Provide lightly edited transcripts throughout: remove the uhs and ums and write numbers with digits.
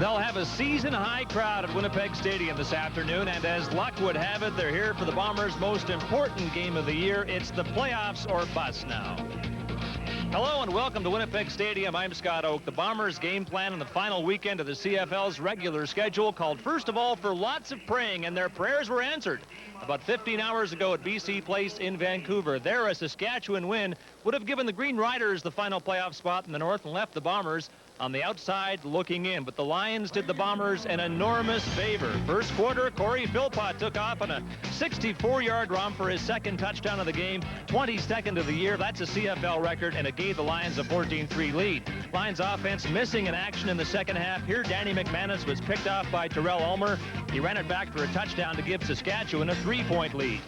They'll have a season-high crowd at Winnipeg Stadium this afternoon, and as luck would have it, they're here for the Bombers' most important game of the year. It's the playoffs or bust now. Hello and welcome to Winnipeg Stadium. I'm Scott Oak. The Bombers' game plan in the final weekend of the CFL's regular schedule called first of all for lots of praying, and their prayers were answered. About 15 hours ago at BC Place in Vancouver, there a Saskatchewan win would have given the Green Riders the final playoff spot in the North and left the Bombers on the outside looking in. But the Lions did the Bombers an enormous favor. First quarter, Corey Philpott took off on a 64-yard romp for his second touchdown of the game, 22nd of the year. That's a CFL record, and it gave the Lions a 14-3 lead. Lions offense missing in action in the second half. Here, Danny McManus was picked off by Terrell Ulmer. He ran it back for a touchdown to give Saskatchewan a 3-point lead.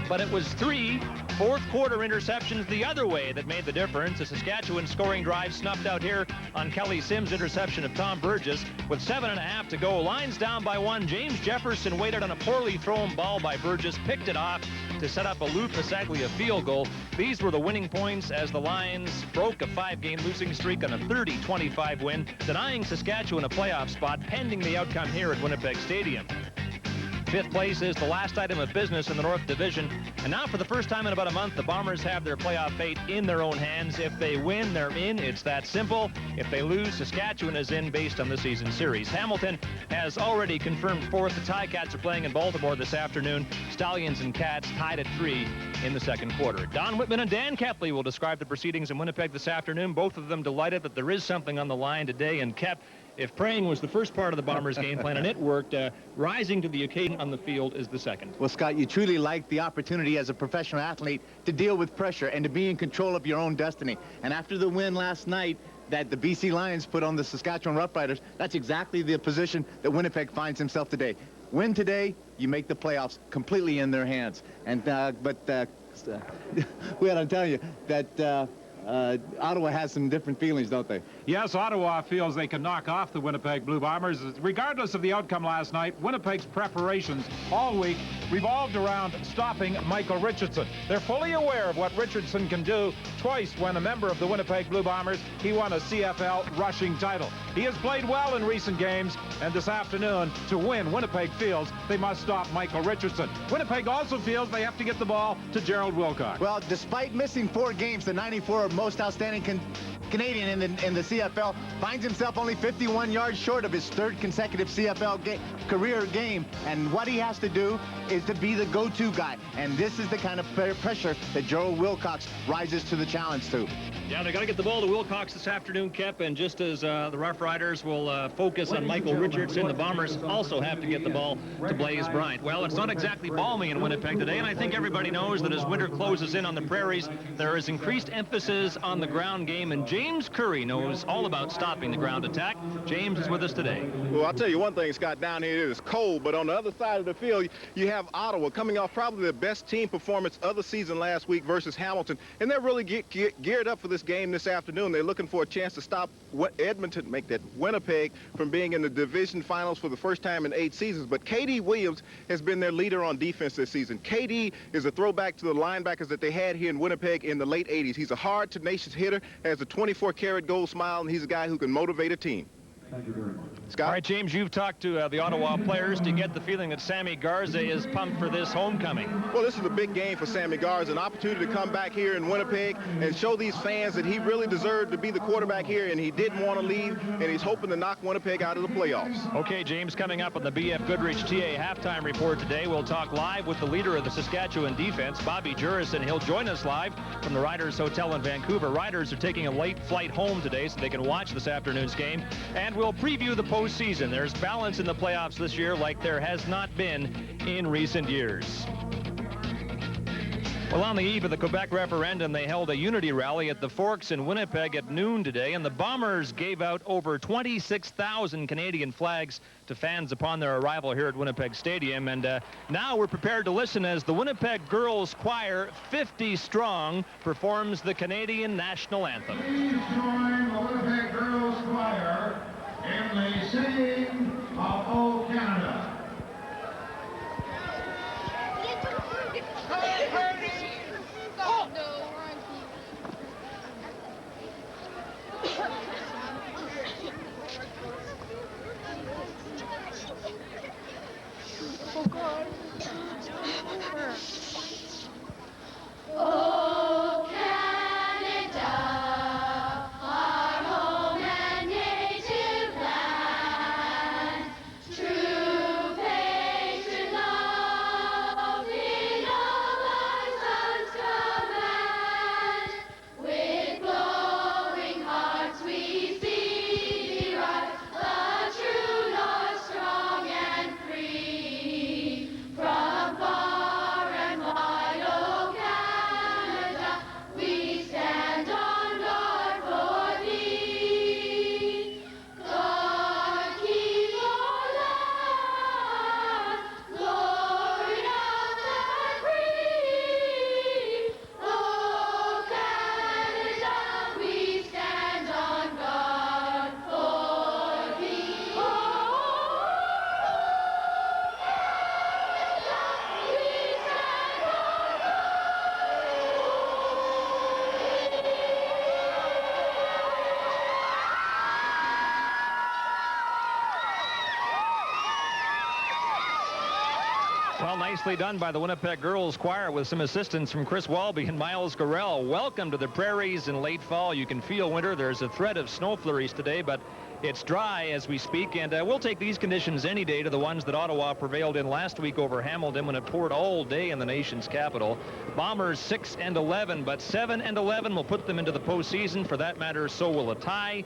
But it was three fourth-quarter interceptions the other way that made the difference. A Saskatchewan scoring drive snuffed out here on Kelly Sims' interception of Tom Burgess. With 7.5 to go, Lions down by 1. James Jefferson waited on a poorly thrown ball by Burgess, picked it off to set up a Lou Pasaglia field goal. These were the winning points as the Lions broke a 5-game losing streak on a 30-25 win, denying Saskatchewan a playoff spot pending the outcome here at Winnipeg Stadium. Fifth place is the last item of business in the North Division. And now for the first time in about a month, the Bombers have their playoff fate in their own hands. If they win, they're in. It's that simple. If they lose, Saskatchewan is in based on the season series. Hamilton has already confirmed fourth. The Ticats are playing in Baltimore this afternoon. Stallions and Cats tied at 3 in the second quarter. Don Whitman and Dan Kepley will describe the proceedings in Winnipeg this afternoon. Both of them delighted that there is something on the line today. And Kep, if praying was the first part of the Bombers' game plan and it worked, rising to the occasion on the field is the second. Well, Scott, you truly like the opportunity as a professional athlete to deal with pressure and to be in control of your own destiny. And after the win last night that the BC Lions put on the Saskatchewan Roughriders, that's exactly the position that Winnipeg finds himself today. Win today, you make the playoffs completely in their hands. And we got to tell you that Ottawa has some different feelings, don't they? Yes, Ottawa feels they can knock off the Winnipeg Blue Bombers. Regardless of the outcome last night, Winnipeg's preparations all week revolved around stopping Michael Richardson. They're fully aware of what Richardson can do. Twice, when a member of the Winnipeg Blue Bombers, he won a CFL rushing title. He has played well in recent games, and this afternoon, to win, Winnipeg feels they must stop Michael Richardson. Winnipeg also feels they have to get the ball to Gerald Wilcox. Well, despite missing 4 games, the 94 most outstanding Canadian in the CFL finds himself only 51 yards short of his 3rd consecutive CFL career game. And what he has to do is to be the go-to guy. And this is the kind of pressure that Gerald Wilcox rises to the challenge to. Yeah, they got to get the ball to Wilcox this afternoon, Kep, and just as the Rough Riders will focus on Michael Richardson, the Bombers also have to get the ball to Blaze Bryant. Well, it's not exactly balmy in Winnipeg today, and I think everybody knows that as winter closes in on the prairies, there is increased emphasis on the ground game, and James Curry knows all about stopping the ground attack. James is with us today. Well, I'll tell you one thing, Scott, down here it is cold, but on the other side of the field, you have Ottawa coming off probably the best team performance of the season last week versus Hamilton, and they're really geared up for this game this afternoon. They're looking for a chance to stop Edmonton, make that Winnipeg from being in the division finals for the first time in 8 seasons. But K.D. Williams has been their leader on defense this season. K.D. is a throwback to the linebackers that they had here in Winnipeg in the late 80s. He's a hard, tenacious hitter, has a 24-karat gold smile, and he's a guy who can motivate a team. Thank you very much. Scott? All right, James, you've talked to the Ottawa players. Do you get the feeling that Sammy Garza is pumped for this homecoming? Well, this is a big game for Sammy Garza, an opportunity to come back here in Winnipeg and show these fans that he really deserved to be the quarterback here, and he didn't want to leave, and he's hoping to knock Winnipeg out of the playoffs. Okay, James, coming up on the BF Goodrich TA halftime report today, we'll talk live with the leader of the Saskatchewan defense, Bobby Jurison. He'll join us live from the Riders Hotel in Vancouver. Riders are taking a late flight home today so they can watch this afternoon's game, and we'll preview the postseason. There's balance in the playoffs this year like there has not been in recent years. Well, on the eve of the Quebec referendum, they held a unity rally at the Forks in Winnipeg at noon today, and the Bombers gave out over 26,000 Canadian flags to fans upon their arrival here at Winnipeg Stadium. And now we're prepared to listen as the Winnipeg Girls Choir, 50 strong, performs the Canadian National Anthem. Please join the Winnipeg Girls Choir in the singing of O Canada. nicely done by the Winnipeg Girls Choir with some assistance from Chris Walby and Miles Gorell. Welcome to the prairies in late fall. You can feel winter. There's a threat of snow flurries today, but it's dry as we speak, and we'll take these conditions any day to the ones that Ottawa prevailed in last week over Hamilton when it poured all day in the nation's capital. Bombers 6-11, but 7-11 will put them into the postseason. For that matter, so will a tie.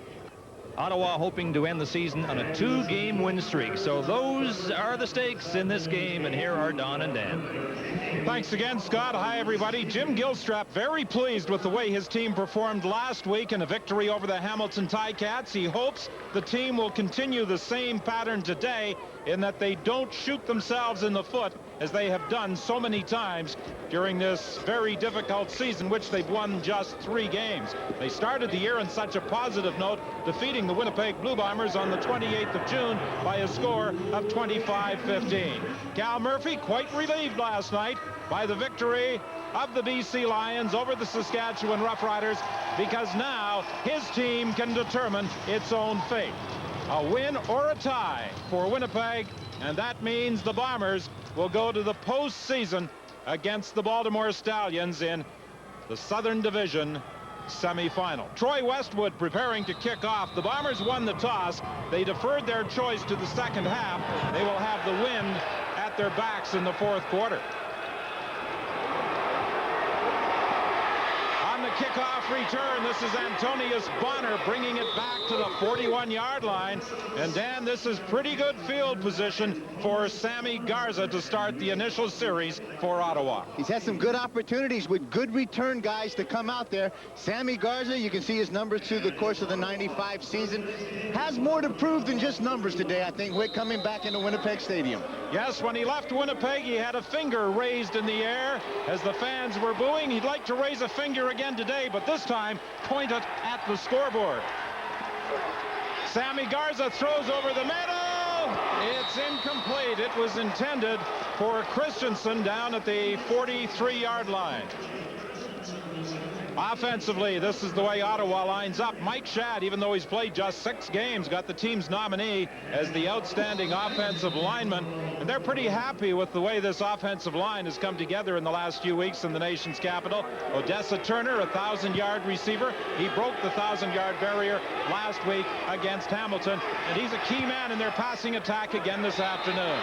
Ottawa hoping to end the season on a 2-game win streak. So those are the stakes in this game, and here are Don and Dan. Thanks again, Scott. Hi, everybody. Jim Gilstrap very pleased with the way his team performed last week in a victory over the Hamilton Ticats. He hopes the team will continue the same pattern today in that they don't shoot themselves in the foot as they have done so many times during this very difficult season, which they've won just 3 games. They started the year on such a positive note, defeating the Winnipeg Blue Bombers on the 28th of June by a score of 25-15. Cal Murphy quite relieved last night by the victory of the BC Lions over the Saskatchewan Roughriders, because now his team can determine its own fate. A win or a tie for Winnipeg, and that means the Bombers will go to the postseason against the Baltimore Stallions in the Southern Division semifinal. Troy Westwood preparing to kick off. The Bombers won the toss. They deferred their choice to the second half. They will have the wind at their backs in the fourth quarter. On the kickoff return, this is Antonius Bonner bringing it back to the 41-yard line. And Dan, this is pretty good field position for Sammy Garza to start the initial series for Ottawa. He's had some good opportunities with good return guys to come out there. Sammy Garza, you can see his numbers through the course of the 95 season, has more to prove than just numbers today, I think, with coming back into Winnipeg Stadium. Yes, when he left Winnipeg, he had a finger raised in the air as the fans were booing. He'd like to raise a finger again today, but this time point it at the scoreboard. Sammy Garza throws over the middle. It's incomplete. It was intended for Christensen down at the 43-yard line. Offensively, this is the way Ottawa lines up. Mike Shadd, even though he's played just 6 games, got the team's nominee as the outstanding offensive lineman. And they're pretty happy with the way this offensive line has come together in the last few weeks in the nation's capital. Odessa Turner, a 1,000-yard receiver. He broke the 1,000-yard barrier last week against Hamilton. And he's a key man in their passing attack again this afternoon.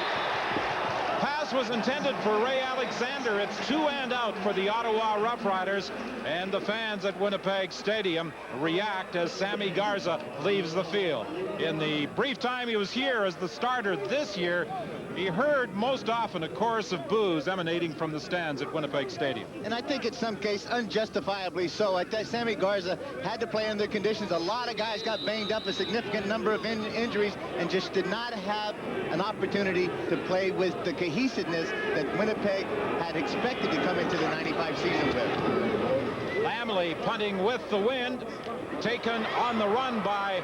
Pass was intended for Ray Alexander. It's 2 and out for the Ottawa Roughriders, and the fans at Winnipeg Stadium react as Sammy Garza leaves the field. In the brief time he was here as the starter this year, he heard most often a chorus of boos emanating from the stands at Winnipeg Stadium. And I think in some case unjustifiably so. I think Sammy Garza had to play under conditions. A lot of guys got banged up, a significant number of injuries, and just did not have an opportunity to play with the cohesiveness that Winnipeg had expected to come into the 95 season with. Lamley punting with the wind, taken on the run by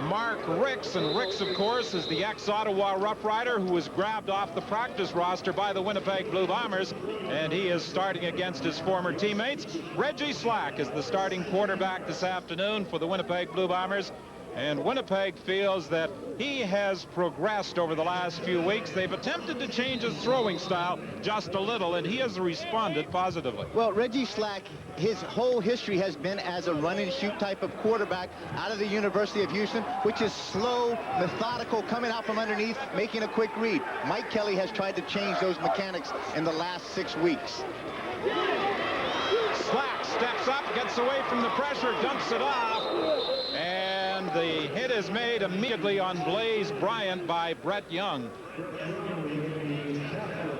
Mark Ricks, and Ricks, of course, is the ex-Ottawa Rough Rider who was grabbed off the practice roster by the Winnipeg Blue Bombers, and he is starting against his former teammates. Reggie Slack is the starting quarterback this afternoon for the Winnipeg Blue Bombers, and Winnipeg feels that he has progressed over the last few weeks. They've attempted to change his throwing style just a little, and he has responded positively. Well, Reggie Slack, his whole history has been as a run-and-shoot type of quarterback out of the University of Houston, which is slow, methodical, coming out from underneath, making a quick read. Mike Kelly has tried to change those mechanics in the last 6 weeks. Slack steps up, gets away from the pressure, dumps it off, and the hit is made immediately on Blaze Bryant by Brett Young.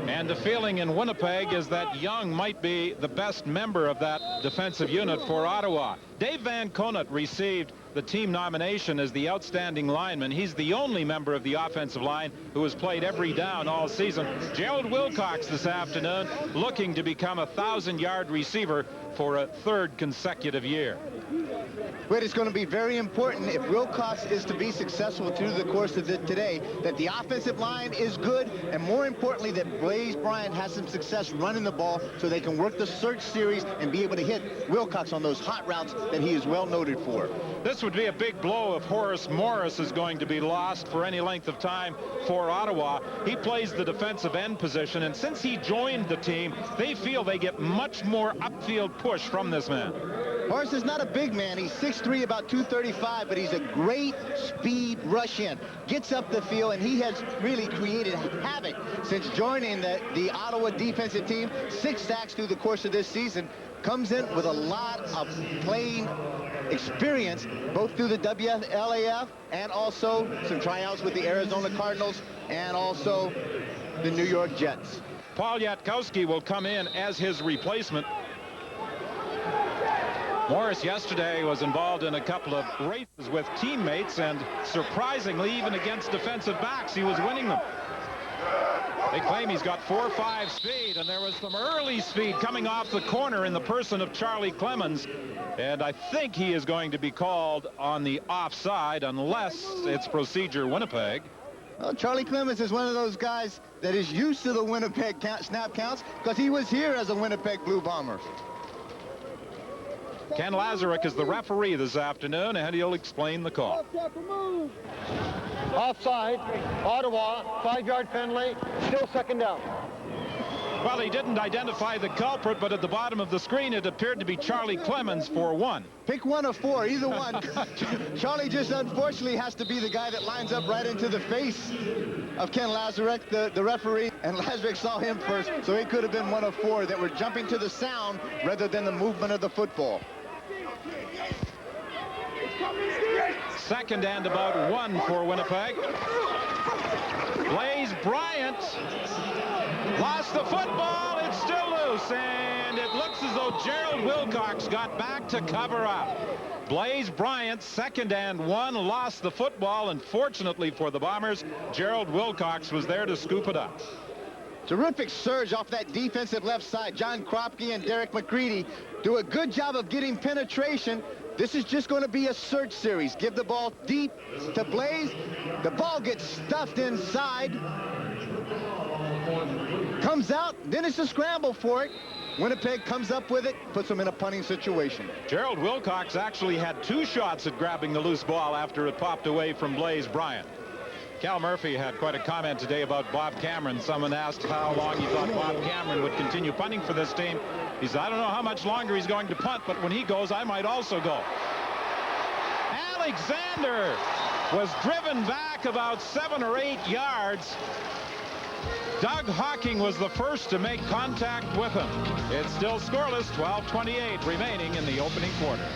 And the feeling in Winnipeg is that Young might be the best member of that defensive unit for Ottawa. Dave Van Conant received the team nomination as the outstanding lineman. He's the only member of the offensive line who has played every down all season. Gerald Wilcox this afternoon looking to become a 1,000-yard receiver for a 3rd consecutive year. But it's going to be very important if Wilcox is to be successful through the course of today, that the offensive line is good, and more importantly, that Blaze Bryant has some success running the ball so they can work the search series and be able to hit Wilcox on those hot routes that he is well noted for. This would be a big blow if Horace Morris is going to be lost for any length of time for Ottawa. He plays the defensive end position, and since he joined the team, they feel they get much more upfield push from this man. Horace is not a big man. He's 6'3", about 235, but he's a great speed rush in. Gets up the field, and he has really created havoc since joining the Ottawa defensive team. 6 sacks through the course of this season. Comes in with a lot of playing experience, both through the WLAF and also some tryouts with the Arizona Cardinals and also the New York Jets. Paul Yatkowski will come in as his replacement. Morris yesterday was involved in a couple of races with teammates, and surprisingly, even against defensive backs, he was winning them. They claim he's got 4.5 speed, and there was some early speed coming off the corner in the person of Charlie Clemens, and I think he is going to be called on the offside unless it's procedure Winnipeg. Well, Charlie Clemens is one of those guys that is used to the Winnipeg snap counts because he was here as a Winnipeg Blue Bomber. Ken Lazaruk is the referee this afternoon, and he'll explain the call. Offside, Ottawa, 5-yard penalty, still second down. Well, he didn't identify the culprit, but at the bottom of the screen, it appeared to be Charlie Clemens for 1. Pick one of 4, either one. Charlie just unfortunately has to be the guy that lines up right into the face of Ken Lazaruk, the referee, and Lazaruk saw him first, so it could have been one of 4 that were jumping to the sound rather than the movement of the football. Second and about 1 for Winnipeg. Blaze Bryant lost the football. It's still loose, and it looks as though Gerald Wilcox got back to cover up. Blaze Bryant, second and 1, lost the football, and fortunately for the Bombers, Gerald Wilcox was there to scoop it up. Terrific surge off that defensive left side. John Kropke and Derek McCready do a good job of getting penetration. This is just going to be a search series. Give the ball deep to Blaze. The ball gets stuffed inside. Comes out, then it's a scramble for it. Winnipeg comes up with it, puts them in a punting situation. Gerald Wilcox actually had 2 shots at grabbing the loose ball after it popped away from Blaze Bryant. Cal Murphy had quite a comment today about Bob Cameron. Someone asked how long he thought Bob Cameron would continue punting for this team. He said, I don't know how much longer he's going to punt, but when he goes, I might also go. Alexander was driven back about 7 or 8 yards. Doug Hawking was the first to make contact with him. It's still scoreless, 12:28 remaining in the opening quarter.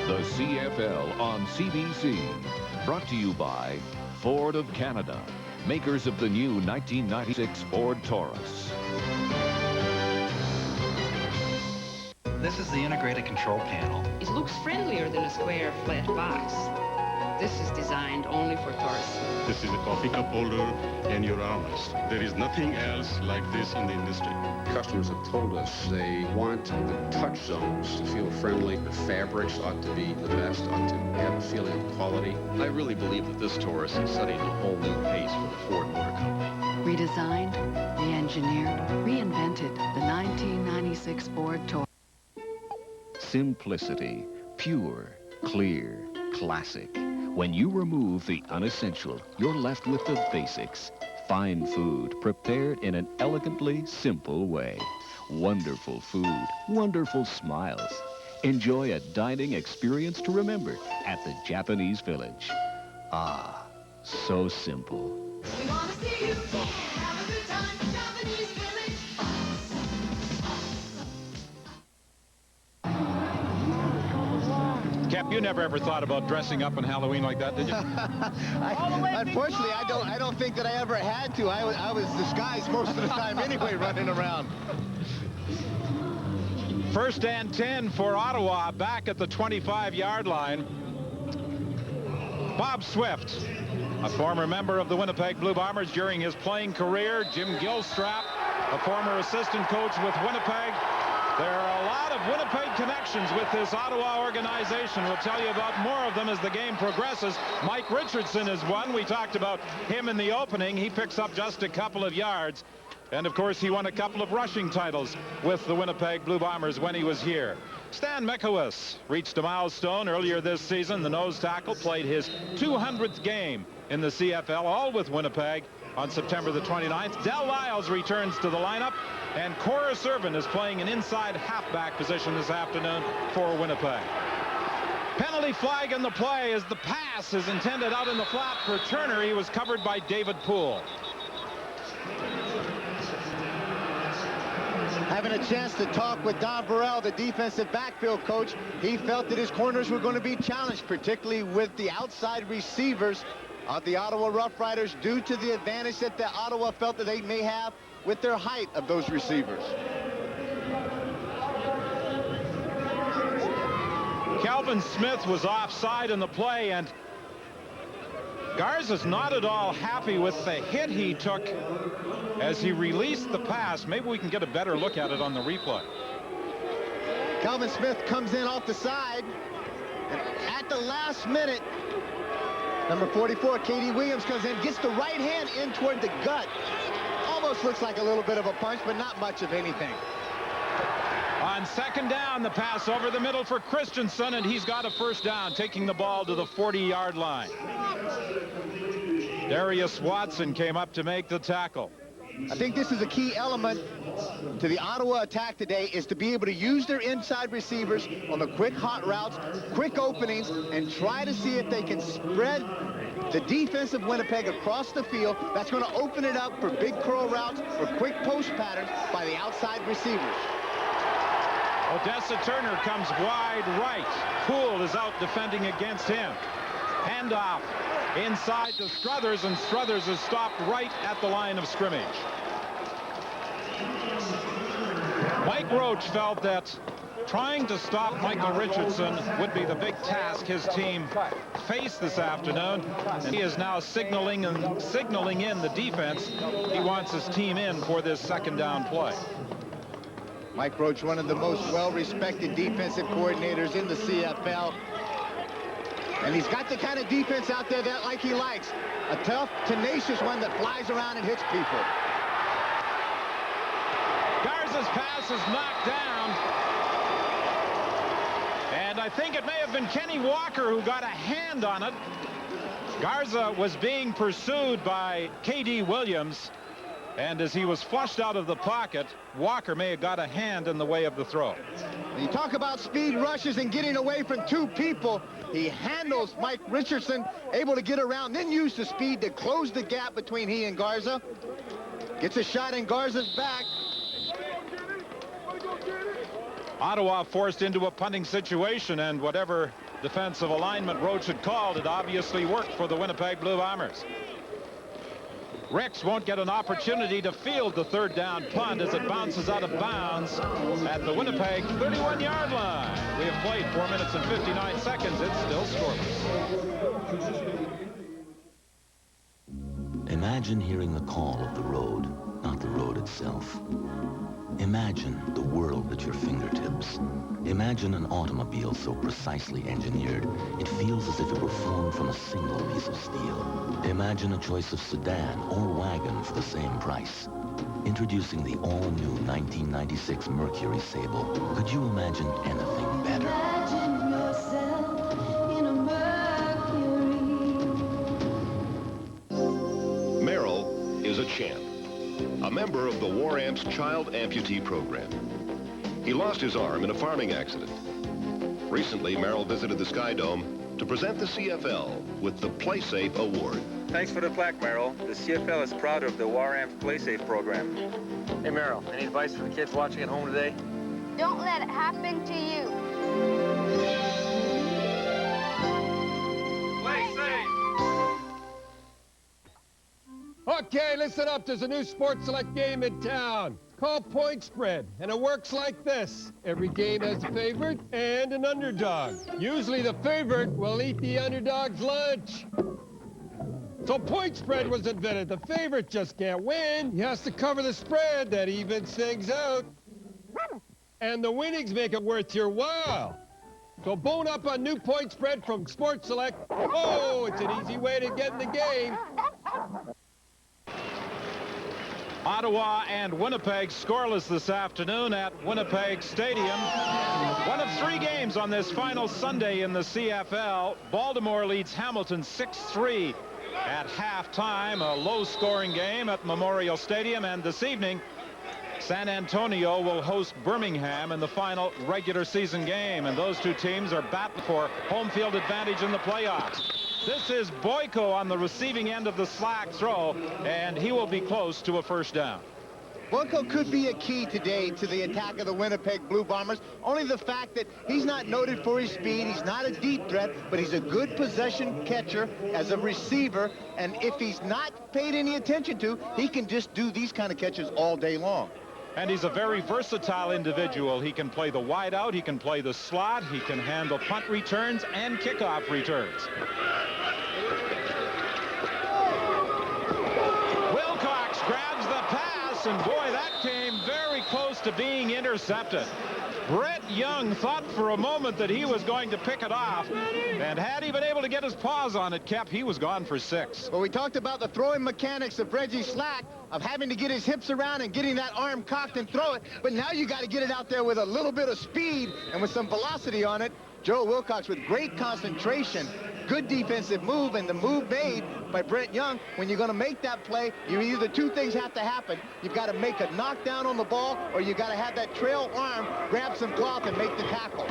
The CFL on CBC, brought to you by Ford of Canada, makers of the new 1996 Ford Taurus. This is the integrated control panel. It looks friendlier than a square, flat box. This is designed only for Taurus. This is a coffee cup holder and your armrest. There is nothing else like this in the industry. Customers have told us they want the touch zones to feel friendly. The fabrics ought to be the best, ought to have a feeling of quality. I really believe that this Taurus is setting a whole new pace for the Ford Motor Company. Redesigned, re-engineered, reinvented, the 1996 Ford Taurus. Simplicity, pure, clear, classic. When you remove the unessential, you're left with the basics. Fine food prepared in an elegantly simple way. Wonderful food, wonderful smiles. Enjoy a dining experience to remember at the Japanese Village. Ah, so simple. We want to see you have a good time at Japanese Village. Cap, you never ever thought about dressing up on Halloween like that, did you? Unfortunately, I don't think that I ever had to. I was disguised most of the time anyway, running around. First and 10 for Ottawa, back at the 25-yard line. Bob Swift, a former member of the Winnipeg Blue Bombers during his playing career. Jim Gilstrap, a former assistant coach with Winnipeg. There are a lot of Winnipeg connections with this Ottawa organization. We'll tell you about more of them as the game progresses. Mike Richardson is one. We talked about him in the opening. He picks up just a couple of yards. And, of course, he won a couple of rushing titles with the Winnipeg Blue Bombers when he was here. Stan Mikowicz reached a milestone earlier this season. The nose tackle played his 200th game in the CFL, all with Winnipeg, on September the 29th. Del Lyles returns to the lineup, and Corus Irvin is playing an inside halfback position this afternoon for Winnipeg. Penalty flag in the play as the pass is intended out in the flat for Turner. He was covered by David Poole. Having a chance to talk with Don Burrell, the defensive backfield coach, he felt that his corners were going to be challenged, particularly with the outside receivers of the Ottawa Rough Riders, due to the advantage that the Ottawa felt that they may have with their height of those receivers. Calvin Smith was offside in the play, and Garza's not at all happy with the hit he took as he released the pass. Maybe we can get a better look at it on the replay. Calvin Smith comes in off the side, and at the last minute, number 44, K.D. Williams, comes in, gets the right hand in toward the gut. Almost looks like a little bit of a punch, but not much of anything. On second down, the pass over the middle for Christensen, and he's got a first down, taking the ball to the 40-yard line. Darius Watson came up to make the tackle. I think this is a key element to the Ottawa attack today, is to be able to use their inside receivers on the quick hot routes, quick openings, and try to see if they can spread the defense of Winnipeg across the field. That's going to open it up for big curl routes or quick post patterns by the outside receivers. Odessa Turner comes wide right. Poole is out defending against him. Handoff inside to Struthers, and Struthers is stopped right at the line of scrimmage. Mike Roach felt that trying to stop Michael Richardson would be the big task his team faced this afternoon, and he is now signaling in the defense. He wants his team in for this second down play. Mike Roach, one of the most well-respected defensive coordinators in the CFL. And he's got the kind of defense out there that like he likes. A tough, tenacious one that flies around and hits people. Garza's pass is knocked down. And I think it may have been Kenny Walker who got a hand on it. Garza was being pursued by K.D. Williams. And as he was flushed out of the pocket, Walker may have got a hand in the way of the throw. You talk about speed rushes and getting away from two people. He handles Mike Richardson, able to get around, then use the speed to close the gap between he and Garza. Gets a shot in Garza's back. Ottawa forced into a punting situation, and whatever defensive alignment Roach had called, it obviously worked for the Winnipeg Blue Bombers. Ricks won't get an opportunity to field the third down punt as it bounces out of bounds at the Winnipeg 31-yard line. We have played 4 minutes and 59 seconds. It's still scoreless. Imagine hearing the call of the road, not the road itself. Imagine the world at your fingertips. Imagine an automobile so precisely engineered, it feels as if it were formed from a single piece of steel. Imagine a choice of sedan or wagon for the same price. Introducing the all-new 1996 Mercury Sable. Could you imagine anything better? Imagine yourself in a Mercury. Merrill is a champ, a member of the War Amp's Child Amputee Program. He lost his arm in a farming accident. Recently, Merrill visited the Sky Dome to present the CFL with the Play Safe Award. Thanks for the plaque, Merrill. The CFL is proud of the War Amp's Play Safe program. Hey, Merrill, any advice for the kids watching at home today? Don't let it happen to you. Play safe! Okay, listen up. There's a new Sports Select game in town. called point spread, and it works like this. Every game has a favorite and an underdog. Usually the favorite will eat the underdog's lunch. So point spread was invented. The favorite just can't win. He has to cover the spread. That evens things out. And the winnings make it worth your while. So bone up on new point spread from Sports Select. Oh, it's an easy way to get in the game. Ottawa and Winnipeg scoreless this afternoon at Winnipeg Stadium. One of 3 games on this final Sunday in the CFL. Baltimore leads Hamilton 6-3 at halftime. A low-scoring game at Memorial Stadium. And this evening, San Antonio will host Birmingham in the final regular season game. And those 2 teams are battling for home field advantage in the playoffs. This is Boyko on the receiving end of the slack throw, and he will be close to a first down. Boyko could be a key today to the attack of the Winnipeg Blue Bombers. Only the fact that he's not noted for his speed. He's not a deep threat, but he's a good possession catcher as a receiver. And if he's not paid any attention to, he can just do these kind of catches all day long. And he's a very versatile individual. He can play the wide out, he can play the slot, he can handle punt returns and kickoff returns. Wilcox grabs the pass, and boy, that came very close to being intercepted. Brett Young thought for a moment that he was going to pick it off, and had he been able to get his paws on it, Kep, he was gone for 6. Well, we talked about the throwing mechanics of Reggie Slack, of having to get his hips around and getting that arm cocked and throw it, but now you got to get it out there with a little bit of speed and with some velocity on it. Joe Wilcox with great concentration, good defensive move, and the move made by Brett Young. When you're going to make that play, either 2 things have to happen. You've got to make a knockdown on the ball, or you got to have that trail arm grab some cloth and make the tackle.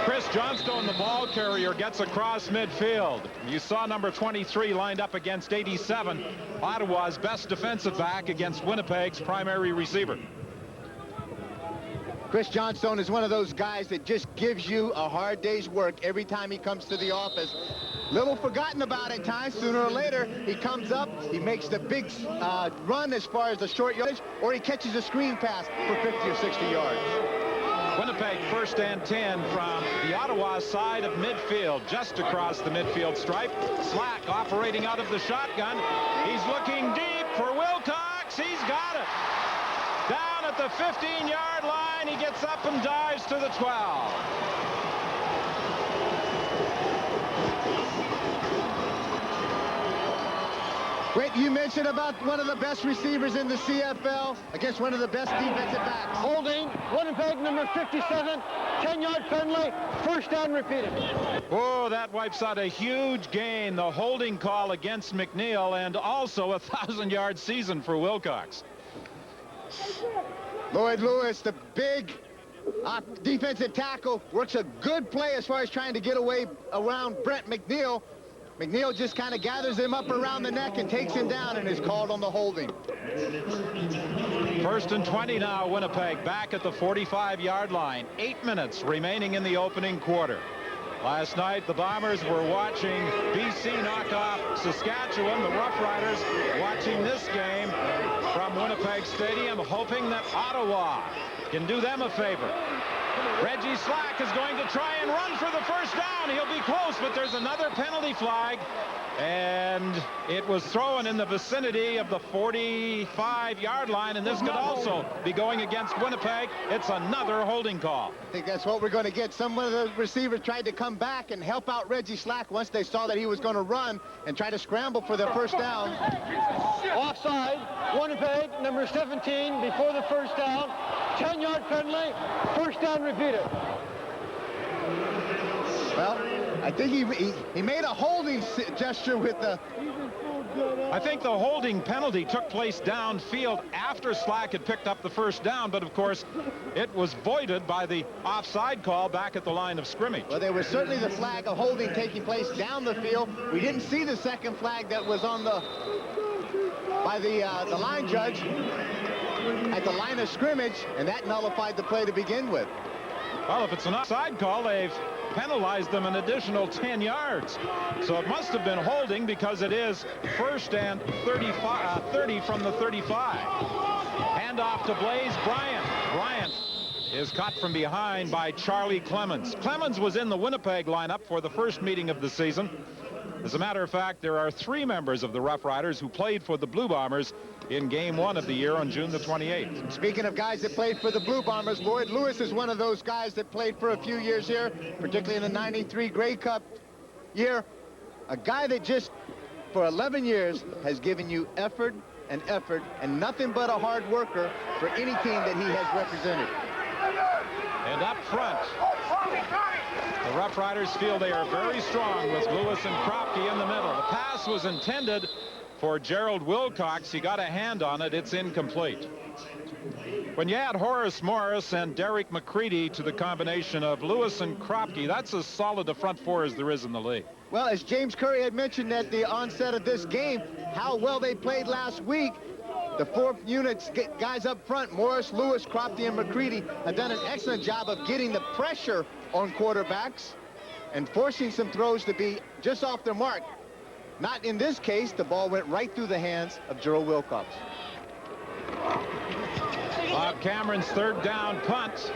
Chris Johnstone, the ball carrier, gets across midfield. You saw number 23 lined up against 87, Ottawa's best defensive back against Winnipeg's primary receiver. Chris Johnstone is one of those guys that just gives you a hard day's work every time he comes to the office. Little forgotten about at times. Sooner or later, he comes up, he makes the big run as far as the short yardage, or he catches a screen pass for 50 or 60 yards. Winnipeg 1st and 10 from the Ottawa side of midfield, just across the midfield stripe. Slack operating out of the shotgun. He's looking deep for Wilcox. He's got it. Down at the 15-yard line, he gets up and dives to the 12. Wait, you mentioned about one of the best receivers in the CFL against one of the best defensive backs. Holding, Winnipeg, number 57, 10-yard penalty, first down repeated. Oh, that wipes out a huge gain. The holding call against McNeil, and also a 1,000-yard season for Wilcox. Lloyd Lewis, the big defensive tackle, works a good play as far as trying to get away around Brent McNeil. McNeil just kind of gathers him up around the neck and takes him down and is called on the holding. 1st and 20 now, Winnipeg back at the 45-yard line. 8 minutes remaining in the opening quarter. Last night, the Bombers were watching BC knock off Saskatchewan. The Rough Riders watching this game from Winnipeg Stadium, hoping that Ottawa can do them a favor. Reggie Slack is going to try and run for the first down. He'll be close, but there's another penalty flag. And it was thrown in the vicinity of the 45-yard line, and this could also be going against Winnipeg. It's another holding call. I think that's what we're going to get. Some of the receivers tried to come back and help out Reggie Slack once they saw that he was going to run and try to scramble for their first down. Offside, Winnipeg, number 17, before the first down. 10-yard penalty, first down repeated. Well, I think he made a holding gesture with the... I think the holding penalty took place downfield after Slack had picked up the first down, but of course it was voided by the offside call back at the line of scrimmage. Well, there was certainly the flag of holding taking place down the field. We didn't see the second flag that was on by the line judge at the line of scrimmage, and that nullified the play to begin with. Well, if it's an offside call, they've penalized them an additional 10 yards. So it must have been holding, because it is 1st and 30 from the 35. Hand handoff to Blaze Bryant. Bryant is caught from behind by Charlie Clemens. Clemens was in the Winnipeg lineup for the first meeting of the season. As a matter of fact, there are 3 members of the Rough Riders who played for the Blue Bombers in Game 1 of the year on June the 28th. Speaking of guys that played for the Blue Bombers, Lloyd Lewis is one of those guys that played for a few years here, particularly in the '93 Grey Cup year. A guy that just, for 11 years, has given you effort, and nothing but a hard worker for any team that he has represented. And up front, the Rough Riders feel they are very strong with Lewis and Kropke in the middle. The pass was intended for Gerald Wilcox. He got a hand on it. It's incomplete. When you add Horace Morris and Derek McCready to the combination of Lewis and Kropke, that's as solid a front four as there is in the league. Well, as James Curry had mentioned at the onset of this game, how well they played last week. The 4 units, guys up front, Morris, Lewis, Kropke, and McCready, have done an excellent job of getting the pressure on quarterbacks and forcing some throws to be just off their mark. Not in this case. The ball went right through the hands of Gerald Wilcox. Bob Cameron's 3rd down punt.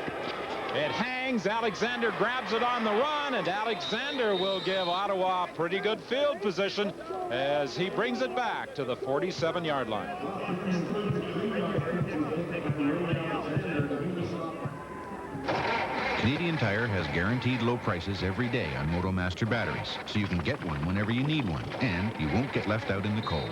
It hangs. Alexander grabs it on the run, and Alexander will give Ottawa pretty good field position as he brings it back to the 47-yard line. Canadian Tire has guaranteed low prices every day on MotoMaster batteries, so you can get one whenever you need one, and you won't get left out in the cold.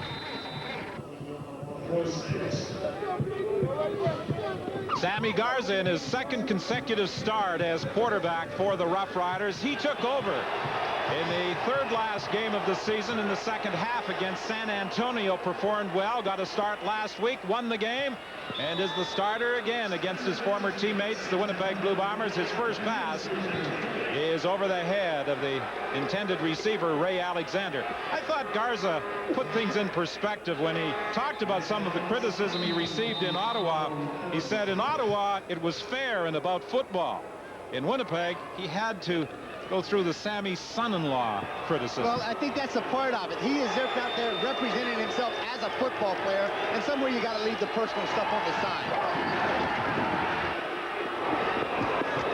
Sammy Garza in his 2nd consecutive start as quarterback for the Rough Riders. He took over in the 3rd last game of the season in the 2nd half against San Antonio. Performed well, got a start last week, won the game, and is the starter again against his former teammates, the Winnipeg Blue Bombers. His first pass is over the head of the intended receiver, Ray Alexander. I thought Garza put things in perspective when he talked about some of the criticism he received in Ottawa. He said in Ottawa it was fair and about football. In Winnipeg, he had to go through the Sammy son-in-law criticism. Well, I think that's a part of it. He is out there representing himself as a football player, and somewhere you got to leave the personal stuff on the side.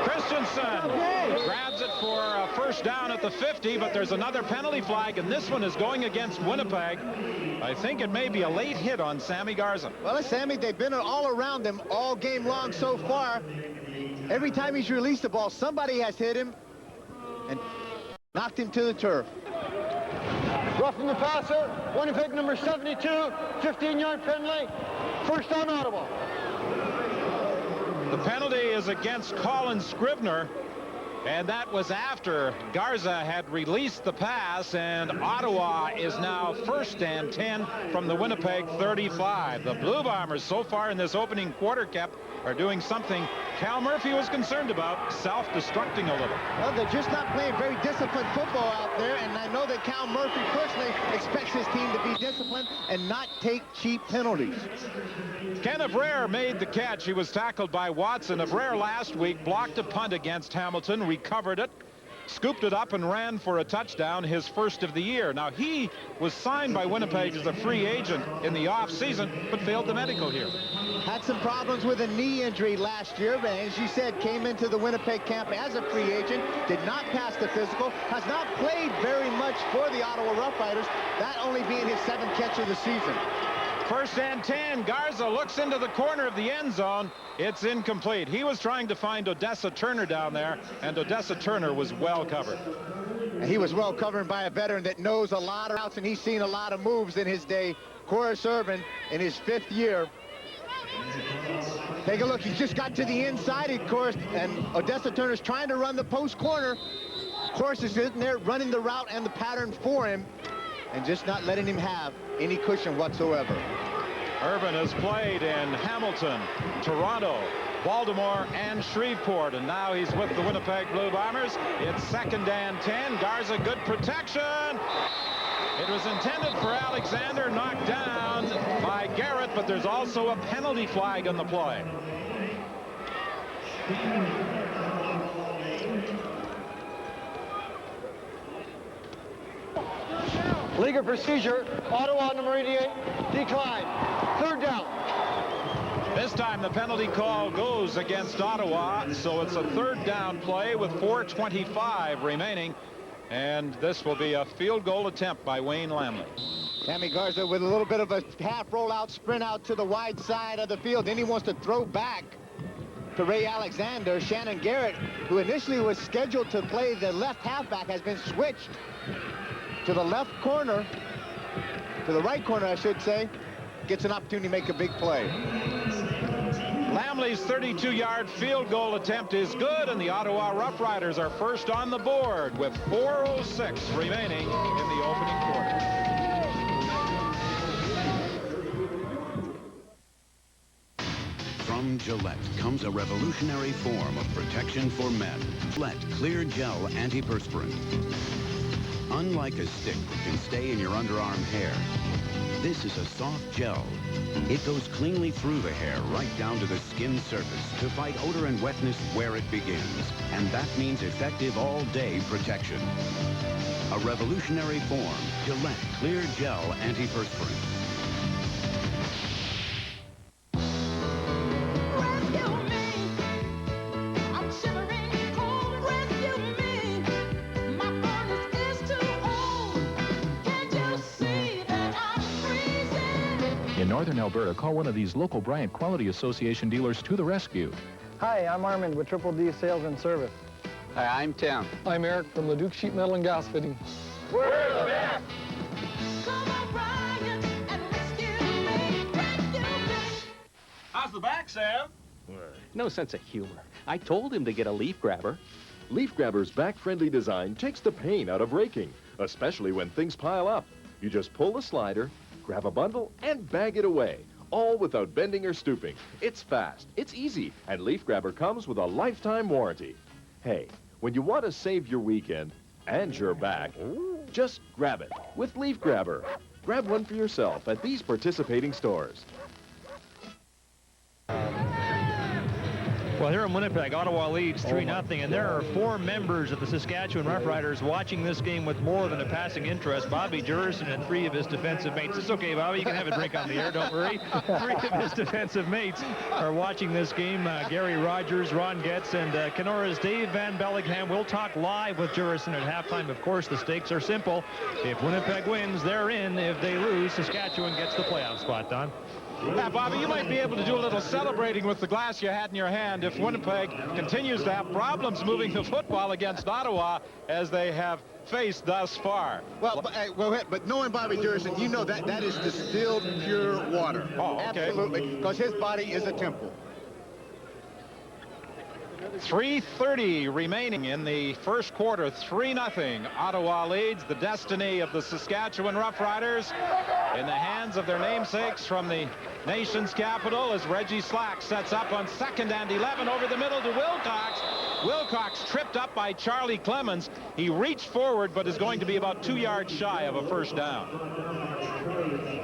Christensen grabs it for a 1st down at the 50, but there's another penalty flag, and this one is going against Winnipeg. I think it may be a late hit on Sammy Garza. Well, Sammy, they've been all around him all game long so far. Every time he's released the ball, somebody has hit him and knocked him to the turf. Roughing the passer, Winnipeg number 72, 15-yard penalty, 1st down Ottawa. The penalty is against Colin Scrivener, and that was after Garza had released the pass, and Ottawa is now 1st and 10 from the Winnipeg 35. The Blue Bombers so far in this opening quarter, Cap, are doing something Cal Murphy was concerned about, self-destructing a little. Well, they're just not playing very disciplined football out there, and I know that Cal Murphy personally expects his team to be disciplined and not take cheap penalties. Ken Abraire made the catch. He was tackled by Watson. Abraire last week blocked a punt against Hamilton, recovered it, scooped it up, and ran for a touchdown, his 1st of the year. Now, he was signed by Winnipeg as a free agent in the off-season, but failed the medical here. Had some problems with a knee injury last year, but as you said, came into the Winnipeg camp as a free agent, did not pass the physical, has not played very much for the Ottawa Rough Riders, that only being his 7th catch of the season. 1st and 10. Garza looks into the corner of the end zone. It's incomplete. He was trying to find Odessa Turner down there, and Odessa Turner was well covered. He was well covered by a veteran that knows a lot of routes, and he's seen a lot of moves in his day. Corus Irvin in his 5th year. Take a look. He just got to the inside, of course, and Odessa Turner's trying to run the post corner. Corus is sitting there running the route and the pattern for him, and just not letting him have any cushion whatsoever. Irvin has played in Hamilton, Toronto, Baltimore, and Shreveport, and now he's with the Winnipeg Blue Bombers. It's 2nd and 10. Garza, good protection. It was intended for Alexander, knocked down by Garrett, but there's also a penalty flag on the play. Legal procedure, Ottawa number 88, decline. 3rd down. This time the penalty call goes against Ottawa, so it's a third down play with 4:25 remaining, and this will be a field goal attempt by Wayne Lamley. Sammy Garza with a little bit of a half rollout sprint out to the wide side of the field. Then he wants to throw back to Ray Alexander. Shannon Garrett, who initially was scheduled to play the left halfback, has been switched to the left corner, to the right corner, I should say. Gets an opportunity to make a big play. Lamley's 32-yard field goal attempt is good, and the Ottawa Rough Riders are first on the board with 4:06 remaining in the opening quarter. From Gillette comes a revolutionary form of protection for men. Gillette Clear Gel Antiperspirant. Unlike a stick that can stay in your underarm hair, this is a soft gel. It goes cleanly through the hair right down to the skin surface to fight odor and wetness where it begins. And that means effective all-day protection. A revolutionary form, Gillette Clear Gel Antiperspirant. In Northern Alberta, call one of these local Bryant Quality Association dealers to the rescue. Hi, I'm Armand with Triple D Sales and Service. Hi, I'm Tim. I'm Eric from Leduc Sheet Metal and Gas Fitting. We're the best! How's the back, Sam? No sense of humor. I told him to get a leaf grabber. Leaf Grabber's back-friendly design takes the pain out of raking, especially when things pile up. You just pull the slider, grab a bundle, and bag it away, all without bending or stooping. It's fast, it's easy, and Leaf Grabber comes with a lifetime warranty. Hey, when you want to save your weekend and your back, just grab it with Leaf Grabber. Grab one for yourself at these participating stores. Well, here in Winnipeg, Ottawa leads 3-0, and there are 4 members of the Saskatchewan Roughriders watching this game with more than a passing interest. Bobby Jurison and 3 of his defensive mates. It's okay, Bobby. You can have a drink on the air. Don't worry. 3 of his defensive mates are watching this game. Gary Rogers, Ron Getz, and Kenora's Dave Van Bellingham. We'll talk live with Jurison at halftime. Of course, the stakes are simple. If Winnipeg wins, they're in. If they lose, Saskatchewan gets the playoff spot, Don. Yeah, Bobby, you might be able to do a little celebrating with the glass you had in your hand if Winnipeg continues to have problems moving the football against Ottawa as they have faced thus far. Well, but knowing Bobby Jurison, you know that is distilled pure water. Oh, okay. Absolutely, because his body is a temple. 3:30 remaining in the first quarter. 3-0. Ottawa leads. The destiny of the Saskatchewan Roughriders in the hands of their namesakes from the nation's capital as Reggie Slack sets up on 2nd and 11 over the middle to Wilcox. Wilcox tripped up by Charlie Clemens. He reached forward but is going to be about 2 yards shy of a first down.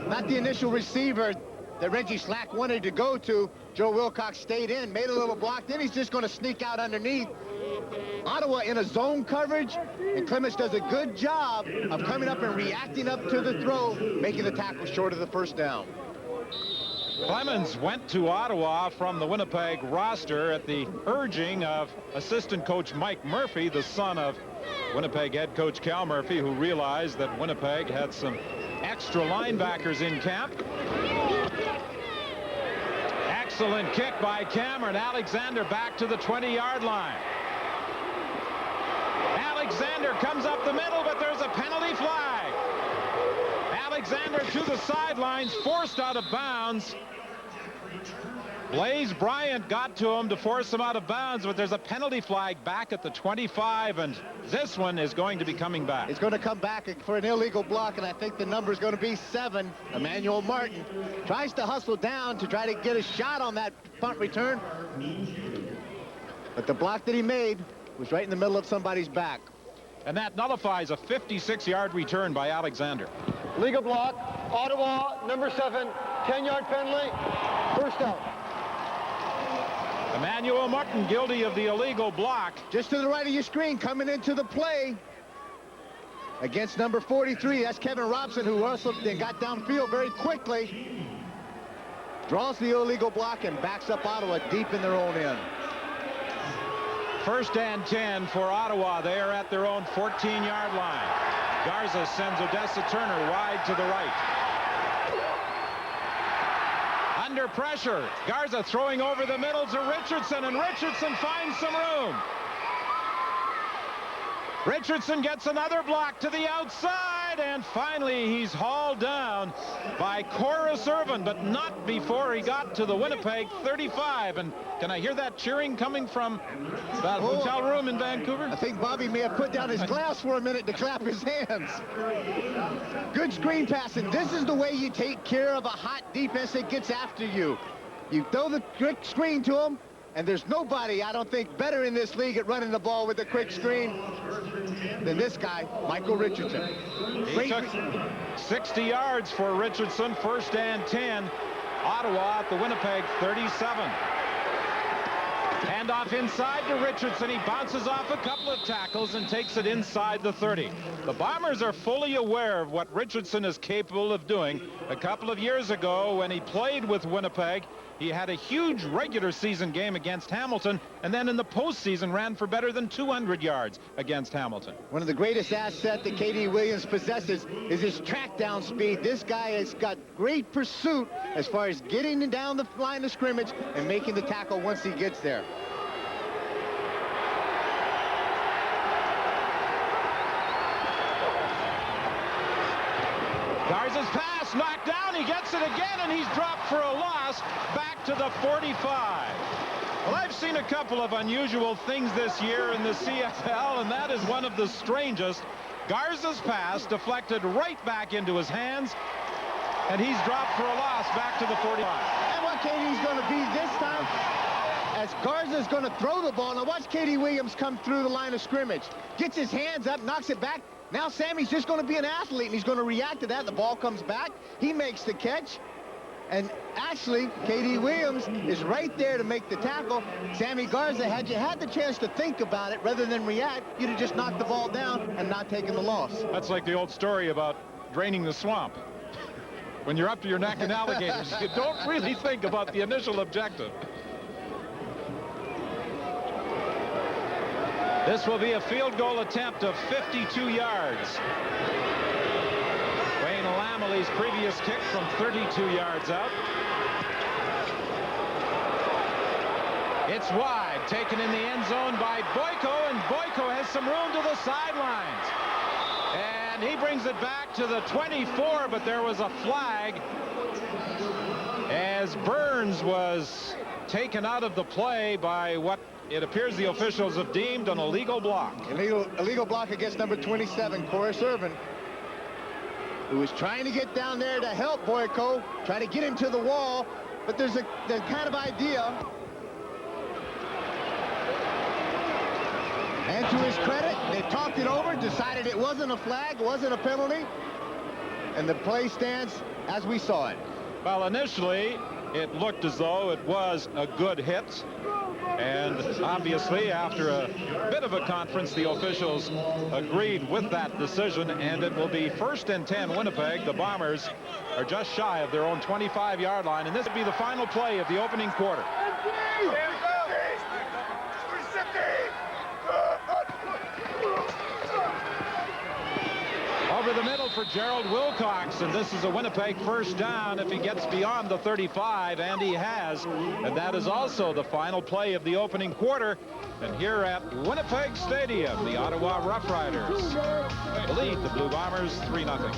Not the initial receiver that Reggie Slack wanted to go to. Joe Wilcox stayed in, made a little block, then he's just going to sneak out underneath. Ottawa in a zone coverage, and Clemens does a good job of coming up and reacting up to the throw, making the tackle short of the first down. Clemens went to Ottawa from the Winnipeg roster at the urging of assistant coach Mike Murphy, the son of Winnipeg head coach Cal Murphy, who realized that Winnipeg had some extra linebackers in camp. Excellent kick by Cameron Alexander back to the 20-yard line. Alexander comes up the middle, but there's a penalty flag. Alexander to the sidelines, forced out of bounds. Blaze Bryant got to him to force him out of bounds, but there's a penalty flag back at the 25, and this one is going to be coming back. It's going to come back for an illegal block, and I think the number is going to be 7. Emmanuel Martin tries to hustle down to try to get a shot on that punt return, but the block that he made was right in the middle of somebody's back. And that nullifies a 56-yard return by Alexander. Legal block, Ottawa, number 7, 10-yard penalty, first down. Emmanuel Martin guilty of the illegal block. Just to the right of your screen, coming into the play against number 43. That's Kevin Robson, who hustled and got downfield very quickly. draws the illegal block and backs up Ottawa deep in their own end. 1st and 10 for Ottawa. They are at their own 14-yard line. Garza sends Odessa Turner wide to the right. Under pressure. Garza throwing over the middle to Richardson, and Richardson finds some room. Richardson gets another block to the outside, and finally he's hauled down by Corus Irvin, but not before he got to the Winnipeg 35. And can I hear that cheering coming from that hotel room in Vancouver? I think Bobby may have put down his glass for a minute to clap his hands. Good screen passing. This is the way you take care of a hot defense that gets after you. You throw the quick screen to him, and there's nobody, I don't think, better in this league at running the ball with a quick screen than this guy, Michael Richardson. He took 60 yards for Richardson. 1st and 10. Ottawa at the Winnipeg 37. Hand off inside to Richardson. He bounces off a couple of tackles and takes it inside the 30. The Bombers are fully aware of what Richardson is capable of doing. A couple of years ago, when he played with Winnipeg, he had a huge regular season game against Hamilton, and then in the postseason ran for better than 200 yards against Hamilton. One of the greatest assets that K.D. Williams possesses is his track down speed. This guy has got great pursuit as far as getting down the line of scrimmage and making the tackle once he gets there. Garza's pass knocked down. He gets it again, and he's dropped for a loss back to the 45. Well, I've seen a couple of unusual things this year in the CFL, and that is one of the strangest. Garza's pass deflected right back into his hands, and he's dropped for a loss back to the 45. And what KD's going to be this time, as Garza's going to throw the ball. Now watch K.D. Williams come through the line of scrimmage. Gets his hands up, knocks it back. Now Sammy's just going to be an athlete, and he's going to react to that. The ball comes back. He makes the catch. And actually, K.D. Williams is right there to make the tackle. Sammy Garza, had you had the chance to think about it rather than react, you'd have just knocked the ball down and not taken the loss. That's like the old story about draining the swamp. When you're up to your neck in alligators, you don't really think about the initial objective. This will be a field goal attempt of 52 yards. Wayne Lamley's previous kick from 32 yards out. It's wide, taken in the end zone by Boyko, and Boyko has some room to the sidelines. And he brings it back to the 24, but there was a flag as Burns was taken out of the play by what it appears the officials have deemed an illegal block. Illegal block against number 27, Corus Irvin, who was trying to get down there to help Boyko, try to get him to the wall, but there's the kind of idea. And to his credit, they talked it over, decided it wasn't a flag, wasn't a penalty, and the play stands as we saw it. Well, initially, it looked as though it was a good hit. And obviously, after a bit of a conference, the officials agreed with that decision, and it will be 1st and 10 Winnipeg. The Bombers are just shy of their own 25-yard line, and this will be the final play of the opening quarter. Over the middle for Gerald Wilcox, and this is a Winnipeg 1st down if he gets beyond the 35, and he has. And that is also the final play of the opening quarter. And here at Winnipeg Stadium, the Ottawa Rough Riders lead the Blue Bombers 3-0.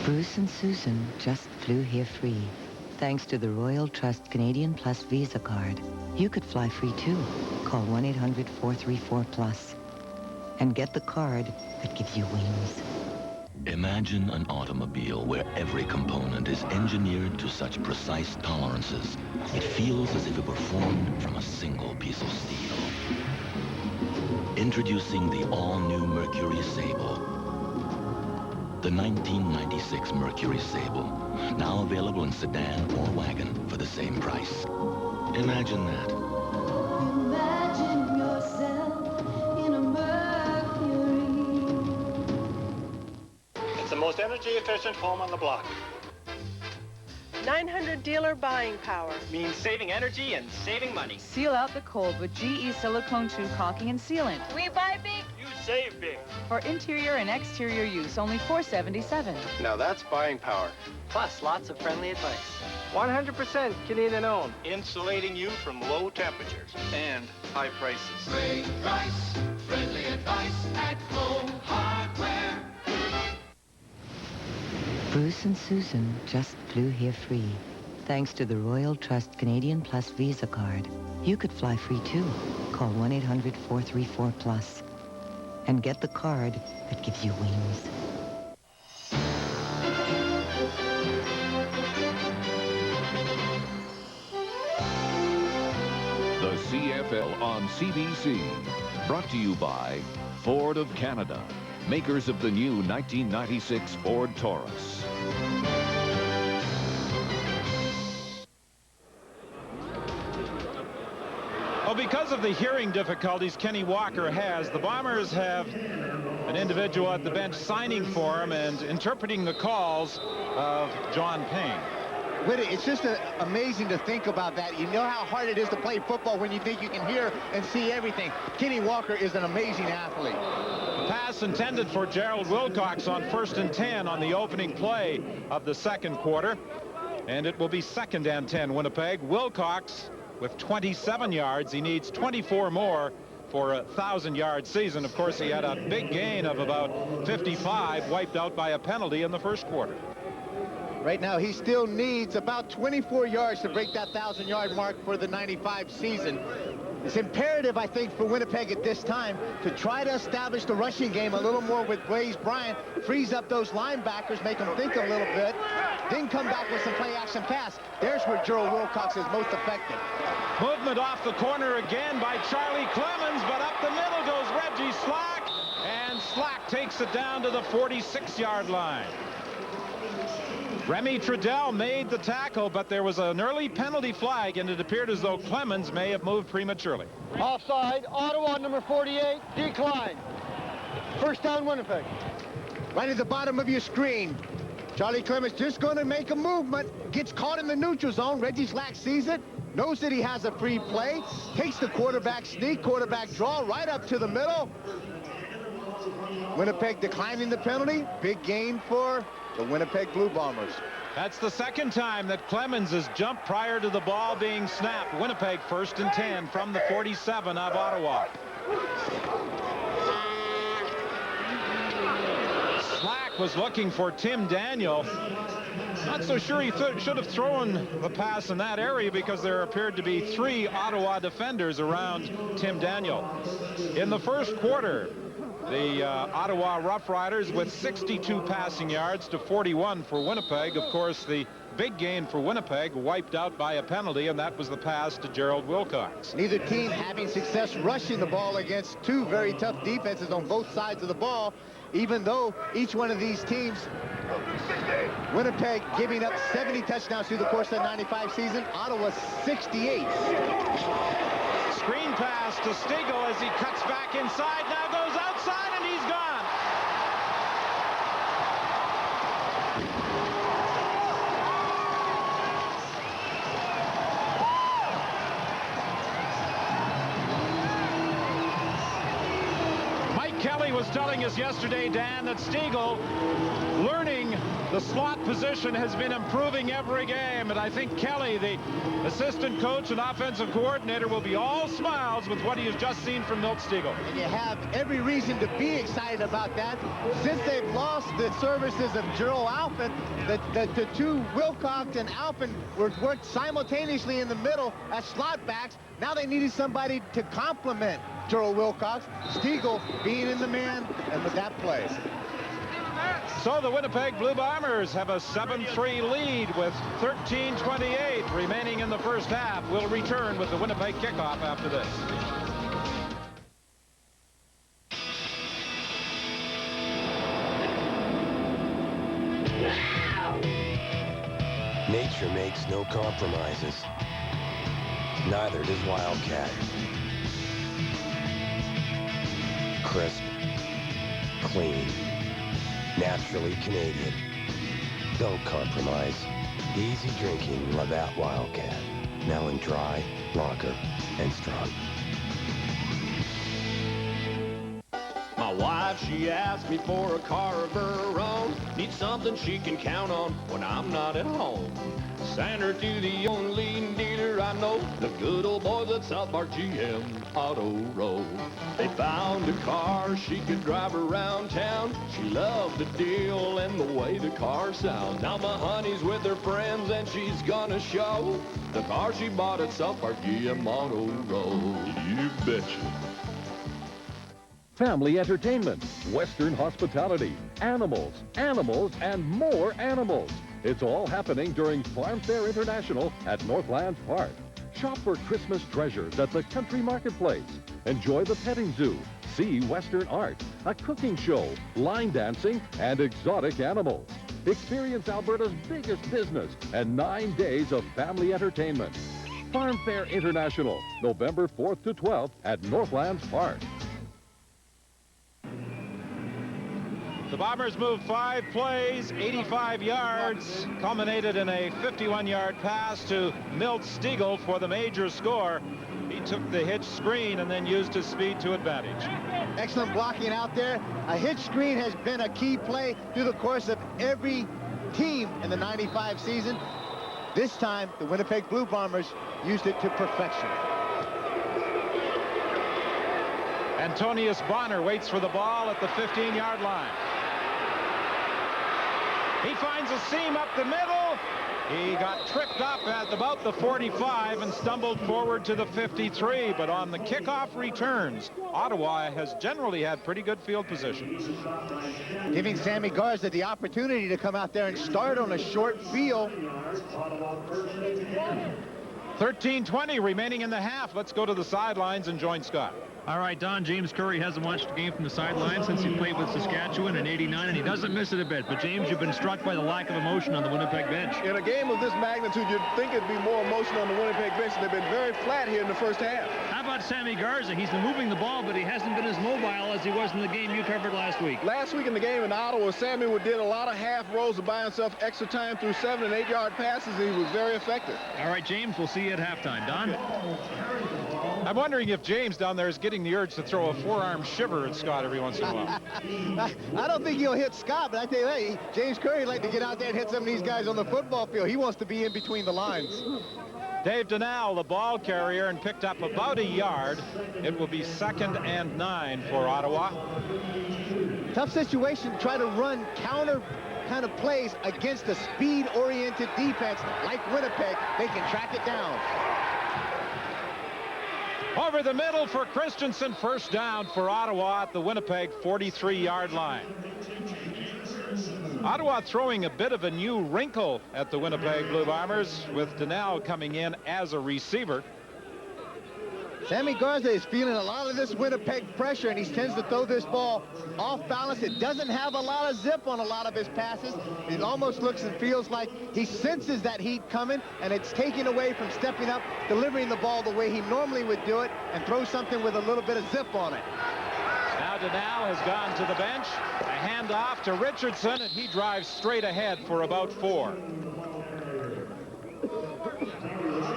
Bruce and Susan just flew here free. Thanks to the Royal Trust Canadian Plus Visa card. You could fly free too. Call 1-800-434-PLUS and get the card that gives you wings. Imagine an automobile where every component is engineered to such precise tolerances. It feels as if it were formed from a single piece of steel. Introducing the all-new Mercury Sable. The 1996 Mercury Sable, now available in sedan or wagon for the same price. Imagine that. Imagine most energy-efficient home on the block. 900 dealer buying power. Means saving energy and saving money. Seal out the cold with GE silicone tube caulking and sealant. We buy big. You save big. For interior and exterior use, only $477. Now that's buying power. Plus, lots of friendly advice. 100% Canadian owned. Insulating you from low temperatures and high prices. Great price, friendly advice at Home Hardware. Bruce and Susan just flew here free. Thanks to the Royal Trust Canadian Plus Visa card. You could fly free too. Call 1-800-434-PLUS and get the card that gives you wings. The CFL on CBC. Brought to you by Ford of Canada, makers of the new 1996 Ford Taurus. Well, because of the hearing difficulties Kenny Walker has, the Bombers have an individual at the bench signing for him and interpreting the calls of John Payne. It's just amazing to think about that. You know how hard it is to play football when you think you can hear and see everything. Kenny Walker is an amazing athlete. The pass intended for Gerald Wilcox on 1st and 10 on the opening play of the second quarter. And it will be 2nd and 10 Winnipeg. Wilcox with 27 yards. He needs 24 more for a 1,000-yard season. Of course, he had a big gain of about 55, wiped out by a penalty in the first quarter. Right now, he still needs about 24 yards to break that 1,000-yard mark for the 95 season. It's imperative, I think, for Winnipeg at this time to try to establish the rushing game a little more with Blaze Bryant, freeze up those linebackers, make them think a little bit, then come back with some play-action pass. There's where Gerald Wilcox is most effective. Movement off the corner again by Charlie Clemens, but up the middle goes Reggie Slack, and Slack takes it down to the 46-yard line. Remy Trudell made the tackle, but there was an early penalty flag, and it appeared as though Clemens may have moved prematurely. Offside, Ottawa, number 48, decline. First down, Winnipeg. Right at the bottom of your screen. Charlie Clemens just going to make a movement, gets caught in the neutral zone. Reggie Slack sees it, knows that he has a free play, takes the quarterback sneak, quarterback draw right up to the middle. Winnipeg declining the penalty. Big gain for the Winnipeg Blue Bombers. That's the second time that Clemens has jumped prior to the ball being snapped. Winnipeg 1st and 10 from the 47 of Ottawa. Slack was looking for Tim Daniel. Not so sure he should have thrown the pass in that area because there appeared to be 3 Ottawa defenders around Tim Daniel. In the first quarter, the Ottawa Rough Riders with 62 passing yards to 41 for Winnipeg. Of course, the big gain for Winnipeg wiped out by a penalty, and that was the pass to Gerald Wilcox. Neither team having success rushing the ball against 2 very tough defenses on both sides of the ball, even though each one of these teams, Winnipeg giving up 70 touchdowns through the course of the 95 season, Ottawa 68. Screen pass to Stigl as he cuts back inside, now goes outside, and he's gone. Mike Kelly was telling us yesterday, Dan, that Stigl, learning the slot position, has been improving every game, and I think Kelly, the assistant coach and offensive coordinator, will be all smiles with what he has just seen from Milt Stigl. And you have every reason to be excited about that. Since they've lost the services of Gerald Alpin, the 2 Wilcox and Alpin worked simultaneously in the middle as slot backs. Now they needed somebody to complement Gerald Wilcox. Stigl being in the man, and with that play. So the Winnipeg Blue Bombers have a 7-3 lead with 13:28 remaining in the first half. We'll return with the Winnipeg kickoff after this. Nature makes no compromises. Neither does Wildcat. Crisp, clean, Naturally Canadian. Don't compromise. Easy drinking Labatt Wildcat. Now in dry, lager, and strong. My wife, she asked me for a car of her own. Need something she can count on when I'm not at home. Send her to the only dealer I know, the good old boys at South Park GM Auto Road. They found a car she could drive around town. She loved the deal and the way the car sounds. Now my honey's with her friends and she's gonna show the car she bought at South Park GM Auto Road. You betcha. Family entertainment, Western hospitality, animals, and more animals. It's all happening during Farm Fair International at Northlands Park. Shop for Christmas treasures at the Country Marketplace. Enjoy the petting zoo, see Western art, a cooking show, line dancing, and exotic animals. Experience Alberta's biggest business and 9 days of family entertainment. Farm Fair International, November 4th to 12th at Northlands Park. The Bombers moved 5 plays, 85 yards, culminated in a 51-yard pass to Milt Stiegel for the major score. He took the hitch screen and then used his speed to advantage. Excellent blocking out there. A hitch screen has been a key play through the course of every team in the 95 season. This time, the Winnipeg Blue Bombers used it to perfection. Antonius Bonner waits for the ball at the 15-yard line. He finds a seam up the middle. He got tripped up at about the 45 and stumbled forward to the 53. But on the kickoff returns, Ottawa has generally had pretty good field position. Giving Sammy Garza the opportunity to come out there and start on a short field. 13:20 remaining in the half. Let's go to the sidelines and join Scott. All right, Don, James Curry hasn't watched the game from the sideline since he played with Saskatchewan in '89, and he doesn't miss it a bit. But, James, you've been struck by the lack of emotion on the Winnipeg bench. In a game of this magnitude, you'd think it'd be more emotion on the Winnipeg bench. They've been very flat here in the first half. How about Sammy Garza? He's been moving the ball, but he hasn't been as mobile as he was in the game you covered last week. Last week in the game in Ottawa, Sammy did a lot of half rolls to buy himself extra time through 7- and 8-yard passes, and he was very effective. All right, James, we'll see you at halftime. Don? I'm wondering if James down there is getting the urge to throw a forearm shiver at Scott every once in a while. I don't think he'll hit Scott, but I tell you, hey, James Curry would like to get out there and hit some of these guys on the football field. He wants to be in between the lines. Dave Donnell, the ball carrier, and picked up about a yard. It will be 2nd and 9 for Ottawa. Tough situation to try to run counter kind of plays against a speed-oriented defense like Winnipeg. They can track it down. Over the middle for Christensen. First down for Ottawa at the Winnipeg 43-yard line. Ottawa throwing a bit of a new wrinkle at the Winnipeg Blue Bombers, with Donnell coming in as a receiver. Sammy Garza is feeling a lot of this Winnipeg pressure, and he tends to throw this ball off balance. It doesn't have a lot of zip on a lot of his passes. It almost looks and feels like he senses that heat coming, and it's taking away from stepping up, delivering the ball the way he normally would do it, and throw something with a little bit of zip on it. Now Donnell has gone to the bench. A handoff to Richardson, and he drives straight ahead for about 4.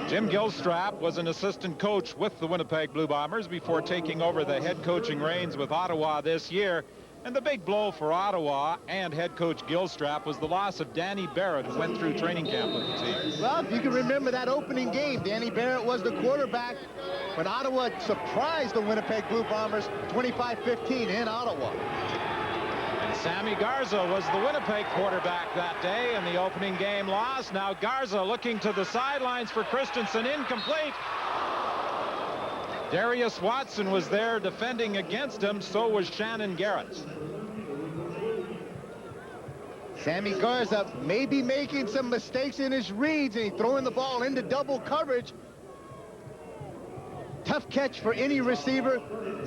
Jim Gilstrap was an assistant coach with the Winnipeg Blue Bombers before taking over the head coaching reins with Ottawa this year. And the big blow for Ottawa and head coach Gilstrap was the loss of Danny Barrett, who went through training camp with the team. Well, if you can remember that opening game, Danny Barrett was the quarterback when Ottawa surprised the Winnipeg Blue Bombers 25-15 in Ottawa. And Sammy Garza was the Winnipeg quarterback that day in the opening game loss. Now Garza looking to the sidelines for Christensen, incomplete. Darius Watson was there defending against him, so was Shannon Garrett. Sammy Garza may be making some mistakes in his reads, and he's throwing the ball into double coverage. Tough catch for any receiver.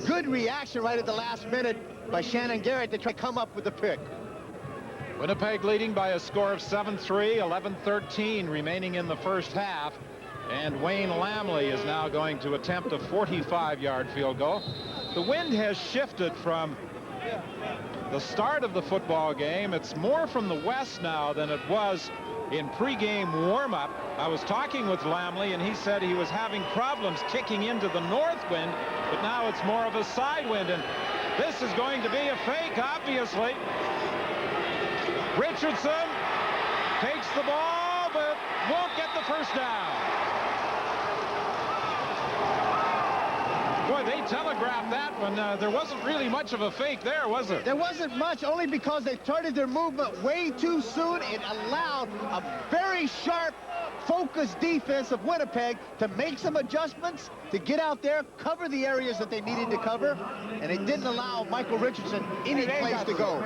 Good reaction right at the last minute by Shannon Garrett to try to come up with the pick. Winnipeg leading by a score of 7-3, 11-13 remaining in the first half. And Wayne Lamley is now going to attempt a 45-yard field goal. The wind has shifted from the start of the football game. It's more from the west now than it was in pregame warm-up. I was talking with Lamley, and he said he was having problems kicking into the north wind, but now it's more of a side wind, and this is going to be a fake, obviously. Richardson takes the ball, but won't get the first down. Boy, they telegraphed that one. There wasn't really much of a fake there, was there? There wasn't much, only because they started their movement way too soon. It allowed a very sharp, focused defense of Winnipeg to make some adjustments, to get out there, cover the areas that they needed to cover, and it didn't allow Michael Richardson any place to go.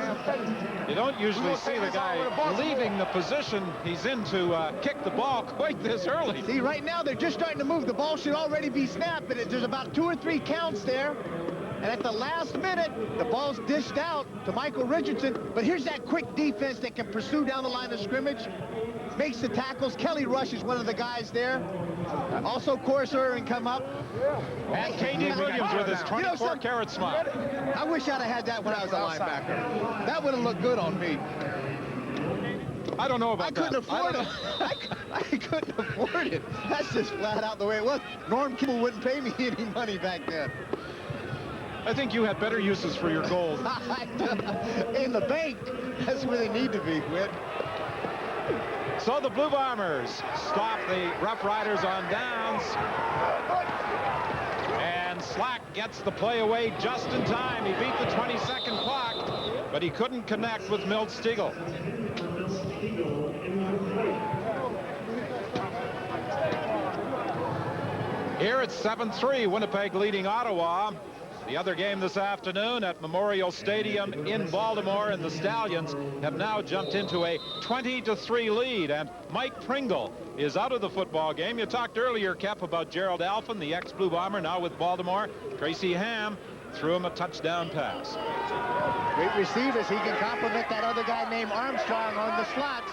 You don't usually see the guy leaving the position he's in to kick the ball quite this early. See, right now they're just starting to move. The ball should already be snapped, but there's about 2 or 3 counts there. And at the last minute, the ball's dished out to Michael Richardson. But here's that quick defense that can pursue down the line of scrimmage. Makes the tackles. Kelly Rush is one of the guys there. Also, Corus Irving come up. And K.D. Williams with his 24-carat smile. I wish I'd have had that when I was a linebacker. That would have looked good on me. I don't know about I couldn't afford it. I couldn't afford it. That's just flat out the way it was. Norm Kimball wouldn't pay me any money back then. I think you had better uses for your gold. In the bank. That's where they need to be, Whit. So the Blue Bombers stop the Rough Riders on downs. And Slack gets the play away just in time. He beat the 20-second clock, but he couldn't connect with Milt Stegall. Here it's 7-3, Winnipeg leading Ottawa. The other game this afternoon at Memorial Stadium in Baltimore, and the Stallions have now jumped into a 20-3 lead, and Mike Pringle is out of the football game. You talked earlier, Kep, about Gerald Alphen, the ex-Blue Bomber, now with Baltimore. Tracy Ham threw him a touchdown pass. Great receivers. He can compliment that other guy named Armstrong on the slots.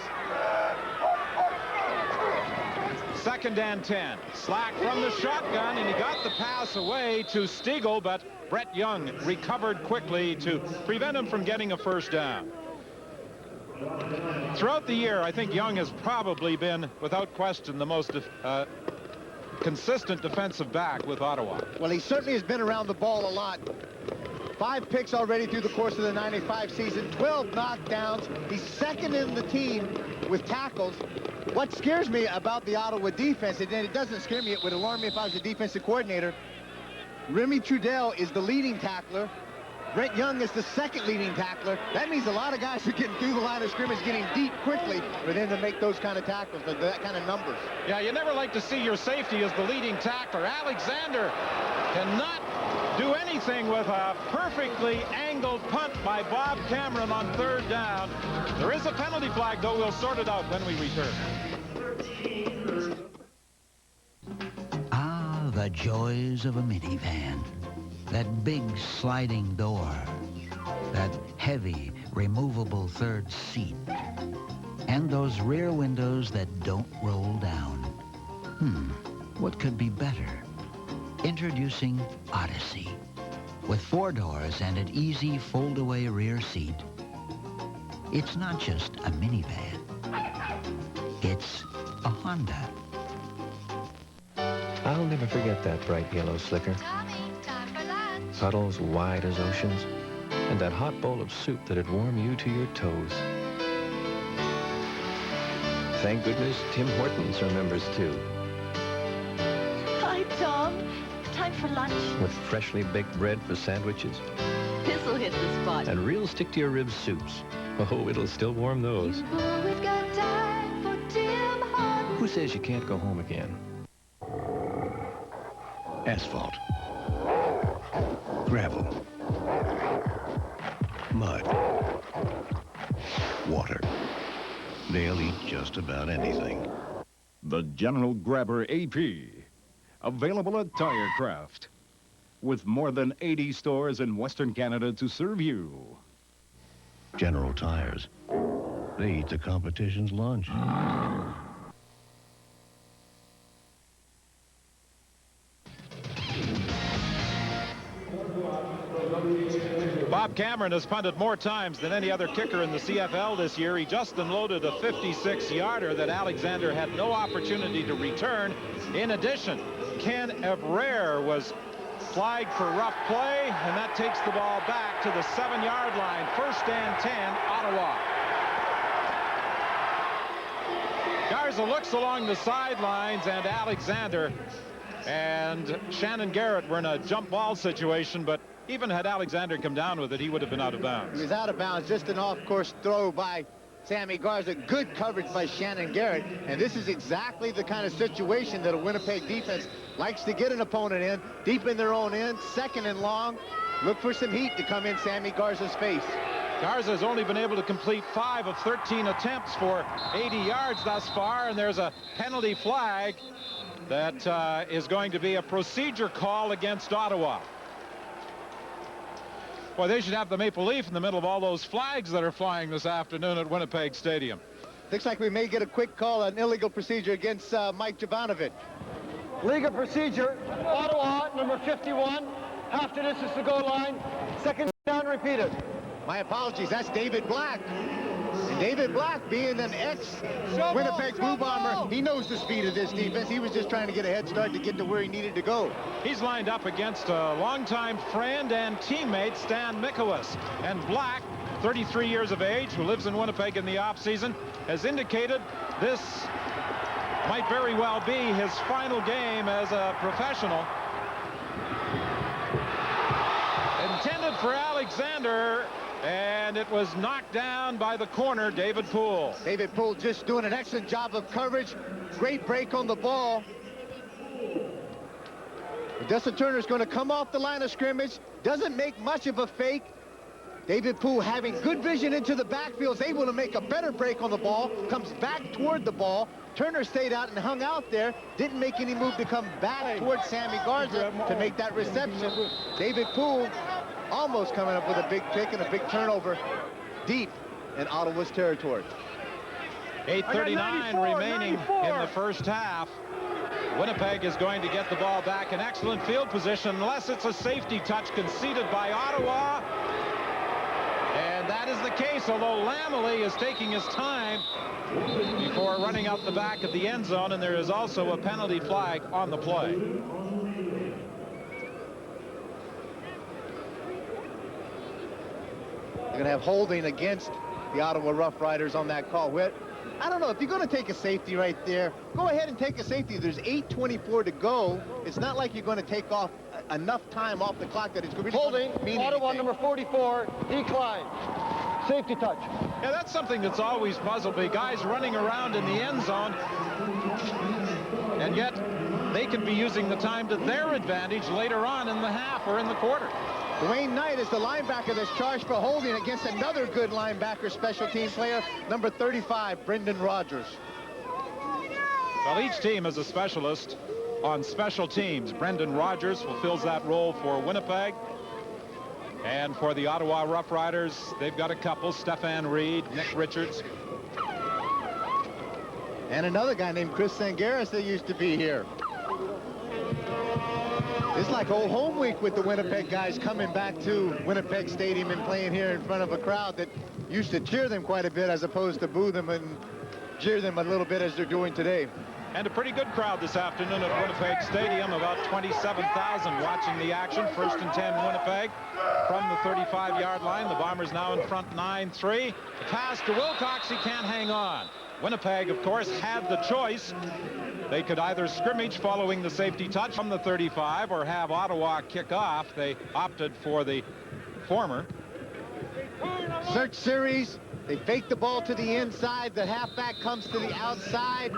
2nd and 10. Slack from the shotgun, and he got the pass away to Stegall, but Brett Young recovered quickly to prevent him from getting a first down. Throughout the year, I think Young has probably been, without question, the most consistent defensive back with Ottawa. Well, he certainly has been around the ball a lot. 5 picks already through the course of the 95 season, 12 knockdowns. He's 2nd in the team with tackles. What scares me about the Ottawa defense, and it doesn't scare me, it would alarm me if I was the defensive coordinator. Remy Trudell is the leading tackler. Brett Young is the 2nd leading tackler. That means a lot of guys are getting through the line of scrimmage, getting deep quickly for them to make those kind of tackles, that kind of numbers. Yeah, you never like to see your safety as the leading tackler. Alexander cannot do anything with a perfectly angled punt by Bob Cameron on 3rd down. There is a penalty flag, though. We'll sort it out when we return. Ah, the joys of a minivan. That big sliding door. That heavy, removable 3rd seat. And those rear windows that don't roll down. What could be better? Introducing Odyssey. With 4 doors and an easy fold-away rear seat, it's not just a minivan. It's a Honda. I'll never forget that bright yellow slicker. Puddles wide as oceans, and that hot bowl of soup that'd warm you to your toes. Thank goodness Tim Hortons remembers too. Hi, Tom. Time for lunch. With freshly baked bread for sandwiches. This'll hit the spot. And real stick-to-your-ribs soups. Oh, it'll still warm those. You've always got time for Tim Hortons. Who says you can't go home again? Asphalt. Gravel. Mud. Water. They'll eat just about anything. The General Grabber AP. Available at Tirecraft. With more than 80 stores in Western Canada to serve you. General Tires. They eat the competition's lunch. Bob Cameron has punted more times than any other kicker in the CFL this year. He just unloaded a 56-yarder that Alexander had no opportunity to return. In addition, Ken Evrere was flagged for rough play, and that takes the ball back to the 7-yard line. 1st and 10, Ottawa. Garza looks along the sidelines, and Alexander and Shannon Garrett were in a jump ball situation, but even had Alexander come down with it, he would have been out of bounds. He was out of bounds. Just an off-course throw by Sammy Garza. Good coverage by Shannon Garrett. And this is exactly the kind of situation that a Winnipeg defense likes to get an opponent in, deep in their own end, 2nd and long. Look for some heat to come in Sammy Garza's face. Garza has only been able to complete 5 of 13 attempts for 80 yards thus far, and there's a penalty flag that is going to be a procedure call against Ottawa. Boy, they should have the Maple Leaf in the middle of all those flags that are flying this afternoon at Winnipeg Stadium. Looks like we may get a quick call, an illegal procedure against Mike Jovanovic. Legal procedure, Ottawa, number 51. After this is the goal line. 2nd down repeated. My apologies, that's David Black. And David Black, being an ex-Winnipeg Blue Bomber, he knows the speed of this defense. He was just trying to get a head start to get to where he needed to go. He's lined up against a longtime friend and teammate, Stan Mikowicz. And Black, 33 years of age, who lives in Winnipeg in the offseason, has indicated this might very well be his final game as a professional. Intended for Alexander, and it was knocked down by the corner, David Poole. David Poole just doing an excellent job of coverage. Great break on the ball. Dustin Turner's going to come off the line of scrimmage. Doesn't make much of a fake. David Poole, having good vision into the backfield, is able to make a better break on the ball. Comes back toward the ball. Turner stayed out and hung out there. Didn't make any move to come back towards Sammy Garza to make that reception. David Poole almost coming up with a big pick and a big turnover deep in Ottawa's territory. 8:39 remaining in the first half. Winnipeg is going to get the ball back in excellent field position unless it's a safety touch conceded by Ottawa. And that is the case, although Lamely is taking his time before running out the back of the end zone, and there is also a penalty flag on the play. They're going to have holding against the Ottawa Rough Riders on that call. I don't know, if you're going to take a safety right there, go ahead and take a safety. There's 8:24 to go. It's not like you're going to take off enough time off the clock that it's really holding. Going to mean Ottawa anything. number 44, decline. Safety touch. Yeah, that's something that's always puzzled me. Guys running around in the end zone, and yet they can be using the time to their advantage later on in the half or in the quarter. Dwayne Knight is the linebacker that's charged for holding against another good linebacker, special team player, number 35, Brendan Rogers. Well, each team is a specialist on special teams. Brendan Rogers fulfills that role for Winnipeg. And for the Ottawa Rough Riders, they've got a couple, Stefan Reed, Nick Richards. And another guy named Chris Sangaris that used to be here. It's like old home week with the Winnipeg guys coming back to Winnipeg Stadium and playing here in front of a crowd that used to cheer them quite a bit as opposed to boo them and jeer them a little bit as they're doing today. And a pretty good crowd this afternoon at Winnipeg Stadium, about 27,000 watching the action. 1st and 10 Winnipeg from the 35-yard line. The Bombers now in front 9-3. The pass to Wilcox, he can't hang on. Winnipeg, of course, had the choice. They could either scrimmage following the safety touch from the 35 or have Ottawa kick off. They opted for the former. Search series. They fake the ball to the inside. The halfback comes to the outside.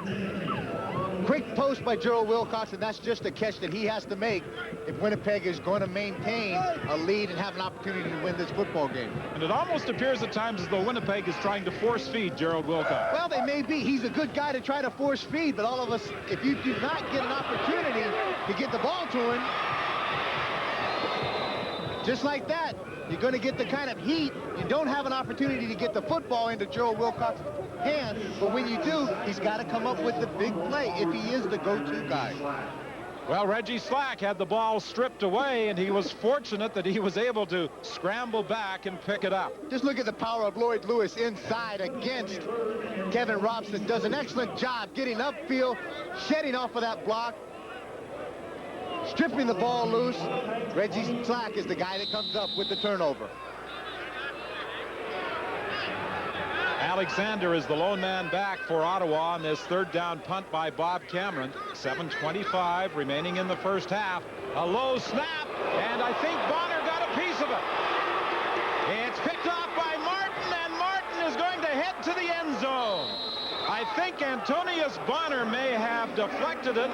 Quick post by Gerald Wilcox, and that's just a catch that he has to make if Winnipeg is going to maintain a lead and have an opportunity to win this football game. And it almost appears at times as though Winnipeg is trying to force feed Gerald Wilcox. Well, they may be. He's a good guy to try to force feed, but all of us, if you do not get an opportunity to get the ball to him, just like that, you're going to get the kind of heat. You don't have an opportunity to get the football into Gerald Wilcox's hand, but when you do, he's got to come up with the big play if he is the go-to guy. Well, Reggie Slack had the ball stripped away, and he was fortunate that he was able to scramble back and pick it up. Just look at the power of Lloyd Lewis inside against Kevin Robson. Does an excellent job getting upfield, shedding off of that block, stripping the ball loose. Reggie Slack is the guy that comes up with the turnover. Alexander is the lone man back for Ottawa on this third down punt by Bob Cameron. 7:25 remaining in the first half. A low snap, and I think Bonner got a piece of it. It's picked off by Martin, and Martin is going to head to the end zone. I think Antonius Bonner may have deflected it.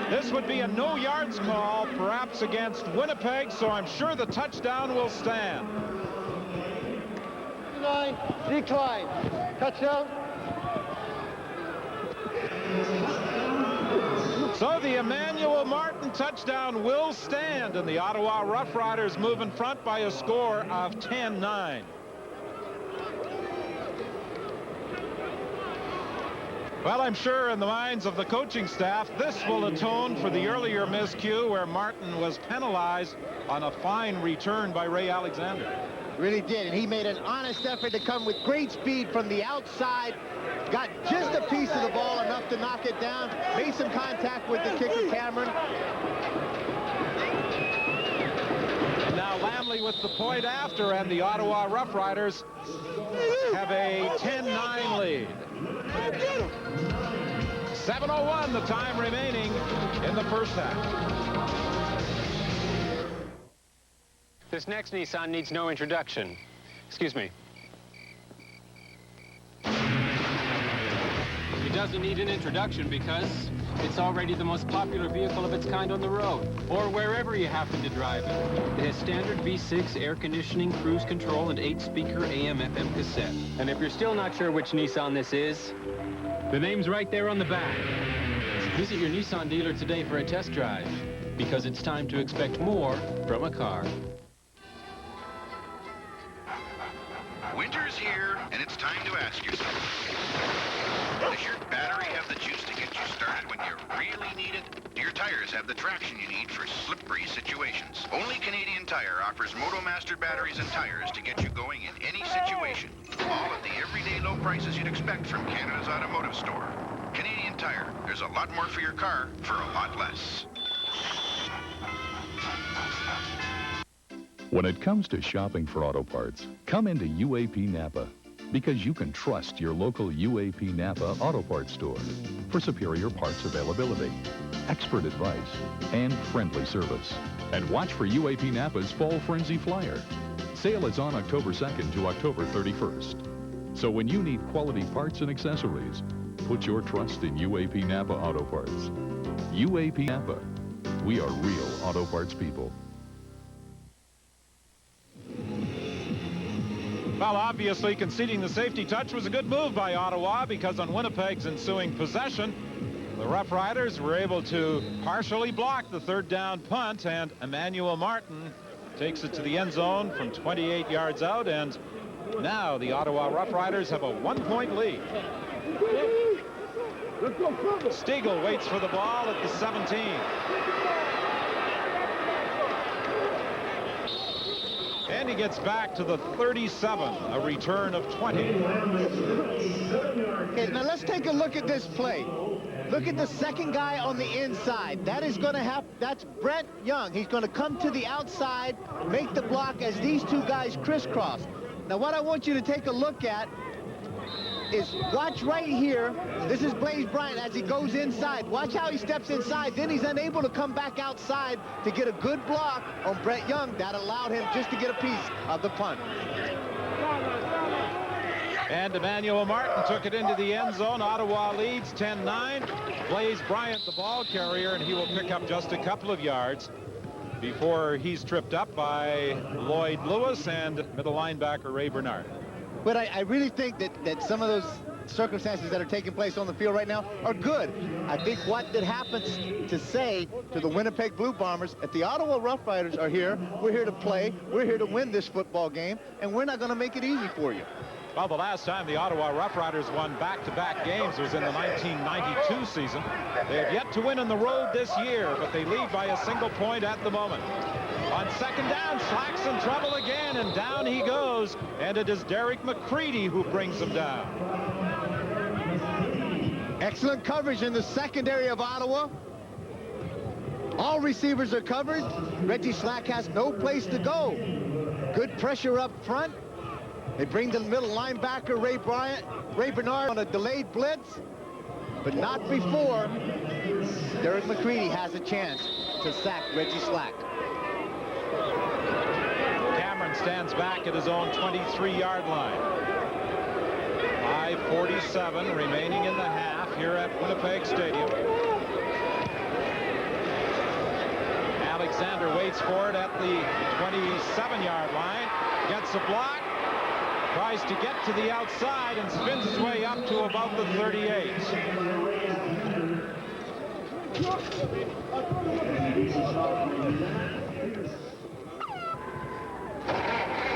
This would be a no yards call, perhaps against Winnipeg, so I'm sure the touchdown will stand. Decline. Touchdown. So the Emmanuel Martin touchdown will stand, and the Ottawa Rough Riders move in front by a score of 10-9. Well, I'm sure in the minds of the coaching staff, this will atone for the earlier miscue where Martin was penalized on a fine return by Ray Alexander. Really did, and he made an honest effort to come with great speed from the outside, got just a piece of the ball, enough to knock it down, made some contact with the kicker, Cameron. And now Lamley with the point after, and the Ottawa Rough Riders have a 10-9 lead. 7:01 the time remaining in the first half. This next Nissan needs no introduction. Excuse me. It doesn't need an introduction because it's already the most popular vehicle of its kind on the road, or wherever you happen to drive it. It has standard V6 air conditioning, cruise control, and 8-speaker AM/FM cassette. And if you're still not sure which Nissan this is, the name's right there on the back. Visit your Nissan dealer today for a test drive, because it's time to expect more from a car. Winter's here, and it's time to ask yourself, does your battery have the juice to get you started when you really need it? Do your tires have the traction you need for slippery situations? Only Canadian Tire offers MotoMaster batteries and tires to get you going in any situation. All at the everyday low prices you'd expect from Canada's automotive store. Canadian Tire, there's a lot more for your car for a lot less. When it comes to shopping for auto parts, come into UAP Napa, because you can trust your local UAP Napa auto parts store for superior parts availability, expert advice, and friendly service. And watch for UAP Napa's Fall Frenzy Flyer. Sale is on October 2nd to October 31st. So when you need quality parts and accessories, put your trust in UAP Napa Auto Parts. UAP Napa. We are real auto parts people. Well, obviously, conceding the safety touch was a good move by Ottawa, because on Winnipeg's ensuing possession, the Rough Riders were able to partially block the third down punt, and Emmanuel Martin takes it to the end zone from 28 yards out, and now the Ottawa Rough Riders have a 1-point lead. Stiegel waits for the ball at the 17. And he gets back to the 37, a return of 20. Okay, now let's take a look at this play. Look at the second guy on the inside. That is going to happen. That's Brent Young. He's going to come to the outside, make the block as these two guys crisscross. Now, what I want you to take a look at is watch right here. This is Blaze Bryant as he goes inside. Watch how he steps inside. Then he's unable to come back outside to get a good block on Brent Young. That allowed him just to get a piece of the punt. And Emmanuel Martin took it into the end zone. Ottawa leads 10-9. Blaze Bryant, the ball carrier, and he will pick up just a couple of yards before he's tripped up by Lloyd Lewis and middle linebacker Ray Bernard. But I really think that some of those circumstances that are taking place on the field right now are good. I think what that happens to say to the Winnipeg Blue Bombers, if the Ottawa Rough Riders are here, we're here to play, we're here to win this football game, and we're not going to make it easy for you. Well, the last time the Ottawa Roughriders won back-to-back games was in the 1992 season. They have yet to win on the road this year, but they lead by a single point at the moment. On second down, Slack's in trouble again, and down he goes. And it is Derek McCready who brings him down. Excellent coverage in the secondary of Ottawa. All receivers are covered. Reggie Slack has no place to go. Good pressure up front. They bring the middle linebacker, Ray Bernard, on a delayed blitz, but not before Derek McCready has a chance to sack Reggie Slack. Cameron stands back at his own 23-yard line. 5:47 remaining in the half here at Winnipeg Stadium. Alexander waits for it at the 27-yard line, gets a block, tries to get to the outside and spins his way up to about the 38.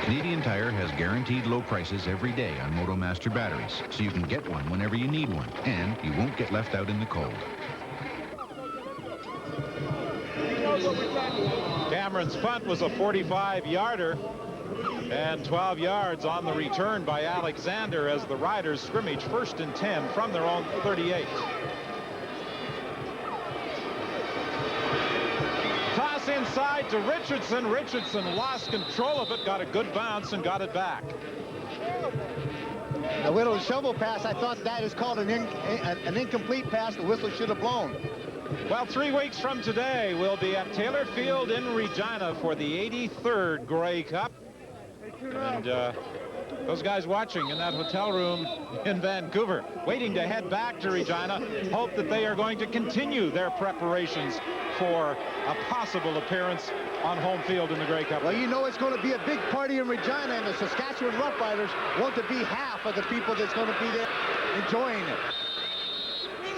Canadian Tire has guaranteed low prices every day on MotoMaster batteries, so you can get one whenever you need one, and you won't get left out in the cold. Cameron's punt was a 45-yarder, and 12 yards on the return by Alexander as the Riders scrimmage 1st and 10 from their own 38. Toss inside to Richardson. Richardson lost control of it, got a good bounce and got it back. The little shovel pass, I thought that is called an incomplete pass. The whistle should have blown. Well, 3 weeks from today, we'll be at Taylor Field in Regina for the 83rd Grey Cup. And those guys watching in that hotel room in Vancouver, waiting to head back to Regina, hope that they are going to continue their preparations for a possible appearance on home field in the Grey Cup. Well, you know it's going to be a big party in Regina, and the Saskatchewan Roughriders want to be half of the people that's going to be there enjoying it.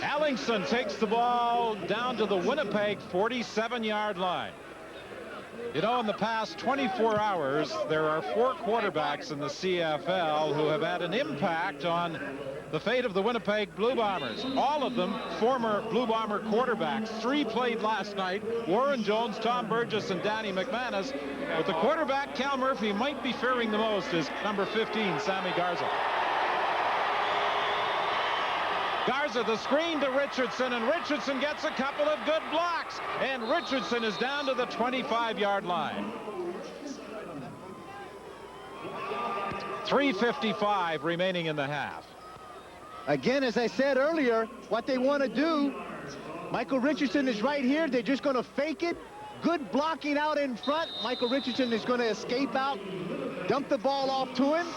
Ellingson takes the ball down to the Winnipeg 47-yard line. You know, in the past 24 hours, there are 4 quarterbacks in the CFL who have had an impact on the fate of the Winnipeg Blue Bombers. All of them former Blue Bomber quarterbacks. 3 played last night: Warren Jones, Tom Burgess, and Danny McManus. But the quarterback, Cal Murphy, might be fearing the most is number 15, Sammy Garza. Garza, the screen to Richardson, and Richardson gets a couple of good blocks, and Richardson is down to the 25-yard line. 3:55 remaining in the half. Again, as I said earlier, what they want to do, Michael Richardson is right here. They're just going to fake it. Good blocking out in front. Michael Richardson is going to escape out, dump the ball off to him.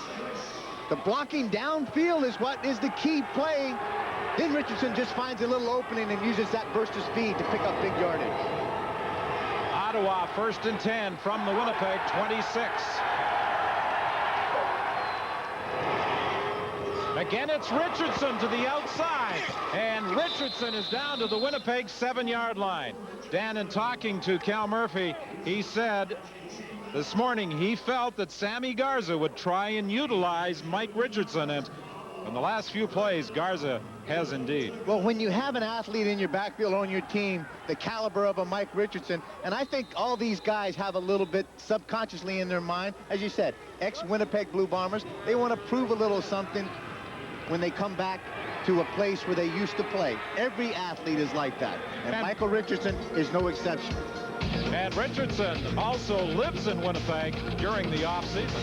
The blocking downfield is what is the key play. Then Richardson just finds a little opening and uses that burst of speed to pick up big yardage. Ottawa 1st and 10 from the Winnipeg 26. Again, it's Richardson to the outside, and Richardson is down to the Winnipeg 7-yard line. Dan, in talking to Cal Murphy, he said this morning he felt that Sammy Garza would try and utilize Mike Richardson, and in the last few plays, Garza has indeed. Well, when you have an athlete in your backfield on your team, the caliber of a Mike Richardson, and I think all these guys have a little bit subconsciously in their mind, as you said, ex-Winnipeg Blue Bombers, they want to prove a little something when they come back to a place where they used to play. Every athlete is like that, and Michael Richardson is no exception. And Richardson also lives in Winnipeg during the offseason.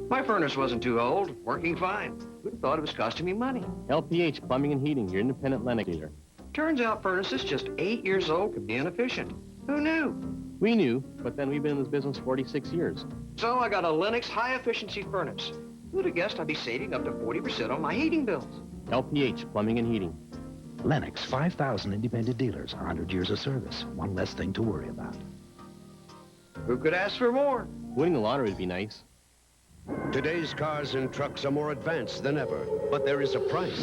My furnace wasn't too old, working fine. Who'd have thought it was costing me money? LPH Plumbing and Heating, your independent Lennox dealer. Turns out furnaces just 8 years old could be inefficient. Who knew? We knew, but then we've been in this business 46 years. So I got a Lennox high-efficiency furnace. Who'd have guessed I'd be saving up to 40% on my heating bills? LPH Plumbing and Heating. Lennox, 5,000 independent dealers, 100 years of service. One less thing to worry about. Who could ask for more? Winning the lottery would be nice. Today's cars and trucks are more advanced than ever, but there is a price.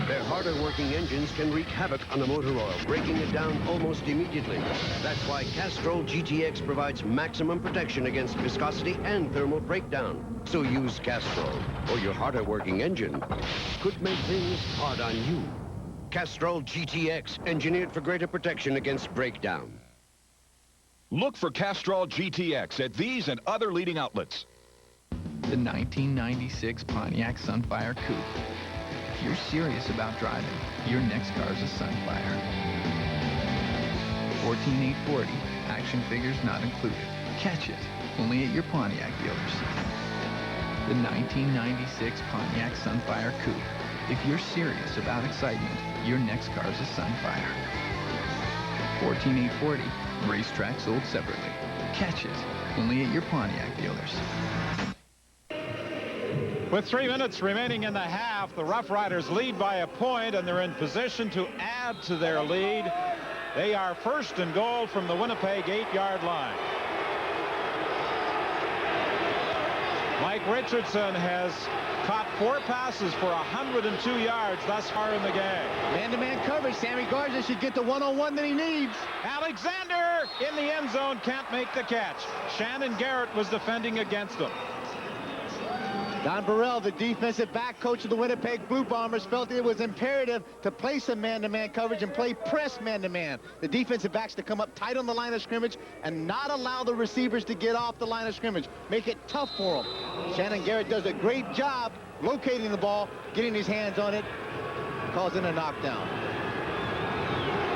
Their harder working engines can wreak havoc on the motor oil, breaking it down almost immediately. That's why Castrol GTX provides maximum protection against viscosity and thermal breakdown. So use Castrol, or your harder working engine could make things hard on you. Castrol GTX, engineered for greater protection against breakdown. Look for Castrol GTX at these and other leading outlets. The 1996 Pontiac Sunfire Coupe. If you're serious about driving, your next car is a Sunfire. 14840, action figures not included. Catch it, only at your Pontiac dealers. The 1996 Pontiac Sunfire Coupe. If you're serious about excitement, your next car is a Sunfire. 14840, racetrack sold separately. Catch it, only at your Pontiac dealers. With 3 minutes remaining in the half, the Rough Riders lead by a point, and they're in position to add to their lead. They are first and goal from the Winnipeg 8-yard line. Mike Richardson has caught 4 passes for 102 yards thus far in the game. Man-to-man coverage. Sammy Garza should get the one-on-one that he needs. Alexander in the end zone, can't make the catch. Shannon Garrett was defending against him. Don Burrell, the defensive back coach of the Winnipeg Blue Bombers, felt it was imperative to play some man-to-man coverage and play press man-to-man. The defensive backs to come up tight on the line of scrimmage and not allow the receivers to get off the line of scrimmage. Make it tough for them. Shannon Garrett does a great job locating the ball, getting his hands on it, causing a knockdown.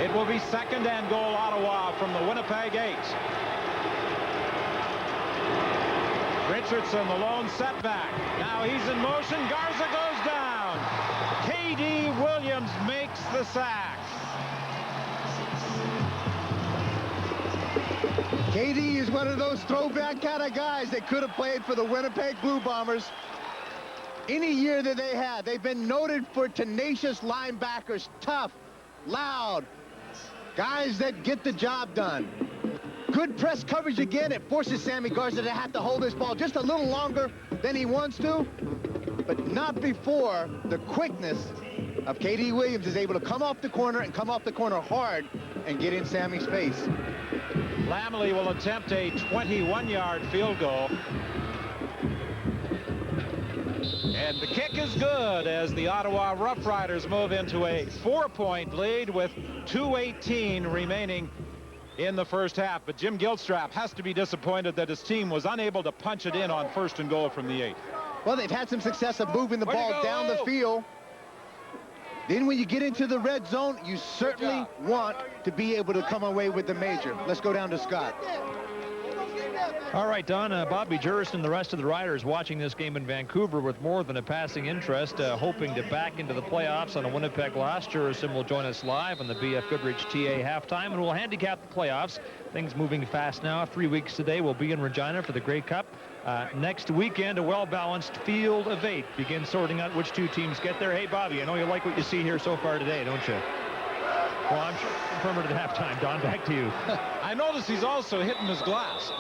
It will be second and goal Ottawa from the Winnipeg 8. Richardson, the lone setback. Now he's in motion. Garza goes down. K.D. Williams makes the sack. K.D. is one of those throwback kind of guys that could have played for the Winnipeg Blue Bombers any year that they had. They've been noted for tenacious linebackers, tough, loud, guys that get the job done. Good press coverage again. It forces Sammy Garza to have to hold this ball just a little longer than he wants to, but not before the quickness of K.D. Williams is able to come off the corner and come off the corner hard and get in Sammy's face. Lamley will attempt a 21-yard field goal. And the kick is good as the Ottawa Rough Riders move into a 4-point lead with 2:18 remaining in the first half. But Jim Gilstrap has to be disappointed that his team was unable to punch it in on first and goal from the 8. Well, they've had some success of moving the ball down the field. Then when you get into the red zone, you certainly want to be able to come away with the major. Let's go down to Scott. All right, Don, Bobby Juris and the rest of the Riders watching this game in Vancouver with more than a passing interest, hoping to back into the playoffs on a Winnipeg loss. Jurison will join us live on the BF Goodrich TA halftime, and we'll handicap the playoffs. Things moving fast now. 3 weeks today, we'll be in Regina for the Grey Cup. Next weekend, a well-balanced field of 8 begins sorting out which 2 teams get there. Hey, Bobby, I know you like what you see here so far today, don't you? Well, I'm sure affirmative at halftime. Don, back to you. I notice he's also hitting his glass.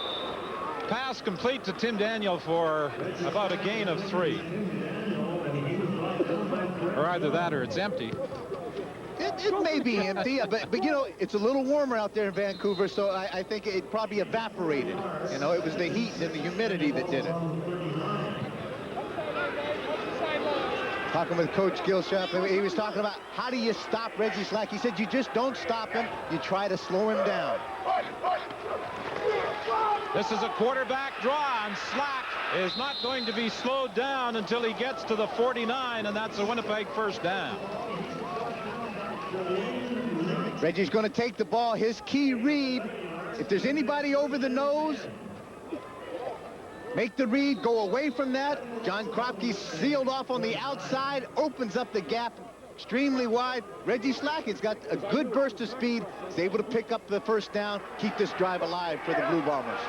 Pass complete to Tim Daniel for about a gain of 3. Or either that or it's empty. It may be empty, but you know, it's a little warmer out there in Vancouver, so I think it probably evaporated. You know, it was the heat and the humidity that did it. Talking with Coach Gilstrap, he was talking about how do you stop Reggie Slack. He said you just don't stop him, you try to slow him down. This is a quarterback draw, and Slack is not going to be slowed down until he gets to the 49, and that's a Winnipeg first down. Reggie's going to take the ball. His key read, if there's anybody over the nose, make the read, go away from that. John Kropke sealed off on the outside, opens up the gap extremely wide. Reggie Slack has got a good burst of speed. He's able to pick up the first down, keep this drive alive for the Blue Bombers.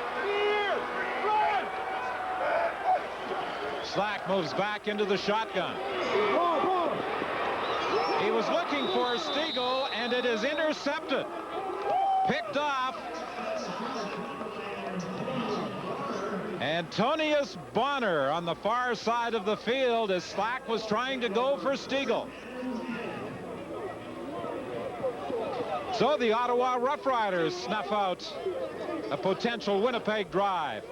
Slack moves back into the shotgun. He was looking for Stiegel, and it is intercepted. Picked off. And Antonius Bonner on the far side of the field as Slack was trying to go for Stiegel. So the Ottawa Rough Riders snuff out a potential Winnipeg drive.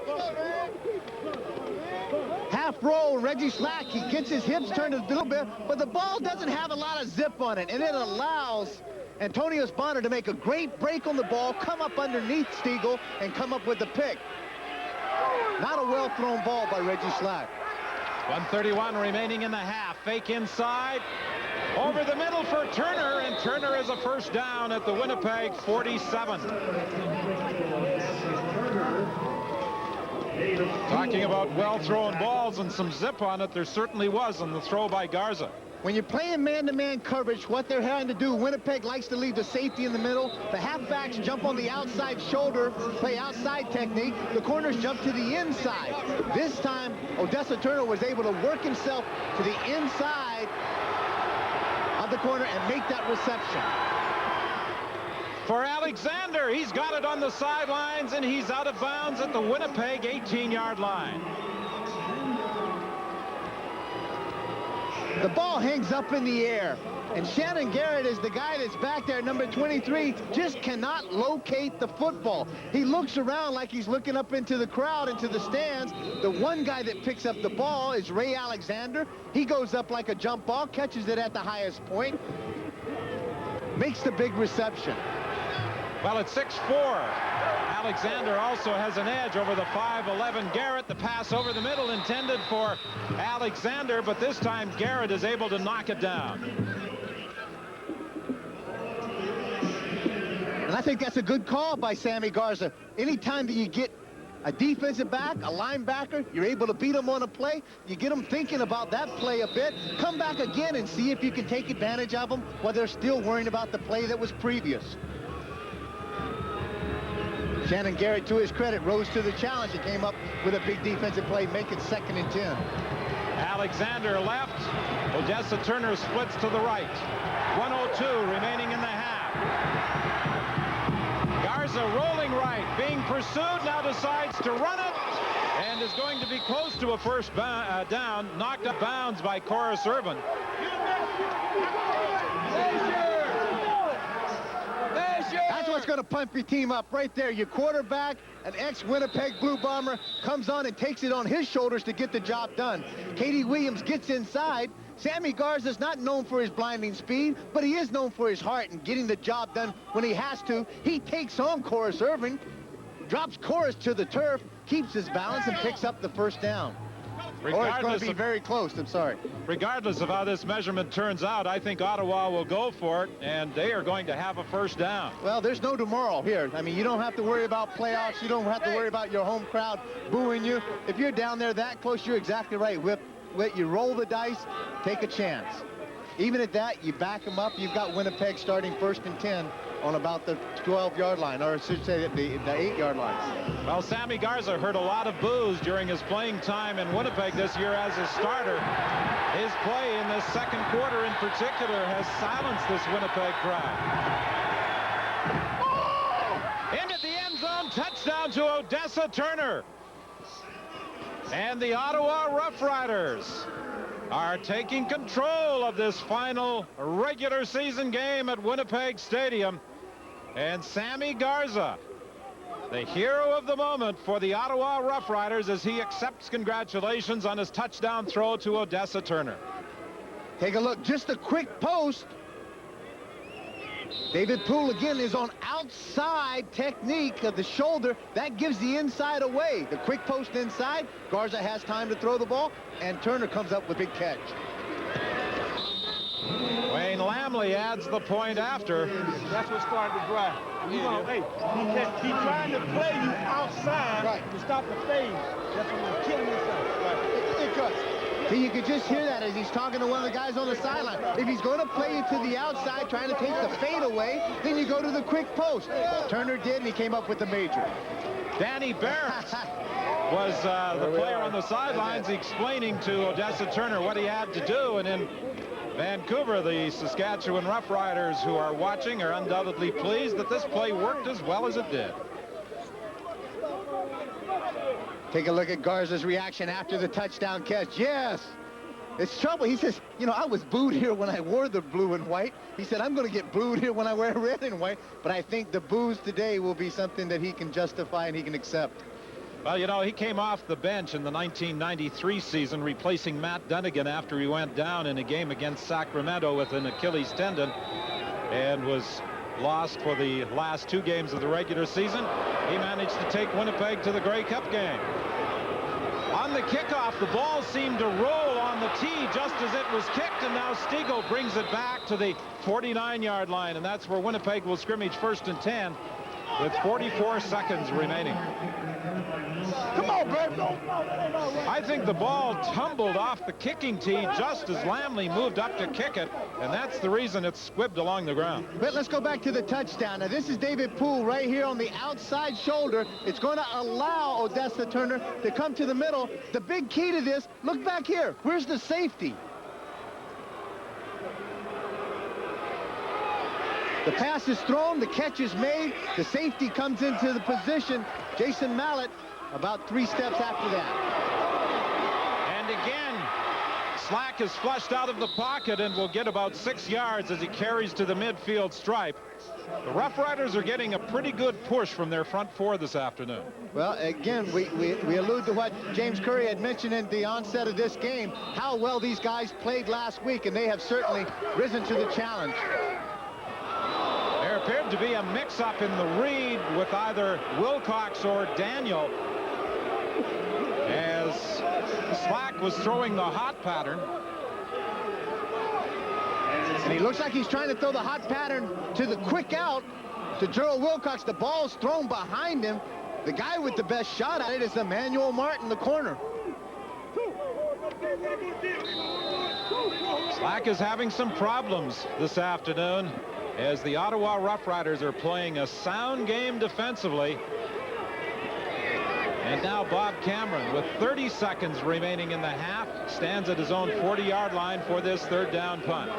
Half roll, Reggie Slack, he gets his hips turned a little bit, but the ball doesn't have a lot of zip on it, and it allows Antonius Bonner to make a great break on the ball, come up underneath Stiegel, and come up with the pick. Not a well-thrown ball by Reggie Slack. 1:31 remaining in the half. Fake inside. Over the middle for Turner, and Turner is a first down at the Winnipeg 47. Talking about well-thrown balls and some zip on it, there certainly was on the throw by Garza. When you're playing man-to-man coverage, what they're having to do, Winnipeg likes to leave the safety in the middle. The halfbacks jump on the outside shoulder, play outside technique. The corners jump to the inside. This time, Odessa Turner was able to work himself to the inside of the corner and make that reception. For Alexander, he's got it on the sidelines, and he's out of bounds at the Winnipeg 18-yard line. The ball hangs up in the air, and Shannon Garrett is the guy that's back there, number 23, just cannot locate the football. He looks around like he's looking up into the crowd, into the stands. The one guy that picks up the ball is Ray Alexander. He goes up like a jump ball, catches it at the highest point, makes the big reception. Well, at 6'4", Alexander also has an edge over the 5'11" Garrett. The pass over the middle intended for Alexander, but this time Garrett is able to knock it down. And I think that's a good call by Sammy Garza. Anytime that you get a defensive back, a linebacker, you're able to beat them on a play, you get them thinking about that play a bit, come back again and see if you can take advantage of them while they're still worrying about the play that was previous. Shannon Garrett, to his credit, rose to the challenge and came up with a big defensive play, make it 2nd and 10. Alexander left. Odessa Turner splits to the right. 1:02 remaining in the half. Garza rolling right, being pursued, now decides to run it, and is going to be close to a first down, knocked up bounds by Corus Irvin. That's what's going to pump your team up right there. Your quarterback, an ex-Winnipeg Blue Bomber, comes on and takes it on his shoulders to get the job done. Katie Williams gets inside. Sammy Garza's not known for his blinding speed, but he is known for his heart and getting the job done when he has to. He takes on Corus Irvin, drops Corus to the turf, keeps his balance, and picks up the first down. Or it's going to be very close, I'm sorry. Regardless of how this measurement turns out, I think Ottawa will go for it, and they are going to have a first down. Well, there's no tomorrow here. I mean, you don't have to worry about playoffs. You don't have to worry about your home crowd booing you. If you're down there that close, you're exactly right. You roll the dice, take a chance. Even at that, you back them up. You've got Winnipeg starting 1st and 10 on about the 12-yard line, or I should say the 8-yard line. Well, Sammy Garza heard a lot of boos during his playing time in Winnipeg this year as a starter. His play in this second quarter in particular has silenced this Winnipeg crowd. Into the end zone, touchdown to Odessa Turner. And the Ottawa Rough Riders are taking control of this final regular season game at Winnipeg Stadium. And Sammy Garza, the hero of the moment for the Ottawa Rough Riders, as he accepts congratulations on his touchdown throw to Odessa Turner. Take a look, just a quick post. David Poole again is on outside technique of the shoulder. That gives the inside away. The quick post inside. Garza has time to throw the ball, and Turner comes up with a big catch. Wayne Lamley adds the point after. That's what started the drive. He's trying to play you outside to stop the fade. That's what he's killing himself. It cuts. See, you could just hear that as he's talking to one of the guys on the sideline. If he's going to play you to the outside, trying to take the fade away, then you go to the quick post. Turner did, and he came up with the major. Danny Barrett was the player on the sidelines explaining to Odessa Turner what he had to do. And in Vancouver, the Saskatchewan Rough Riders who are watching are undoubtedly pleased that this play worked as well as it did. Take a look at Garza's reaction after the touchdown catch. Yes, it's trouble. He says, you know, I was booed here when I wore the blue and white. He said, I'm going to get booed here when I wear red and white. But I think the boos today will be something that he can justify and he can accept. Well, you know, he came off the bench in the 1993 season, replacing Matt Dunnigan after he went down in a game against Sacramento with an Achilles tendon and was lost for the last 2 games of the regular season. He managed to take Winnipeg to the Grey Cup game. On the kickoff, the ball seemed to roll on the tee just as it was kicked, and now Stigo brings it back to the 49-yard line, and that's where Winnipeg will scrimmage 1st and 10 with 44 seconds remaining. Come on, baby. I think the ball tumbled off the kicking tee just as Lamley moved up to kick it, and that's the reason it's squibbed along the ground. But let's go back to the touchdown. Now, this is David Poole right here on the outside shoulder. It's going to allow Odessa Turner to come to the middle. The big key to this, look back here. Where's the safety? The pass is thrown, the catch is made, the safety comes into the position. Jason Mallett about 3 steps after that. And again, Slack is flushed out of the pocket and will get about 6 yards as he carries to the midfield stripe. The Rough Riders are getting a pretty good push from their front 4 this afternoon. Well, again, we allude to what James Curry had mentioned in the onset of this game, how well these guys played last week, and they have certainly risen to the challenge. There appeared to be a mix-up in the read with either Wilcox or Daniel as Slack was throwing the hot pattern. And he looks like he's trying to throw the hot pattern to the quick out to Gerald Wilcox. The ball's thrown behind him. The guy with the best shot at it is Emmanuel Martin, the corner. Slack is having some problems this afternoon as the Ottawa Rough Riders are playing a sound game defensively. And now Bob Cameron, with 30 seconds remaining in the half, stands at his own 40-yard line for this 3rd down punt.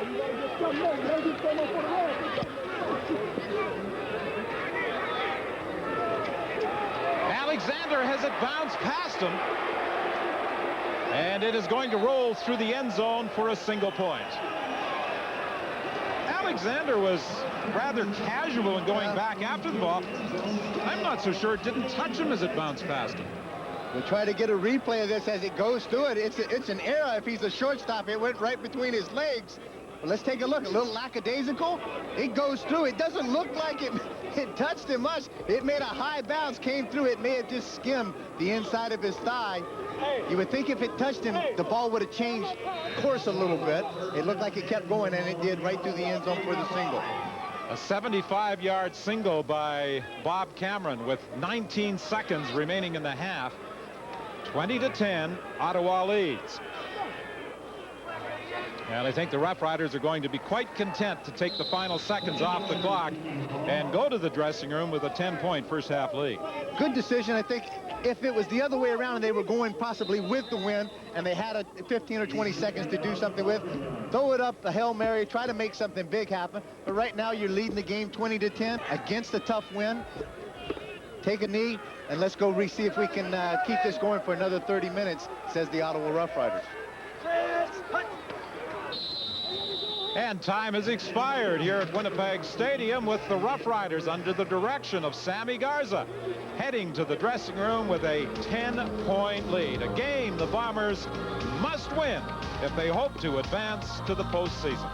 Alexander has it bounced past him. And it is going to roll through the end zone for a single point. Alexander was rather casual in going back after the ball. I'm not so sure it didn't touch him as it bounced past him. We'll try to get a replay of this as it goes through it. It's an error if he's a shortstop. It went right between his legs. But let's take a look. A little lackadaisical. It goes through. It doesn't look like it touched him much. It made a high bounce, came through. It may have just skimmed the inside of his thigh. You would think if it touched him, the ball would have changed course a little bit. It looked like it kept going, and it did right through the end zone for the single. A 75-yard single by Bob Cameron with 19 seconds remaining in the half. 20-10, Ottawa leads. And I think the Rough Riders are going to be quite content to take the final seconds off the clock and go to the dressing room with a 10-point first half lead. Good decision. I think if it was the other way around and they were going possibly with the win and they had 15 or 20 seconds to do something with, throw it up a Hail Mary, try to make something big happen. But right now you're leading the game 20-10 against a tough win. Take a knee and let's go see if we can keep this going for another 30 minutes, says the Ottawa Rough Riders. And time has expired here at Winnipeg Stadium with the Rough Riders under the direction of Sammy Garza heading to the dressing room with a 10-point lead. A game the Bombers must win if they hope to advance to the postseason.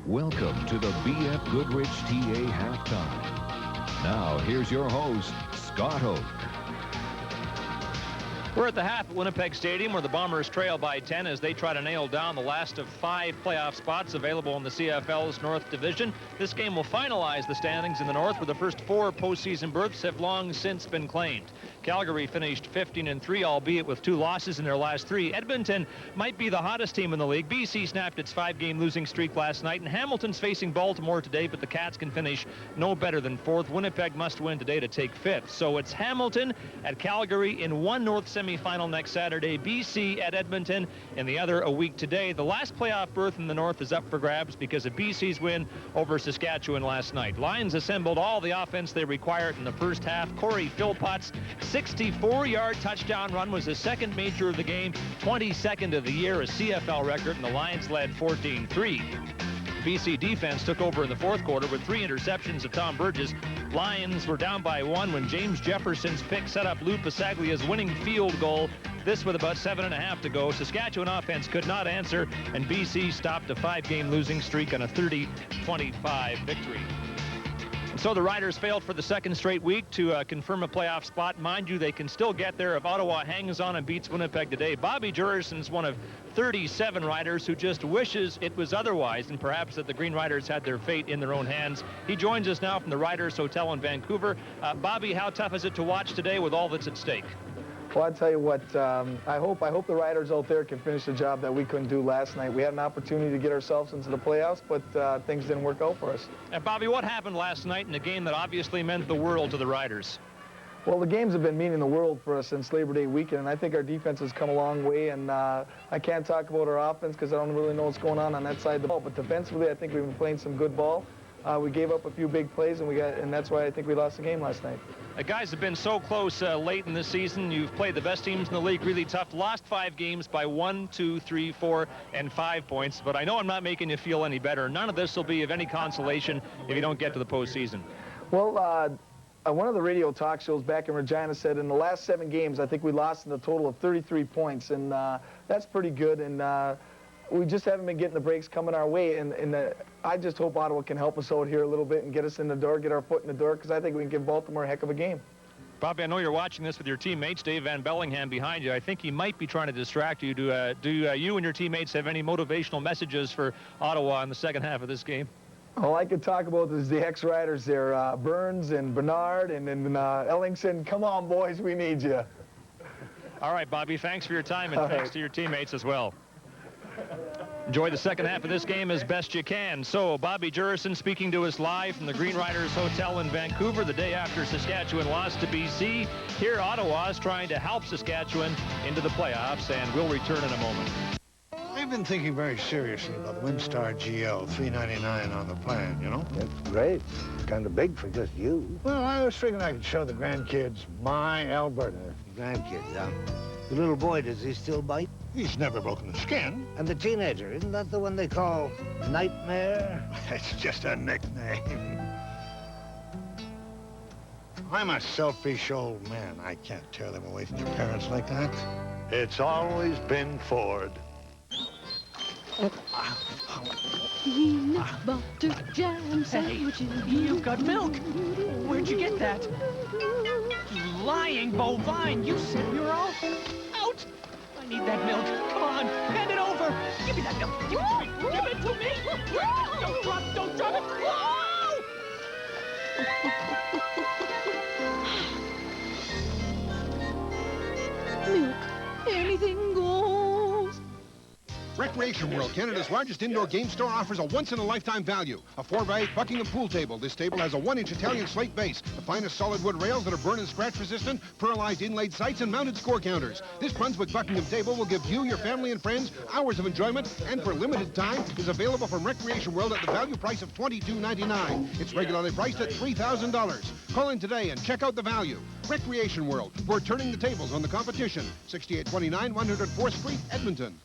Welcome to the B.F. Goodrich TA halftime. Now, here's your host, Scott Oak. We're at the half at Winnipeg Stadium where the Bombers trail by 10 as they try to nail down the last of 5 playoff spots available in the CFL's North Division. This game will finalize the standings in the North where the first 4 postseason berths have long since been claimed. Calgary finished 15-3, albeit with 2 losses in their last 3. Edmonton might be the hottest team in the league. BC snapped its 5-game losing streak last night, and Hamilton's facing Baltimore today, but the Cats can finish no better than 4th. Winnipeg must win today to take 5th. So it's Hamilton at Calgary in one North semifinal next Saturday, BC at Edmonton, and the other a week today. The last playoff berth in the North is up for grabs because of BC's win over Saskatchewan last night. Lions assembled all the offense they required in the first half. Corey Philpott's 64-yard touchdown run was the second major of the game, 22nd of the year, a CFL record, and the Lions led 14-3. BC defense took over in the fourth quarter with 3 interceptions of Tom Burgess. Lions were down by 1 when James Jefferson's pick set up Lou Pasaglia's winning field goal. This with about 7.5 to go. Saskatchewan offense could not answer, and BC stopped a 5-game losing streak on a 30-25 victory. And so the Riders failed for the second straight week to confirm a playoff spot. Mind you, they can still get there if Ottawa hangs on and beats Winnipeg today. Bobby Jurison's one of 37 riders who just wishes it was otherwise, and perhaps that the Green Riders had their fate in their own hands. He joins us now from the Riders Hotel in Vancouver. Bobby, how tough is it to watch today with all that's at stake? Well, I'll tell you what, I hope the Riders out there can finish the job that we couldn't do last night. We had an opportunity to get ourselves into the playoffs, but things didn't work out for us. And Bobby, what happened last night in a game that obviously meant the world to the Riders? Well, the games have been meaning the world for us since Labor Day weekend, and I think our defense has come a long way, and I can't talk about our offense because I don't really know what's going on that side of the ball, but defensively I think we've been playing some good ball. We gave up a few big plays, and that's why I think we lost the game last night. Guys have been so close late in this season. You've played the best teams in the league really tough. Lost 5 games by 1, 2, 3, 4, and 5 points. But I know I'm not making you feel any better. None of this will be of any consolation if you don't get to the postseason. Well, one of the radio talk shows back in Regina said in the last 7 games, I think we lost in a total of 33 points. And that's pretty good. And we just haven't been getting the breaks coming our way. And I just hope Ottawa can help us out here a little bit and get us in the door, get our foot in the door, because I think we can give Baltimore a heck of a game. Bobby, I know you're watching this with your teammates. Dave Van Bellingham behind you. I think he might be trying to distract you. Do you and your teammates have any motivational messages for Ottawa in the second half of this game? All I could talk about is the ex-Riders there, Burns and Bernard and Ellingson. Come on, boys, we need you. All right, Bobby, thanks for your time, and thanks to your teammates as well. Enjoy the second half of this game as best you can. So, Bobby Jurison speaking to us live from the Green Riders Hotel in Vancouver the day after Saskatchewan lost to BC. Here, Ottawa is trying to help Saskatchewan into the playoffs, and we'll return in a moment. I've been thinking very seriously about the Windstar GL 399 on the plan, you know? That's great. It's kind of big for just you. Well, I was figuring I could show the grandkids my Alberta. Grandkids, huh? The little boy, does he still bite? He's never broken the skin. And the teenager, isn't that the one they call Nightmare? It's just a nickname. I'm a selfish old man. I can't tear them away from their parents like that. It's always been Ford. Peanut butter jam sandwiches. Hey, you've got milk. Where'd you get that? Lying bovine. You said we were all out. I need that milk. Come on, hand it over. Give me that milk. Give it to me. Give it to me. Don't drop it. Whoa! Milk. Anything goes. Recreation World, Canada's largest indoor game store, offers a once-in-a-lifetime value. A 4x8 Buckingham pool table. This table has a 1-inch Italian slate base, the finest solid wood rails that are burn and scratch resistant, pearlized inlaid sights, and mounted score counters. This Brunswick Buckingham table will give you, your family, and friends hours of enjoyment, and for a limited time is available from Recreation World at the value price of $22.99. It's regularly priced at $3,000. Call in today and check out the value. Recreation World, we're turning the tables on the competition. 6829 104th Street, Edmonton.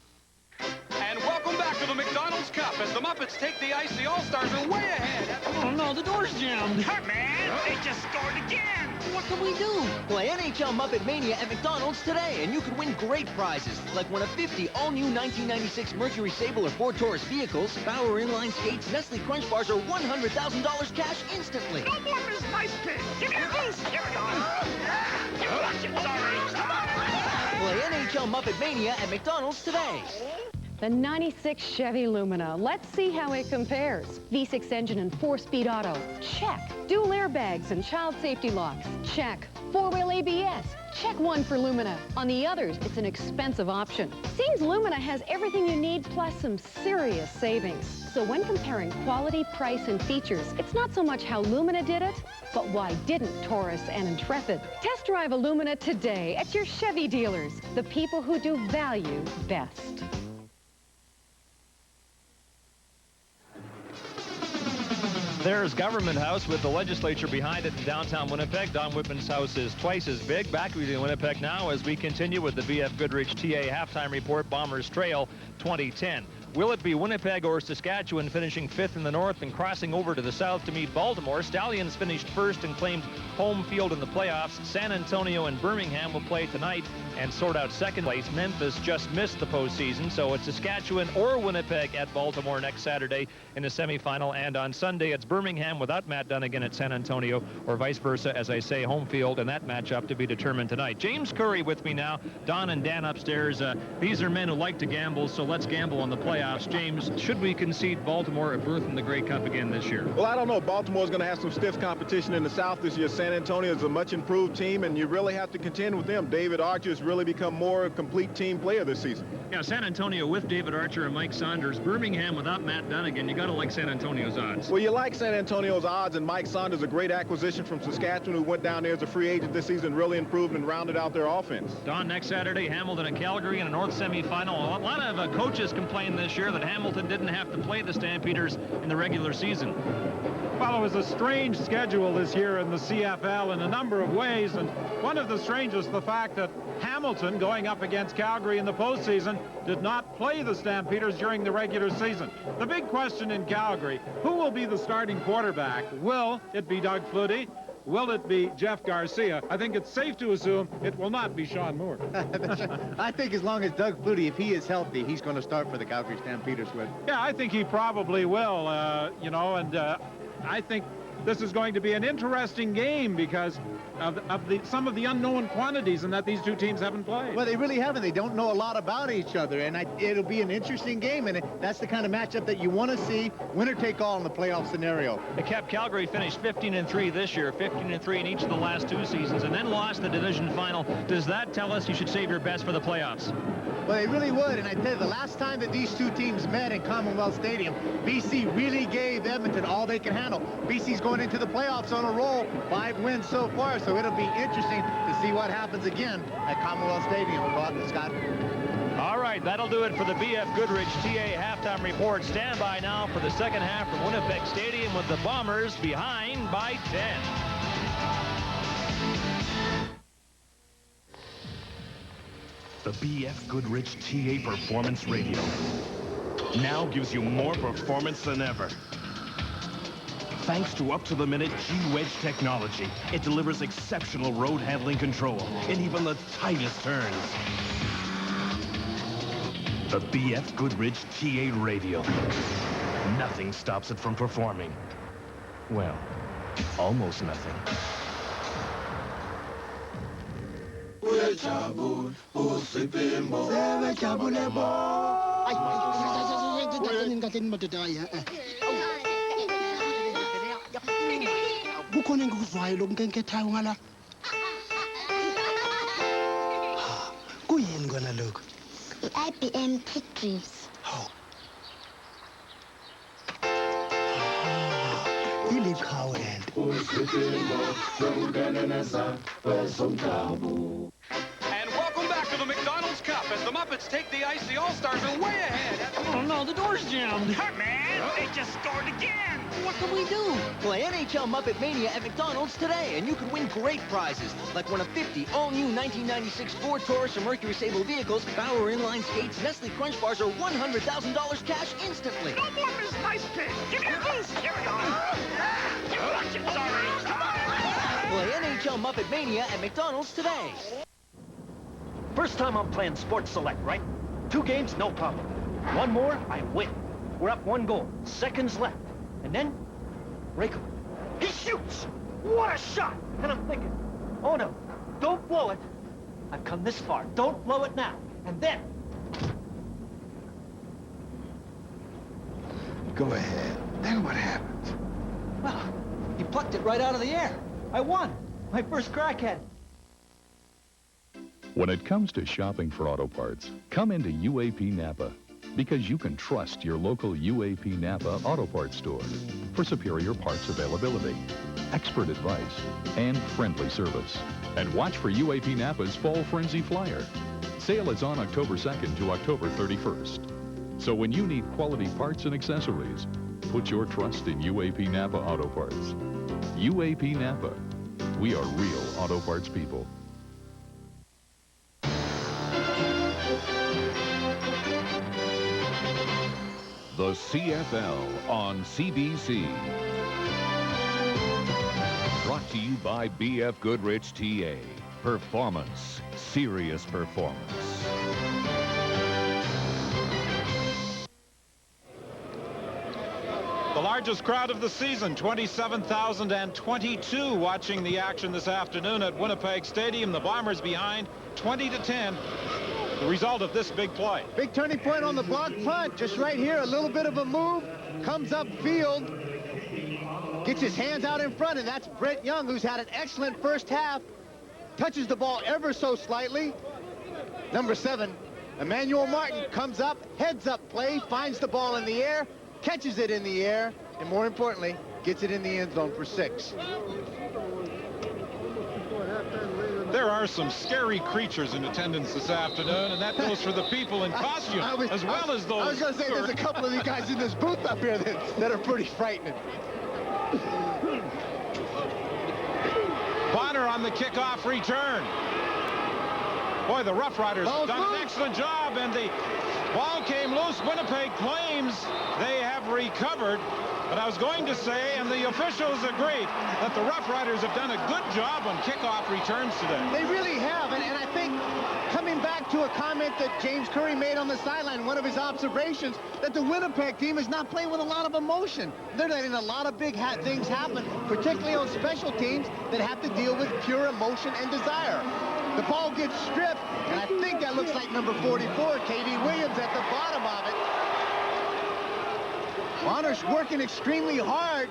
And welcome back to the McDonald's Cup. As the Muppets take the ice, the All-Stars are way ahead. Oh, no, the door's jammed. Hey, man, they just scored again. What can we do? Play NHL Muppet Mania at McDonald's today, and you could win great prizes, like one of 50 all-new 1996 Mercury Sable or Ford Taurus vehicles, Bauer inline skates, Nestle Crunch Bars, or $100,000 cash instantly. No more Miss Nice Pig. Give me a boost. Here we go. You watch it, sorry. Play NHL Muppet Mania at McDonald's today. The 96 Chevy Lumina. Let's see how it compares. V6 engine and 4-speed auto. Check. Dual airbags and child safety locks. Check. 4-wheel ABS. Check one for Lumina. On the others, it's an expensive option. Seems Lumina has everything you need plus some serious savings. So when comparing quality, price, and features, it's not so much how Lumina did it, But why didn't Taurus and Intrepid? Test drive Illumina today at your Chevy dealers, the people who do value best. There's Government House with the legislature behind it in downtown Winnipeg. Don Whitman's house is twice as big. Back with you in Winnipeg now as we continue with the BF Goodrich TA halftime report, Bombers Trail 2010. Will it be Winnipeg or Saskatchewan finishing 5th in the north and crossing over to the south to meet Baltimore? Stallions finished first and claimed home field in the playoffs. San Antonio and Birmingham will play tonight and sort out second place. Memphis just missed the postseason, so it's Saskatchewan or Winnipeg at Baltimore next Saturday in the semifinal. And on Sunday, it's Birmingham without Matt Dunnigan at San Antonio, or vice versa, as I say, home field, and that matchup to be determined tonight. James Curry with me now. Don and Dan upstairs. These are men who like to gamble, so let's gamble on the playoffs. James, should we concede Baltimore a berth in the Grey Cup again this year? Well, I don't know. Baltimore's going to have some stiff competition in the South this year. San Antonio is a much improved team, and you really have to contend with them. David Archer has really become more a complete team player this season. Yeah, San Antonio with David Archer and Mike Saunders. Birmingham without Matt Dunnigan. You got to like San Antonio's odds. Well, you like San Antonio's odds, and Mike Saunders, a great acquisition from Saskatchewan, who went down there as a free agent this season, really improved and rounded out their offense. Don, next Saturday, Hamilton and Calgary in a North semifinal. A lot of coaches complained this year that Hamilton didn't have to play the Stampeders in the regular season. Well, it was a strange schedule this year in the CFL in a number of ways, and one of the strangest, the fact that Hamilton, going up against Calgary in the postseason, did not play the Stampeders during the regular season. The big question in Calgary, who will be the starting quarterback? Will it be Doug Flutie? Will it be Jeff Garcia? I think it's safe to assume it will not be Sean Moore. I think as long as Doug Flutie, if he is healthy, he's going to start for the Calgary Stampeders with. Yeah, I think he probably will, I think this is going to be an interesting game because of some of the unknown quantities and that these two teams haven't played. Well, they really haven't. They don't know a lot about each other, and it'll be an interesting game, and that's the kind of matchup that you want to see, winner take all in the playoff scenario. The Calgary finished 15-3 this year, 15-3 in each of the last two seasons, and then lost the division final. Does that tell us you should save your best for the playoffs? Well, they really would, and I tell you, the last time that these two teams met in Commonwealth Stadium, BC really gave Edmonton all they can handle. BC's going into the playoffs on a roll, 5 wins so far, so it'll be interesting to see what happens again at Commonwealth Stadium, Scott. All right, that'll do it for the BF Goodrich TA halftime report. Stand by now for the second half from Winnipeg Stadium with the Bombers behind by 10. The BF Goodrich TA Performance Radio now gives you more performance than ever. Thanks to up-to-the-minute G-Wedge technology, it delivers exceptional road handling control in even the tightest turns. The BF Goodrich TA Radio. Nothing stops it from performing. Well, almost nothing. Kukhona engikuzwayo lokunkenkethayo ngala. Kuyini kona lokho? IBM pit drives. Iliqhawe And welcome back to the McDonald's Cup as the Muppets take the ice. The All-Stars are way ahead. Oh, no, the door's jammed. Hey, man, they just scored again. What can we do? Play NHL Muppet Mania at McDonald's today, and you could win great prizes, like one of 50 all-new 1996 Ford Taurus or Mercury Sable vehicles, Bauer inline skates, Nestle Crunch Bars, or $100,000 cash instantly. No more Miss Nice Pig. Give me a boost. Here we go. You watch it, sorry. Come on. Play NHL Muppet Mania at McDonald's today. First time I'm playing Sports Select, right? 2 games, no problem. 1 more, I win. We're up 1 goal. Seconds left. And then, Rayco, he shoots! What a shot! And I'm thinking, oh no, don't blow it. I've come this far. Don't blow it now. And then... Go ahead. Then what happened? Well, he plucked it right out of the air. I won. My first crack at it. When it comes to shopping for auto parts, come into UAP Napa. Because you can trust your local UAP Napa Auto Parts store for superior parts availability, expert advice, and friendly service. And watch for UAP Napa's Fall Frenzy Flyer. Sale is on October 2nd to October 31st. So when you need quality parts and accessories, put your trust in UAP Napa Auto Parts. UAP Napa. We are real auto parts people. The CFL on CBC. Brought to you by BF Goodrich TA. Performance. Serious performance. The largest crowd of the season, 27,022 watching the action this afternoon at Winnipeg Stadium. The Bombers behind 20-10. The result of this big play. Big turning point on the block punt. Just right here, a little bit of a move. Comes upfield. Gets his hands out in front, and that's Brett Young, who's had an excellent first half. Touches the ball ever so slightly. Number 7, Emmanuel Martin comes up, heads up play, finds the ball in the air, catches it in the air, and more importantly, gets it in the end zone for 6. There are some scary creatures in attendance this afternoon, and that goes for the people in costume as well as those. I was going to say, there's a couple of these guys in this booth up here that are pretty frightening. Bonner on the kickoff return. Boy, the Rough Riders have done an excellent job, and the ball came loose. Winnipeg claims they have recovered. But I was going to say, and the officials agreed, that the Rough Riders have done a good job on kickoff returns today. They really have, and I think coming back to a comment that James Curry made on the sideline, one of his observations, that the Winnipeg team is not playing with a lot of emotion. They're letting a lot of big things happen, particularly on special teams that have to deal with pure emotion and desire. The ball gets stripped, and I think that looks like number 44, K.D. Williams, at the bottom of it. Bonner's working extremely hard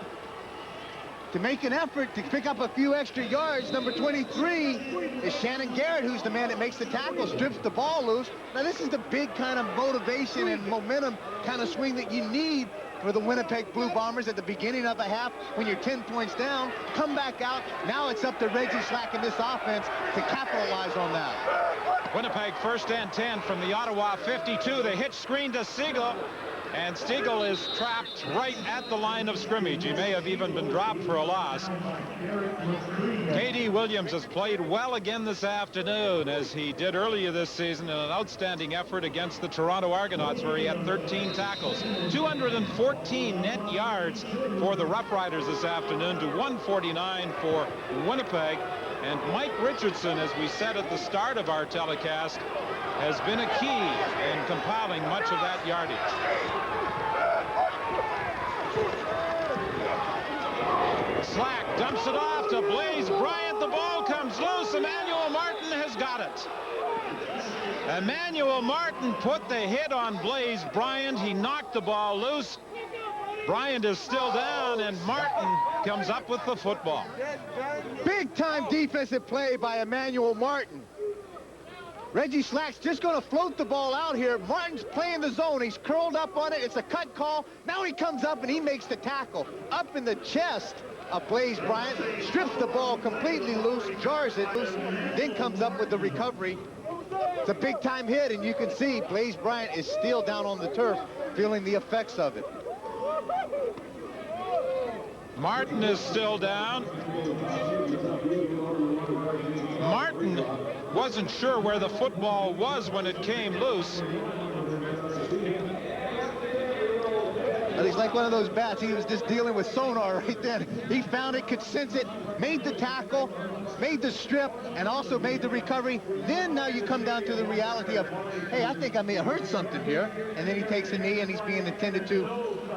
to make an effort to pick up a few extra yards. Number 23 is Shannon Garrett, who's the man that makes the tackle, strips the ball loose. Now, this is the big kind of motivation and momentum kind of swing that you need for the Winnipeg Blue Bombers at the beginning of a half when you're 10 points down. Come back out. Now it's up to Reggie Slack and this offense to capitalize on that. Winnipeg 1st and 10 from the Ottawa 52. The hitch screen to Siegel. And Stiegel is trapped right at the line of scrimmage. He may have even been dropped for a loss. K.D. Williams has played well again this afternoon, as he did earlier this season in an outstanding effort against the Toronto Argonauts, where he had 13 tackles. 214 net yards for the Rough Riders this afternoon to 149 for Winnipeg. And Mike Richardson, as we said at the start of our telecast, has been a key in compiling much of that yardage. Slack dumps it off to Blaze Bryant. The ball comes loose. Emmanuel Martin has got it. Emmanuel Martin put the hit on Blaze Bryant. He knocked the ball loose. Bryant is still down, and Martin comes up with the football. Big-time defensive play by Emmanuel Martin. Reggie Slack's just going to float the ball out here. Martin's playing the zone. He's curled up on it. It's a cut call. Now he comes up and he makes the tackle. Up in the chest of Blaze Bryant. Strips the ball completely loose, jars it loose, then comes up with the recovery. It's a big-time hit, and you can see Blaze Bryant is still down on the turf, feeling the effects of it. Martin is still down. Martin wasn't sure where the football was when it came loose. Well, he's like one of those bats. He was just dealing with sonar right then. He found it, could sense it, made the tackle, made the strip, and also made the recovery. Then now you come down to the reality of, hey, I think I may have hurt something here. And then he takes a knee and he's being attended to.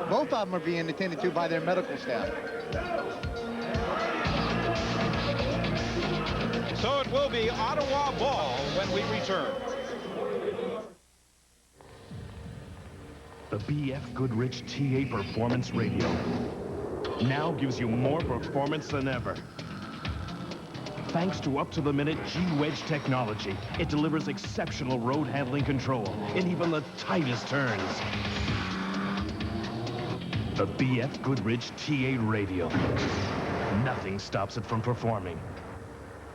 Both of them are being attended to by their medical staff. So it will be Ottawa ball when we return. The BF Goodrich TA Performance Radio now gives you more performance than ever. Thanks to up-to-the-minute G-Wedge technology, it delivers exceptional road handling control in even the tightest turns. The BF Goodrich T8 Radial. Nothing stops it from performing.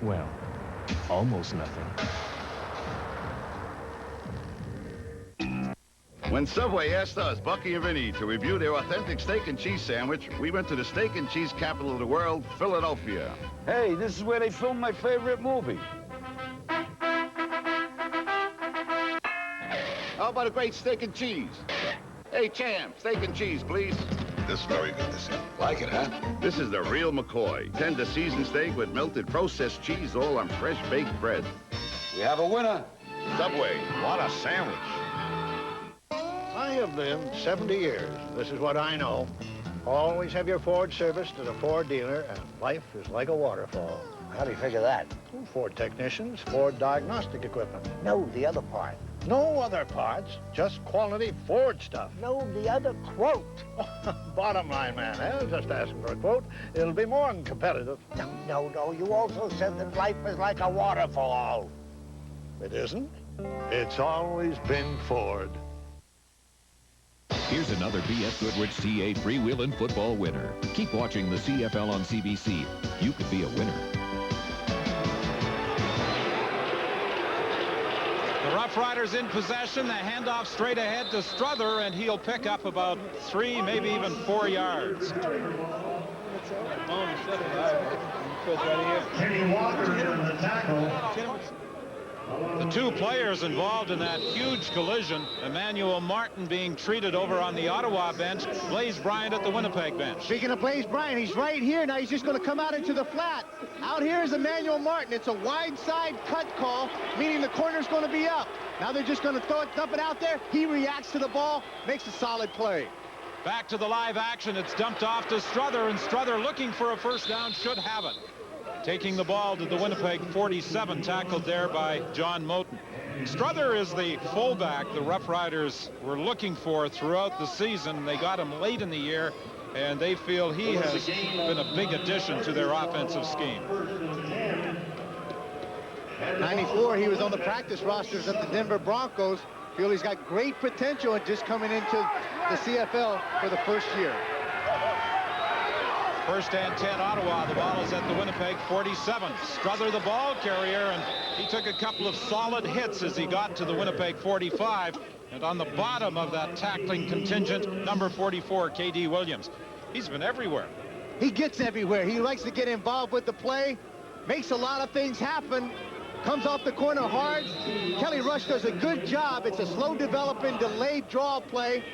Well, almost nothing. When Subway asked us, Bucky and Vinny, to review their authentic steak and cheese sandwich, we went to the steak and cheese capital of the world, Philadelphia. Hey, this is where they filmed my favorite movie. How about a great steak and cheese? Hey, champ, steak and cheese, please. This is very good, this. Like it, huh? This is the real McCoy. Tender seasoned steak with melted processed cheese all on fresh baked bread. We have a winner. Subway. What a sandwich. I have lived 70 years. This is what I know. Always have your Ford serviced at a Ford dealer, and life is like a waterfall. How do you figure that? Ford technicians, Ford diagnostic equipment. No, the other part. No other parts, just quality Ford stuff. No, the other quote. Bottom line, man, just asking for a quote. It'll be more than competitive. No. You also said that life is like a waterfall. It isn't. It's always been Ford. Here's another BF Goodrich TA freewheeling football winner. Keep watching the CFL on CBC. You could be a winner. The Rough Riders in possession. The handoff straight ahead to Strother, and he'll pick up about 3, maybe even 4 yards. Kenny Walker on the tackle. The two players involved in that huge collision, Emmanuel Martin being treated over on the Ottawa bench, Blaze Bryant at the Winnipeg bench. Speaking of Blaze Bryant, he's right here. Now he's just going to come out into the flat. Out here is Emmanuel Martin. It's a wide side cut call, meaning the corner's going to be up. Now they're just going to dump it out there. He reacts to the ball, makes a solid play. Back to the live action. It's dumped off to Strother, and Strother, looking for a first down, should have it. Taking the ball to the Winnipeg 47, tackled there by John Moten. Strother is the fullback the Rough Riders were looking for throughout the season. They got him late in the year, and they feel he has been a big addition to their offensive scheme. 94, he was on the practice rosters of the Denver Broncos. Feel he's got great potential and just coming into the CFL for the first year. First and 10, Ottawa. The ball is at the Winnipeg 47. Strother, the ball carrier, and he took a couple of solid hits as he got to the Winnipeg 45. And on the bottom of that tackling contingent, number 44, K.D. Williams. He's been everywhere. He gets everywhere. He likes to get involved with the play, makes a lot of things happen, comes off the corner hard. Kelly Rush does a good job. It's a slow developing, delayed draw play.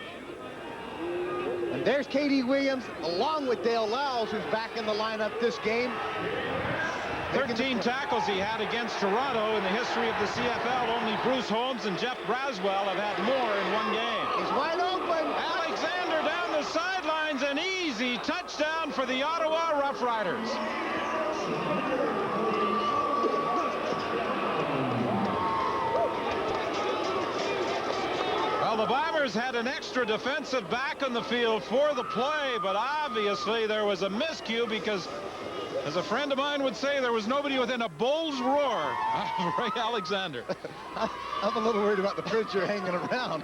And there's K.D. Williams, along with Dale Lowes, who's back in the lineup this game. 13 tackles he had against Toronto in the history of the CFL. Only Bruce Holmes and Jeff Braswell have had more in one game. He's wide open. Alexander down the sidelines, an easy touchdown for the Ottawa Rough Riders. Well, the Bombers had an extra defensive back on the field for the play, but obviously there was a miscue because, as a friend of mine would say, there was nobody within a bull's roar of Ray Alexander. I'm a little worried about the picture hanging around.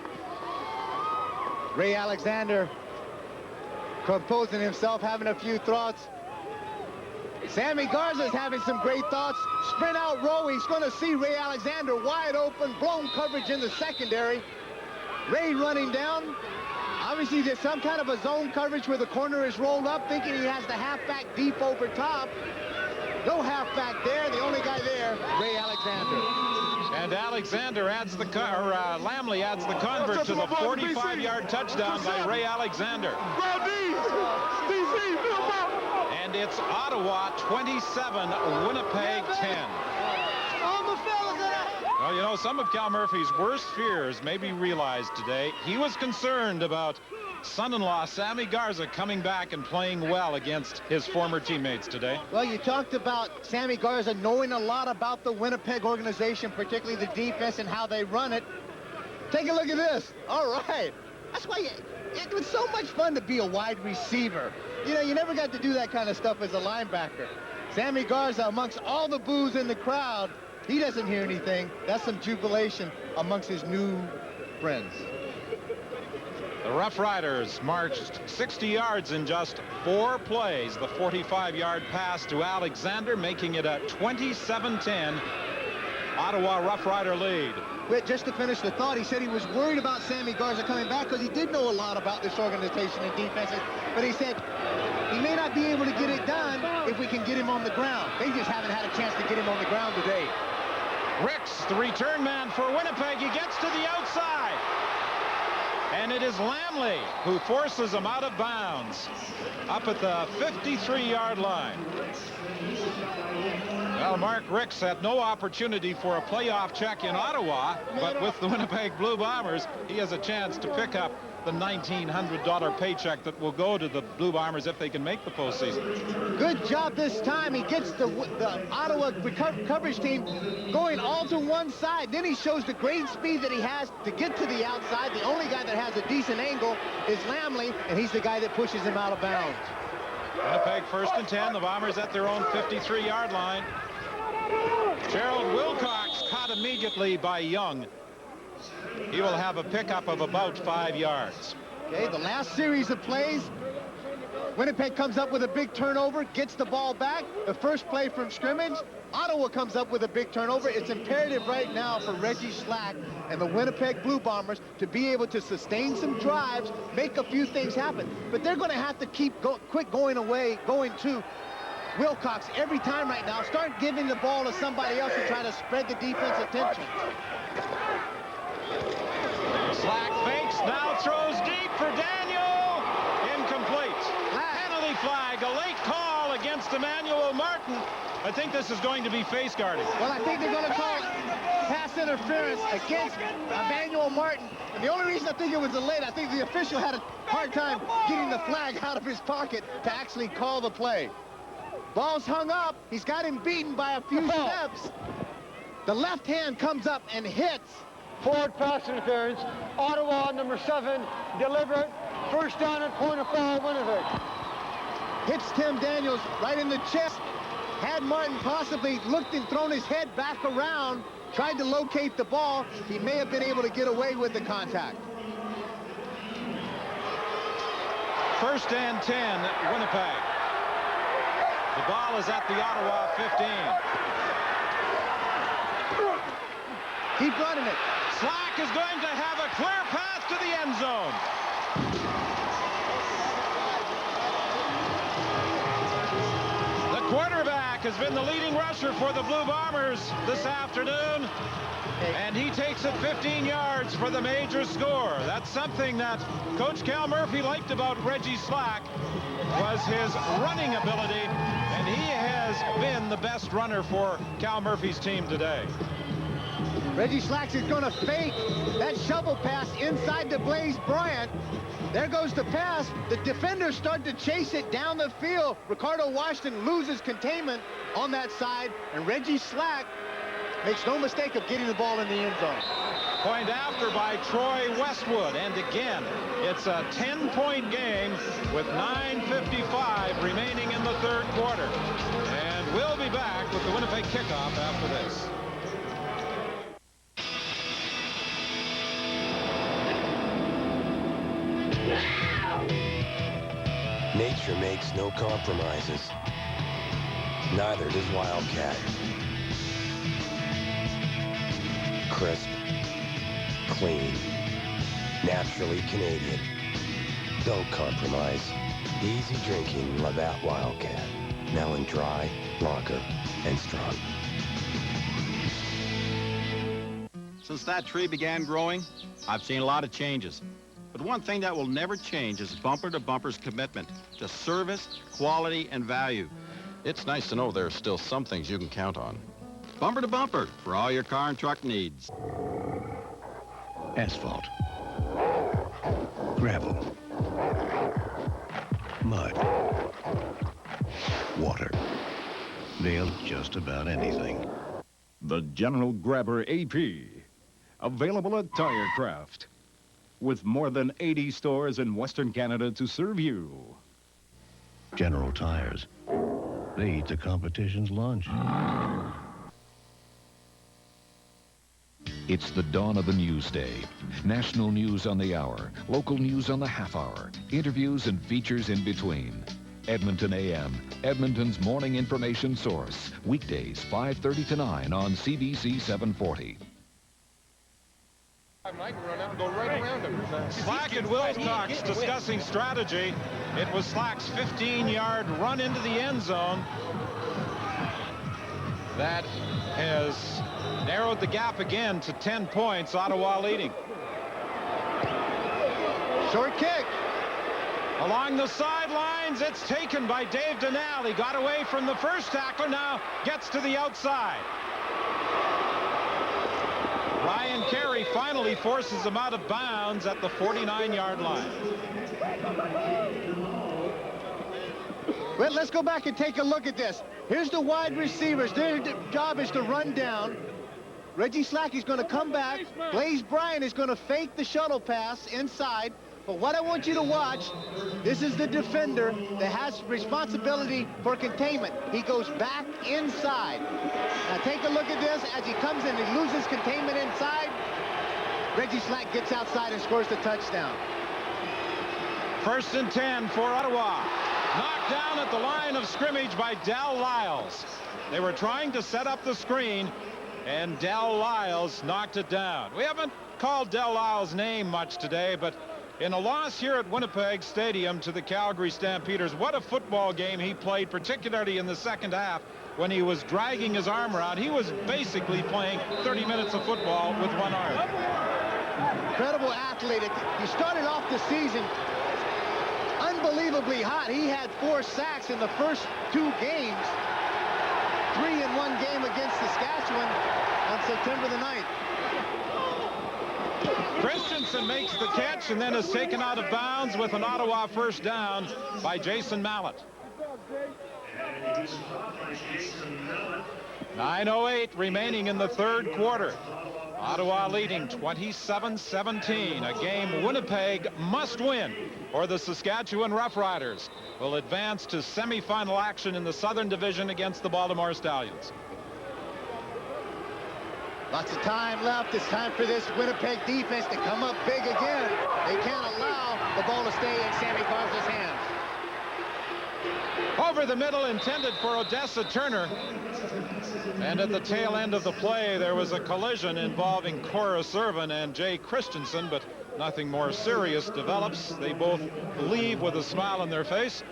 Ray Alexander composing himself, having a few thoughts. Sammy Garza's having some great thoughts. Sprint out row. He's going to see Ray Alexander wide open, blown coverage in the secondary. Ray running down. Obviously, there's some kind of a zone coverage where the corner is rolled up, thinking he has the halfback deep over top. No halfback there. The only guy there, Ray Alexander. And Alexander adds the Lamley adds the convert to the 45-yard touchdown by Ray Alexander. And it's Ottawa 27, Winnipeg 10. Well, you know, some of Cal Murphy's worst fears may be realized today. He was concerned about son-in-law Sammy Garza coming back and playing well against his former teammates today. Well, you talked about Sammy Garza knowing a lot about the Winnipeg organization, particularly the defense and how they run it. Take a look at this. All right. That's why it was so much fun to be a wide receiver. You know, you never got to do that kind of stuff as a linebacker. Sammy Garza, amongst all the boos in the crowd, he doesn't hear anything. That's some jubilation amongst his new friends. The Rough Riders marched 60 yards in just 4 plays. The 45-yard pass to Alexander, making it a 27-10 Ottawa Rough Rider lead. But just to finish the thought, he said he was worried about Sammy Garza coming back because he did know a lot about this organization and defenses. But he said he may not be able to get it done if we can get him on the ground. They just haven't had a chance to get him on the ground today. Ricks, the return man for Winnipeg. He gets to the outside. And it is Lamley who forces him out of bounds up at the 53-yard line. Well, Mark Ricks had no opportunity for a playoff check in Ottawa, but with the Winnipeg Blue Bombers, he has a chance to pick up the $1,900 paycheck that will go to the Blue Bombers if they can make the postseason. Good job this time. He gets the Ottawa coverage team going all to one side. Then he shows the great speed that he has to get to the outside. The only guy that has a decent angle is Lamley, and he's the guy that pushes him out of bounds. Winnipeg 1st and 10. The Bombers at their own 53-yard line. Gerald Wilcox caught immediately by Young. He will have a pickup of about 5 yards. Okay, the last series of plays, Winnipeg comes up with a big turnover, gets the ball back. The first play from scrimmage, Ottawa comes up with a big turnover. It's imperative right now for Reggie Slack and the Winnipeg Blue Bombers to be able to sustain some drives, make a few things happen. But they're going to have to keep going to Wilcox every time right now. Start giving the ball to somebody else and try to spread the defense attention. Slack fakes, now throws deep for Daniel. Incomplete. Penalty flag, a late call against Emmanuel Martin. I think this is going to be face guarding. Well, I think they're going to call pass interference against Emmanuel Martin. And the only reason I think it was delayed, I think the official had a hard time getting the flag out of his pocket to actually call the play. Ball's hung up. He's got him beaten by a few steps. The left hand comes up and hits. Forward pass interference. Ottawa, number 7, delivered. First down at point of foul, Winnipeg. Hits Tim Daniels right in the chest. Had Martin possibly looked and thrown his head back around, tried to locate the ball, he may have been able to get away with the contact. 1st and 10, Winnipeg. The ball is at the Ottawa 15. Keep running it. Slack is going to have a clear path to the end zone. The quarterback has been the leading rusher for the Blue Bombers this afternoon, and he takes it 15 yards for the major score. That's something that Coach Cal Murphy liked about Reggie Slack, was his running ability, and he has been the best runner for Cal Murphy's team today. Reggie Slack is going to fake that shovel pass inside to Blaze Bryant. There goes the pass. The defenders start to chase it down the field. Ricardo Washington loses containment on that side, and Reggie Slack makes no mistake of getting the ball in the end zone. Point after by Troy Westwood, and again, it's a 10-point game with 9:55 remaining in the third quarter. And we'll be back with the Winnipeg kickoff after this. Nature makes no compromises. Neither does Wildcat. Crisp, clean, naturally Canadian. Don't compromise. Easy drinking Labatt Wildcat. Now in dry, lager, and strong. Since that tree began growing, I've seen a lot of changes. But one thing that will never change is Bumper to Bumper's commitment to service, quality, and value. It's nice to know there are still some things you can count on. Bumper to Bumper for all your car and truck needs. Asphalt. Gravel. Mud. Water. They'll just about anything. The General Grabber AP. Available at Tirecraft. With more than 80 stores in Western Canada to serve you. General Tires. They eat the competition's lunch. It's the dawn of a news day. National news on the hour, local news on the half hour, interviews and features in between. Edmonton AM, Edmonton's morning information source. Weekdays, 5:30 to 9 on CBC 740. Slack and Wilcox discussing strategy. It was Slack's 15-yard run into the end zone that has narrowed the gap again to 10 points. Ottawa leading. Short kick. Along the sidelines, it's taken by Dave Donnell. He got away from the first tackler, now gets to the outside. Ryan Carey finally forces him out of bounds at the 49-yard line. Well, let's go back and take a look at this. Here's the wide receivers. Their job is to run down. Reggie Slack is going to come back. Blaze Bryant is going to fake the shuttle pass inside. But what I want you to watch, this is the defender that has responsibility for containment. He goes back inside. Now take a look at this. As he comes in, he loses containment inside. Reggie Slack gets outside and scores the touchdown. 1st and 10 for Ottawa. Knocked down at the line of scrimmage by Del Lyles. They were trying to set up the screen, and Del Lyles knocked it down. We haven't called Del Lyles' name much today, but in a loss here at Winnipeg Stadium to the Calgary Stampeders, what a football game he played, particularly in the second half when he was dragging his arm around. He was basically playing 30 minutes of football with one arm. Incredible athlete. He started off the season unbelievably hot. He had 4 sacks in the first 2 games. 3 in 1 game against Saskatchewan on September the 9th. Christensen makes the catch and then is taken out of bounds with an Ottawa first down by Jason Mallett. 9:08 remaining in the 3rd quarter. Ottawa leading 27-17, a game Winnipeg must win, or the Saskatchewan Roughriders will advance to semifinal action in the Southern Division against the Baltimore Stallions. Lots of time left. It's time for this Winnipeg defense to come up big again. They can't allow the ball to stay in Sammy Garza's hands. Over the middle, intended for Odessa Turner. And at the tail end of the play, there was a collision involving Cora Servan and Jay Christensen, but nothing more serious develops. They both leave with a smile on their face.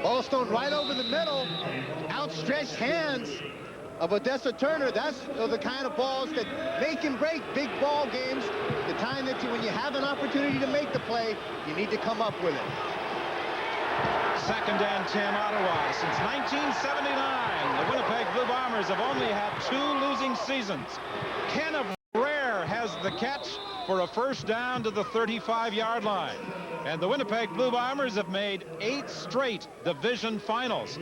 Ball thrown right over the middle. Outstretched hands of Odessa Turner. That's the kind of balls that make and break big ball games. The time that when you have an opportunity to make the play, you need to come up with it. 2nd and 10 Ottawa. Since 1979, the Winnipeg Blue Bombers have only had 2 losing seasons. Kenneth Rare has the catch for a first down to the 35-yard line. And the Winnipeg Blue Bombers have made 8 straight division finals.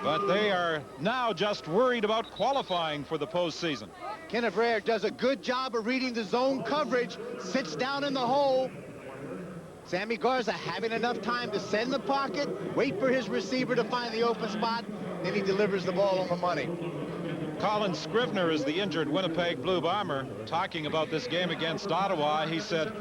But they are now just worried about qualifying for the postseason. Kenneth Rare does a good job of reading the zone coverage, sits down in the hole. Sammy Garza having enough time to set in the pocket, wait for his receiver to find the open spot, then he delivers the ball on the money. Colin Scrivener is the injured Winnipeg Blue Bomber. Talking about this game against Ottawa, he said,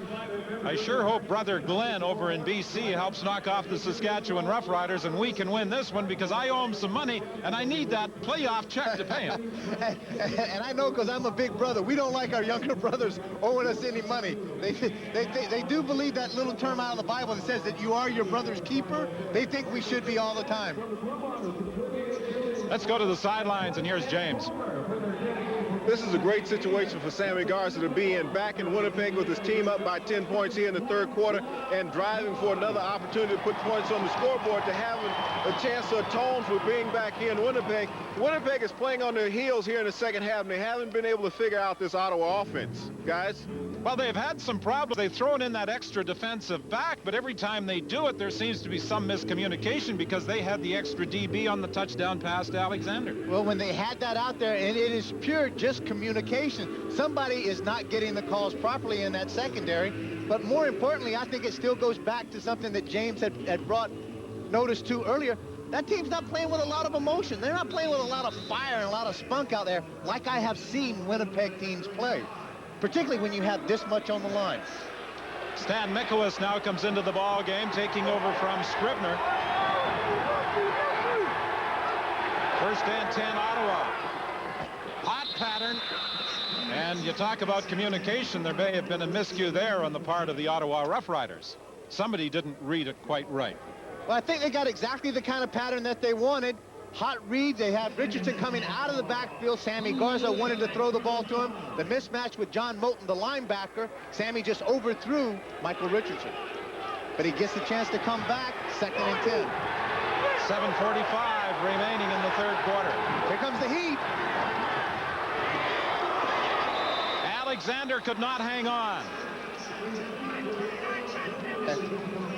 "I sure hope brother Glenn over in BC helps knock off the Saskatchewan Roughriders and we can win this one because I owe him some money and I need that playoff check to pay him." And I know because I'm a big brother. We don't like our younger brothers owing us any money. They do believe that little term out of the Bible that says that you are your brother's keeper. They think we should be all the time. Let's go to the sidelines, and here's James. This is a great situation for Sammy Garza to be in, back in Winnipeg with his team up by 10 points here in the 3rd quarter and driving for another opportunity to put points on the scoreboard, to have a chance to atone for being back here in Winnipeg. Winnipeg is playing on their heels here in the second half, and they haven't been able to figure out this Ottawa offense, guys. Well, they've had some problems. They've thrown in that extra defensive back, but every time they do it, there seems to be some miscommunication because they had the extra DB on the touchdown pass to Alexander. Well, when they had that out there, and it is pure just communication, somebody is not getting the calls properly in that secondary. But more importantly, I think it still goes back to something that James had brought noticed too earlier, that team's not playing with a lot of emotion. They're not playing with a lot of fire and a lot of spunk out there like I have seen Winnipeg teams play, particularly when you have this much on the line. Stan Mikowicz now comes into the ball game, taking over from Scribner. First and 10, Ottawa. Hot pattern. And you talk about communication, there may have been a miscue there on the part of the Ottawa Rough Riders. Somebody didn't read it quite right. Well, I think they got exactly the kind of pattern that they wanted. Hot read. They have Richardson coming out of the backfield. Sammy Garza wanted to throw the ball to him. The mismatch with John Moulton, the linebacker. Sammy just overthrew Michael Richardson. But he gets the chance to come back. 2nd and 10. 7:45 remaining in the third quarter. Here comes the heat. Alexander could not hang on.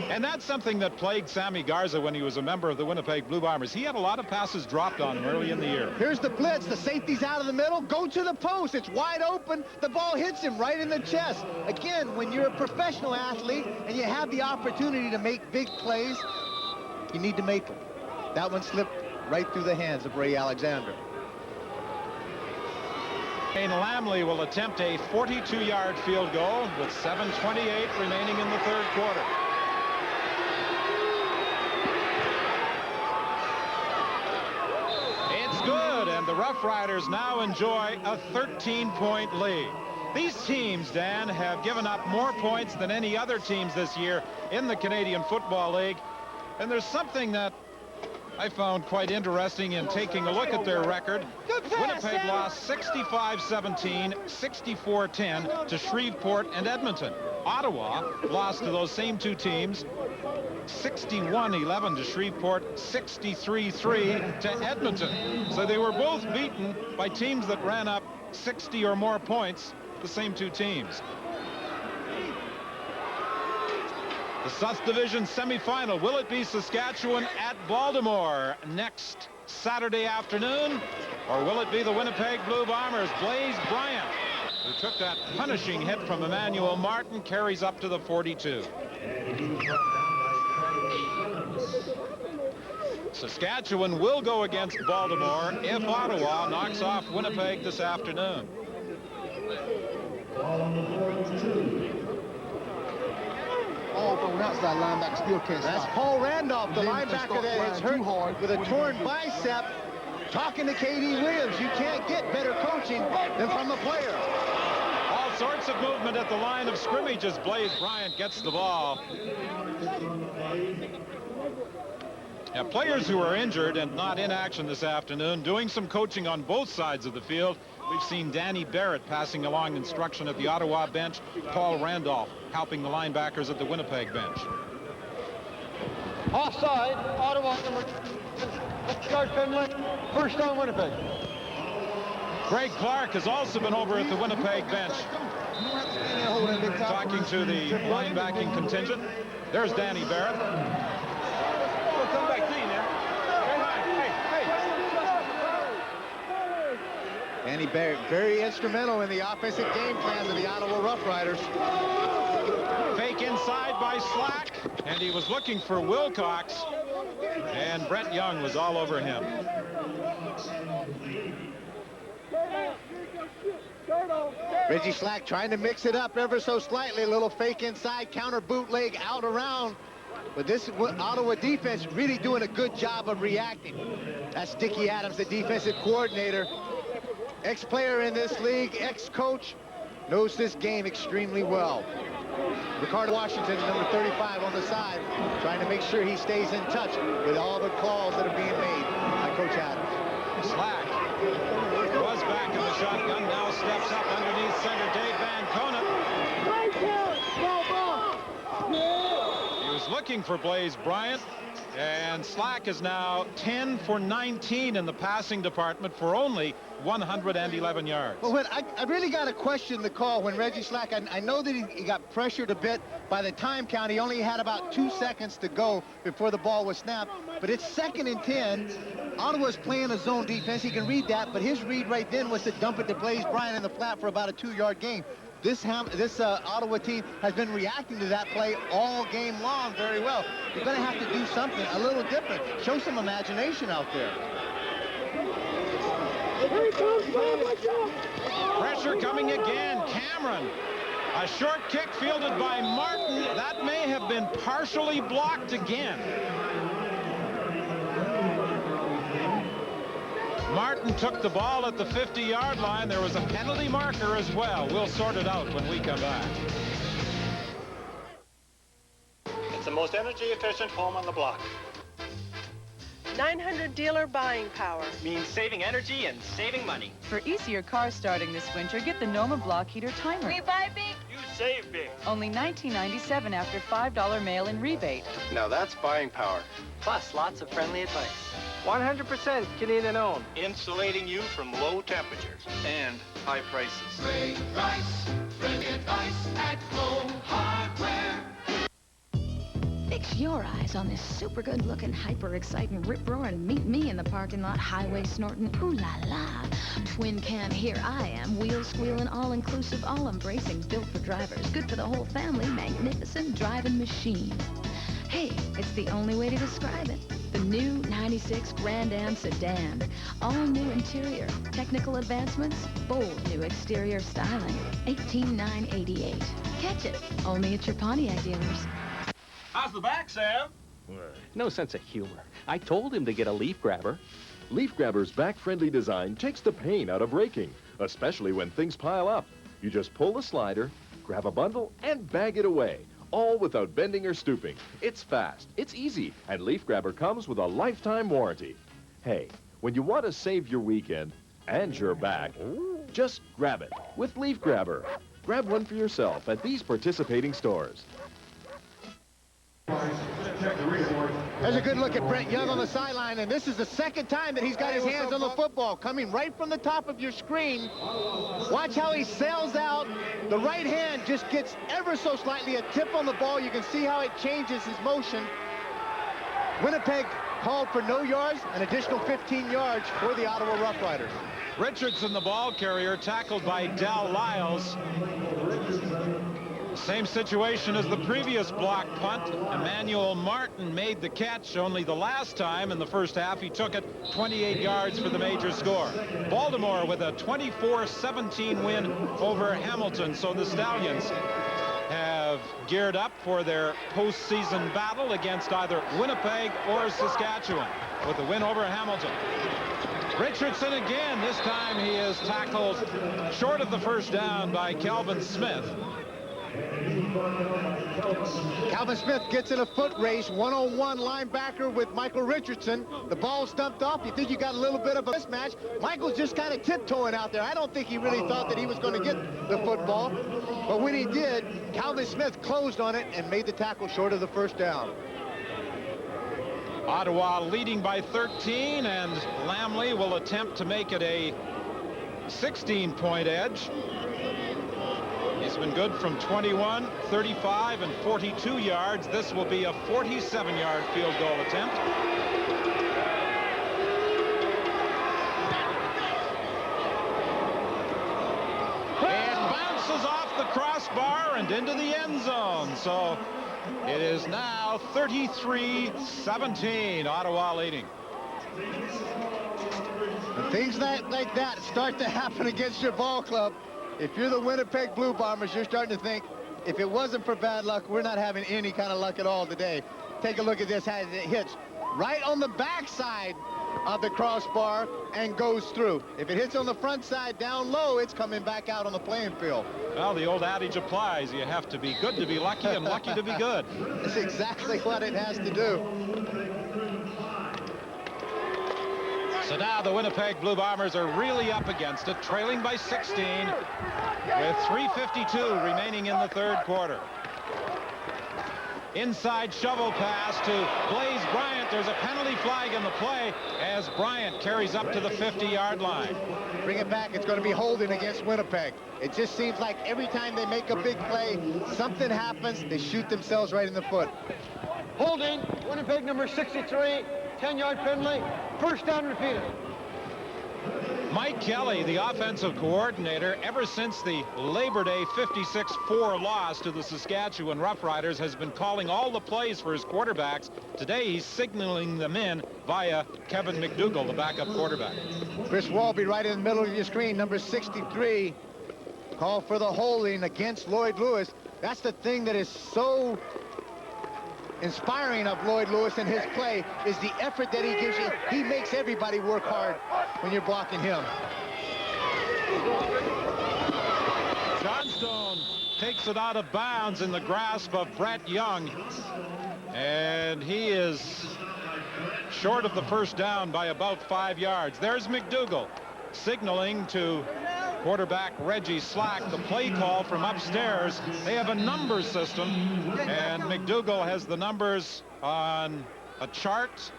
And that's something that plagued Sammy Garza when he was a member of the Winnipeg Blue Bombers. He had a lot of passes dropped on him early in the year. Here's the blitz. The safety's out of the middle. Go to the post. It's wide open. The ball hits him right in the chest. Again, when you're a professional athlete and you have the opportunity to make big plays, you need to make them. That one slipped right through the hands of Ray Alexander. Wayne Lamley will attempt a 42-yard field goal with 7:28 remaining in the third quarter. It's good, and the Rough Riders now enjoy a 13-point lead. These teams, Dan, have given up more points than any other teams this year in the Canadian Football League. And there's something that I found quite interesting in taking a look at their record. Winnipeg lost 65-17, 64-10 to Shreveport and Edmonton. Ottawa lost to those same two teams 61-11 to Shreveport, 63-3 to Edmonton. So they were both beaten by teams that ran up 60 or more points, the same two teams. The South Division semifinal. Will it be Saskatchewan at Baltimore next Saturday afternoon? Or will it be the Winnipeg Blue Bombers? Blaze Bryant, who took that punishing hit from Emmanuel Martin, carries up to the 42. Saskatchewan will go against Baltimore if Ottawa knocks off Winnipeg this afternoon. Paul from outside linebacker still can't stop. That's Paul Randolph, the linebacker that is hurt with a torn bicep, talking to K.D. Williams. You can't get better coaching than from the player. All sorts of movement at the line of scrimmage as Blaze Bryant gets the ball. Now, players who are injured and not in action this afternoon, doing some coaching on both sides of the field. We've seen Danny Barrett passing along instruction at the Ottawa bench. Paul Randolph helping the linebackers at the Winnipeg bench. Offside, Ottawa number. Start Finland. First on Winnipeg. Greg Clark has also been over at the Winnipeg bench, talking to the linebacking contingent. There's Danny Barrett. We'll come back to you now. Danny Barrett, very instrumental in the offensive game plans of the Ottawa Rough Riders. Fake inside by Slack, and he was looking for Wilcox, and Brett Young was all over him. Reggie Slack trying to mix it up ever so slightly. A little fake inside, counter bootleg out around. But this Ottawa defense really doing a good job of reacting. That's Dickie Adams, the defensive coordinator. Ex-player in this league, ex-coach, knows this game extremely well. Ricardo Washington, number 35 on the side, trying to make sure he stays in touch with all the calls that are being made by Coach Adams. Slack was back in the shotgun, now steps up underneath center Dave Van Conant. He was looking for Blaze Bryant, and Slack is now 10 for 19 in the passing department for only 111 yards. Well, I really got to question the call when Reggie Slack, I know that he got pressured a bit by the time count. He only had about 2 seconds to go before the ball was snapped, but it's 2nd and 10. Ottawa's playing a zone defense. He can read that, but his read right then was to dump it to Blaze Bryant in the flat for about a 2-yard gain. This Ottawa team has been reacting to that play all game long very well. You're going to have to do something a little different. Show some imagination out there. Pressure coming again. Cameron. A short kick fielded by Martin. That may have been partially blocked again. Martin took the ball at the 50-yard line. There was a penalty marker as well. We'll sort it out when we come back. It's the most energy-efficient home on the block. 900 dealer buying power. Means saving energy and saving money. For easier car starting this winter, get the Noma block heater timer. We buy big. You save big. Only $19.97 after $5 mail-in rebate. Now that's buying power. Plus lots of friendly advice. 100% Canadian owned. Insulating you from low temperatures and high prices. Great price, friendly advice at Home Hardware. Fix your eyes on this super good-looking, hyper-exciting, rip-roaring, meet me in the parking lot, highway snorting, ooh-la-la. Twin cam, here I am, wheels squealing, all-inclusive, all-embracing, built for drivers, good for the whole family, magnificent driving machine. Hey, it's the only way to describe it. The new 96 Grand Am sedan. All new interior, technical advancements, bold new exterior styling. $18,988. Catch it, only at your Pontiac dealers. How's the back, Sam? No sense of humor. I told him to get a leaf grabber. Leaf Grabber's back-friendly design takes the pain out of raking, especially when things pile up. You just pull the slider, grab a bundle, and bag it away, all without bending or stooping. It's fast, it's easy, and Leaf Grabber comes with a lifetime warranty. Hey, when you want to save your weekend and your back, just grab it with Leaf Grabber. Grab one for yourself at these participating stores. There's a good look at Brent Young on the sideline, and this is the second time that he's got his hands on the football, coming right from the top of your screen. Watch how he sails out. The right hand just gets ever so slightly a tip on the ball. You can see how it changes his motion. Winnipeg called for no yards, an additional 15 yards for the Ottawa Rough Riders. Richardson, the ball carrier, tackled by Dal Lyles. Same situation as the previous block punt. Emmanuel Martin made the catch only the last time in the first half. He took it 28 yards for the major score. Baltimore with a 24-17 win over Hamilton. So the Stallions have geared up for their postseason battle against either Winnipeg or Saskatchewan with the win over Hamilton. Richardson again. This time he is tackled short of the first down by Calvin Smith. Calvin Smith gets in a foot race, one-on-one linebacker with Michael Richardson. The ball stumped off. You think you got a little bit of a mismatch. Michael's just kind of tiptoeing out there. I don't think he really thought that he was going to get the football. But when he did, Calvin Smith closed on it and made the tackle short of the first down. Ottawa leading by 13, and Lamley will attempt to make it a 16-point edge. He's been good from 21, 35, and 42 yards. This will be a 47-yard field goal attempt. It bounces off the crossbar and into the end zone. So it is now 33-17, Ottawa leading. And things like that start to happen against your ball club. If you're the Winnipeg Blue Bombers, you're starting to think, if it wasn't for bad luck, we're not having any kind of luck at all today. Take a look at this, how it hits right on the backside of the crossbar and goes through. If it hits on the front side down low, it's coming back out on the playing field. Well, the old adage applies. You have to be good to be lucky and lucky to be good. That's exactly what it has to do. So now the Winnipeg Blue Bombers are really up against it, trailing by 16 with 3:52 remaining in the third quarter. Inside shovel pass to Blaze Bryant. There's a penalty flag in the play as Bryant carries up to the 50-yard line. Bring it back. It's going to be holding against Winnipeg. It just seems like every time they make a big play, something happens. They shoot themselves right in the foot. Holding, Winnipeg number 63, 10-yard penalty, first down repeated. Mike Kelly, the offensive coordinator, ever since the Labor Day 56-4 loss to the Saskatchewan Roughriders, has been calling all the plays for his quarterbacks. Today, he's signaling them in via Kevin McDougall, the backup quarterback. Chris Walby right in the middle of your screen, number 63. Call for the holding against Lloyd Lewis. That's the thing that is so inspiring of Lloyd Lewis and his play, is the effort that he gives you. He makes everybody work hard when you're blocking him. Johnstone takes it out of bounds in the grasp of Brett Young, and he is short of the first down by about 5 yards. There's McDougall signaling to quarterback Reggie Slack the play call from upstairs. They have a number system, and McDougall has the numbers on a chart.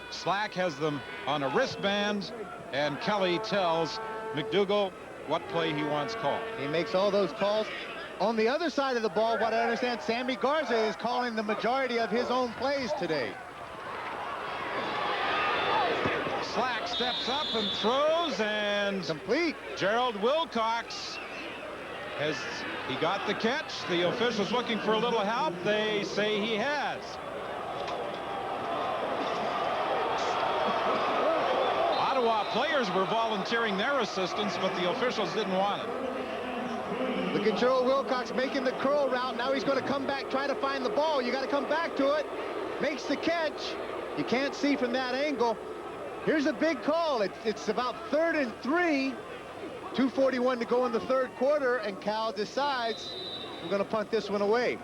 Slack has them on a wristband, and Kelly tells McDougall what play he wants called. He makes all those calls. On the other side of the ball, what I understand, Sammy Garza is calling the majority of his own plays today. Slack steps up and throws, and complete. Gerald Wilcox he got the catch? The officials looking for a little help. They say he has. Ottawa players were volunteering their assistance, but the officials didn't want it. Look at Gerald Wilcox making the curl route. Now he's going to come back, try to find the ball. You got to come back to it. Makes the catch. You can't see from that angle. Here's a big call. It's about 3rd and 3. 2:41 to go in the third quarter, and Cal decides we're going to punt this one away.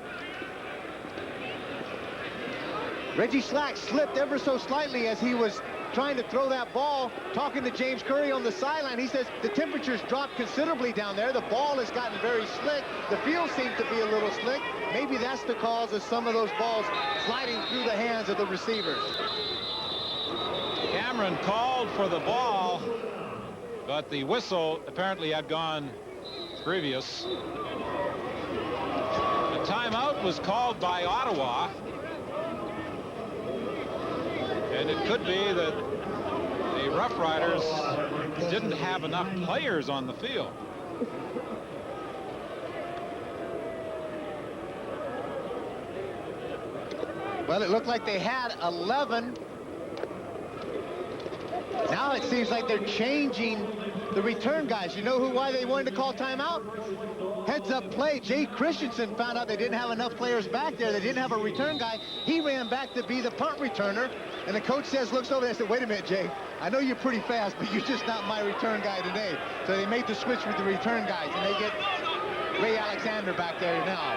Reggie Slack slipped ever so slightly as he was trying to throw that ball. Talking to James Curry on the sideline, he says the temperatures dropped considerably down there. The ball has gotten very slick. The field seems to be a little slick. Maybe that's the cause of some of those balls sliding through the hands of the receivers. Cameron called for the ball, but the whistle apparently had gone previous. A timeout was called by Ottawa, and it could be that the Rough Riders didn't have enough players on the field. Well, it looked like they had 11. Now it seems like they're changing the return guys. You know why they wanted to call timeout? Heads up play. Jay Christensen found out they didn't have enough players back there. They didn't have a return guy. He ran back to be the punt returner. And the coach looks over there and said, wait a minute, Jay. I know you're pretty fast, but you're just not my return guy today. So they made the switch with the return guys, and they get Ray Alexander back there now.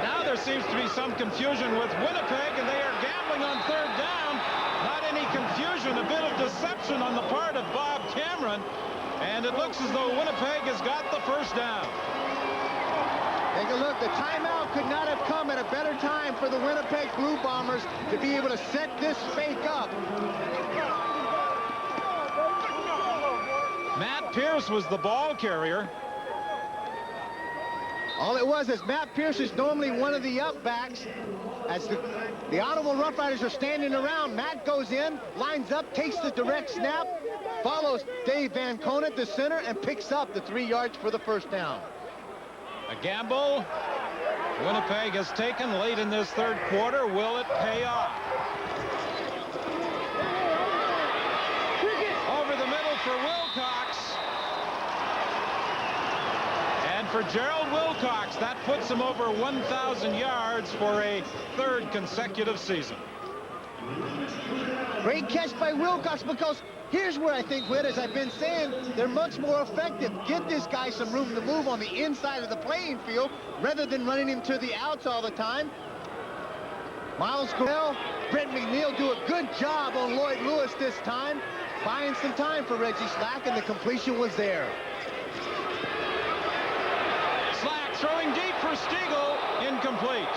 Now there seems to be some confusion with Winnipeg, and they are gambling on third down. Not any confusion, a bit of deception on the part of Bob Cameron, and it looks as though Winnipeg has got the first down. Take a look. The timeout could not have come at a better time for the Winnipeg Blue Bombers to be able to set this fake up. Matt Pierce was the ball carrier. All it was is Matt Pierce is normally one of the up backs. As the Ottawa Rough Riders are standing around, Matt goes in, lines up, takes the direct snap, follows Dave Van Conant, the center, and picks up the 3 yards for the first down. A gamble Winnipeg has taken late in this third quarter. Will it pay off? Over the middle for Wilcox. And for Gerald Wilcox, that puts him over 1,000 yards for a third consecutive season. Great catch by Wilcox, because here's where I think, Whit, as I've been saying, they're much more effective. Get this guy some room to move on the inside of the playing field rather than running him to the outs all the time. Miles Correll, Brett McNeil do a good job on Lloyd Lewis this time, buying some time for Reggie Slack, and the completion was there. Slack throwing deep for Stiegel, incomplete.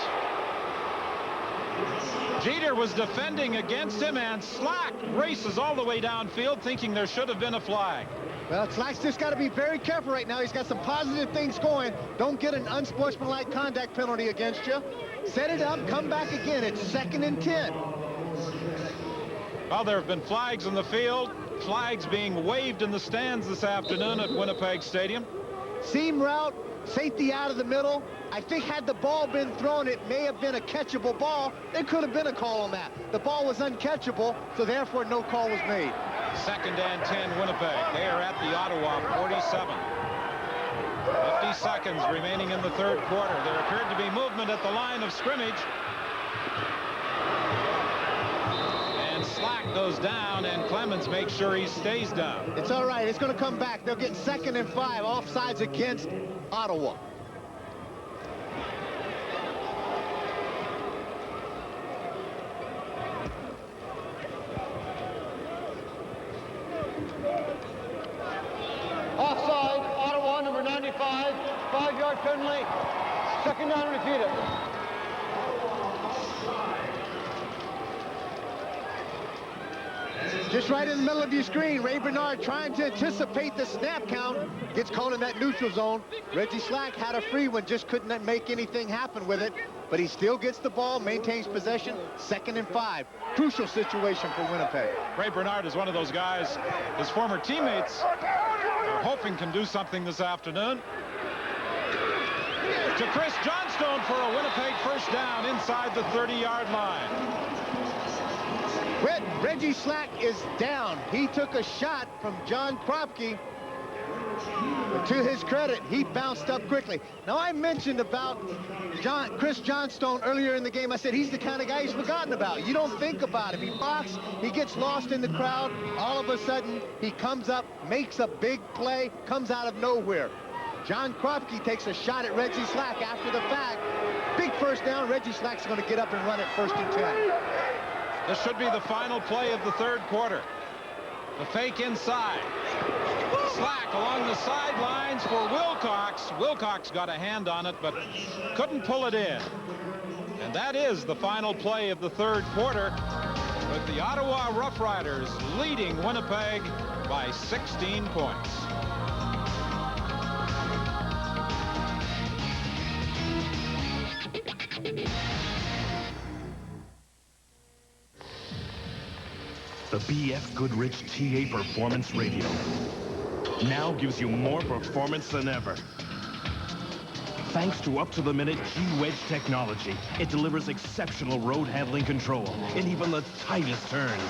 Jeter was defending against him, and Slack races all the way downfield, thinking there should have been a flag. Well, Slack's just got to be very careful right now. He's got some positive things going. Don't get an unsportsmanlike conduct penalty against you. Set it up, come back again. It's 2nd and 10. Well, there have been flags in the field, flags being waved in the stands this afternoon at Winnipeg Stadium. Seam route, safety out of the middle. I think had the ball been thrown, it may have been a catchable ball. There could have been a call on that. The ball was uncatchable, so therefore no call was made. 2nd and 10 Winnipeg. They are at the Ottawa 47. 50 seconds remaining in the third quarter. There appeared to be movement at the line of scrimmage. And Slack goes down, and Clemens makes sure he stays down. It's all right. It's going to come back. They'll get 2nd and 5, offsides against Ottawa. Offside, Ottawa, number 95, 5-yard penalty. 2nd down, repeat it. Just right in the middle of your screen, Ray Bernard trying to anticipate the snap count. Gets caught in that neutral zone. Reggie Slack had a free one, just couldn't make anything happen with it. But he still gets the ball, maintains possession. 2nd and 5. Crucial situation for Winnipeg. Ray Bernard is one of those guys his former teammates are hoping can do something this afternoon. To Chris Johnstone for a Winnipeg first down inside the 30-yard line. Reggie Slack is down. He took a shot from John Kropke. But to his credit, he bounced up quickly. Now, I mentioned about Chris Johnstone earlier in the game. I said he's the kind of guy he's forgotten about. You don't think about him. He blocks, he gets lost in the crowd. All of a sudden, he comes up, makes a big play, comes out of nowhere. John Kropke takes a shot at Reggie Slack after the fact. Big first down. Reggie Slack's going to get up and run it 1st and 10. This should be the final play of the third quarter. The fake inside. Slack along the sidelines for Wilcox. Wilcox got a hand on it, but couldn't pull it in. And that is the final play of the third quarter, with the Ottawa Rough Riders leading Winnipeg by 16 points. The B.F. Goodrich TA Performance Radio now gives you more performance than ever. Thanks to up-to-the-minute G-Wedge technology, it delivers exceptional road handling control in even the tightest turns.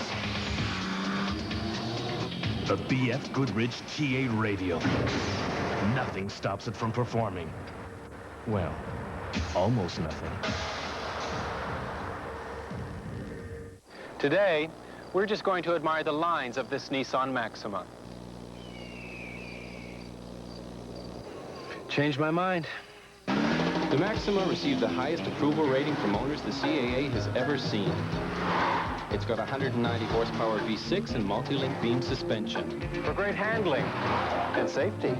The B.F. Goodrich TA Radio. Nothing stops it from performing. Well, almost nothing. Today, we're just going to admire the lines of this Nissan Maxima. Changed my mind. The Maxima received the highest approval rating from owners the CAA has ever seen. It's got 190 horsepower V6 and multi-link beam suspension. For great handling and safety.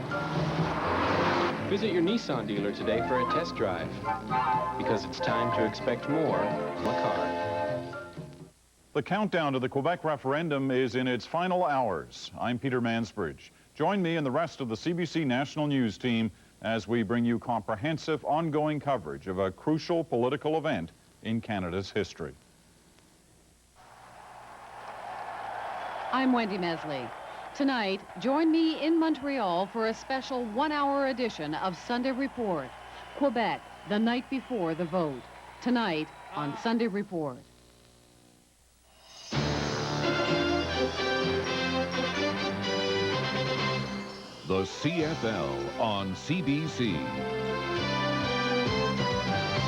Visit your Nissan dealer today for a test drive, because it's time to expect more from a car. The countdown to the Quebec referendum is in its final hours. I'm Peter Mansbridge. Join me and the rest of the CBC National News team as we bring you comprehensive, ongoing coverage of a crucial political event in Canada's history. I'm Wendy Mesley. Tonight, join me in Montreal for a special one-hour edition of Sunday Report. Quebec, the night before the vote. Tonight on Sunday Report. The CFL on CBC.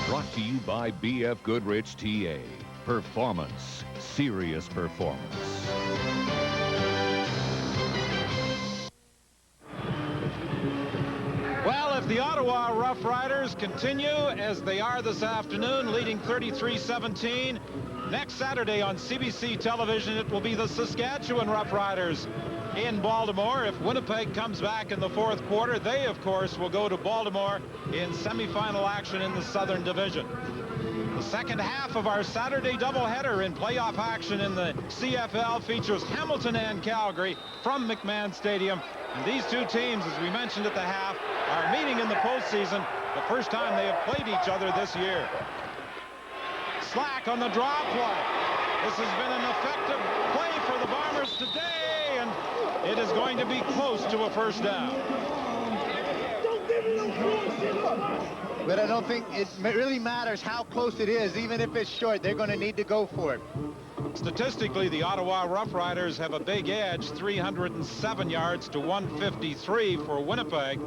Brought to you by B.F. Goodrich TA. Performance. Serious performance. Well, if the Ottawa Rough Riders continue as they are this afternoon, leading 33-17, next Saturday on CBC television, it will be the Saskatchewan Rough Riders in Baltimore. If Winnipeg comes back in the fourth quarter, they, of course, will go to Baltimore in semifinal action in the Southern Division. The second half of our Saturday doubleheader in playoff action in the CFL features Hamilton and Calgary from McMahon Stadium. And these two teams, as we mentioned at the half, are meeting in the postseason, the first time they have played each other this year. Slack on the draw play. This has been an effective play for the Bombers today, and it is going to be close to a first down. But I don't think it really matters how close it is. Even if it's short, they're going to need to go for it. Statistically, the Ottawa Rough Riders have a big edge, 307 yards to 153 for Winnipeg.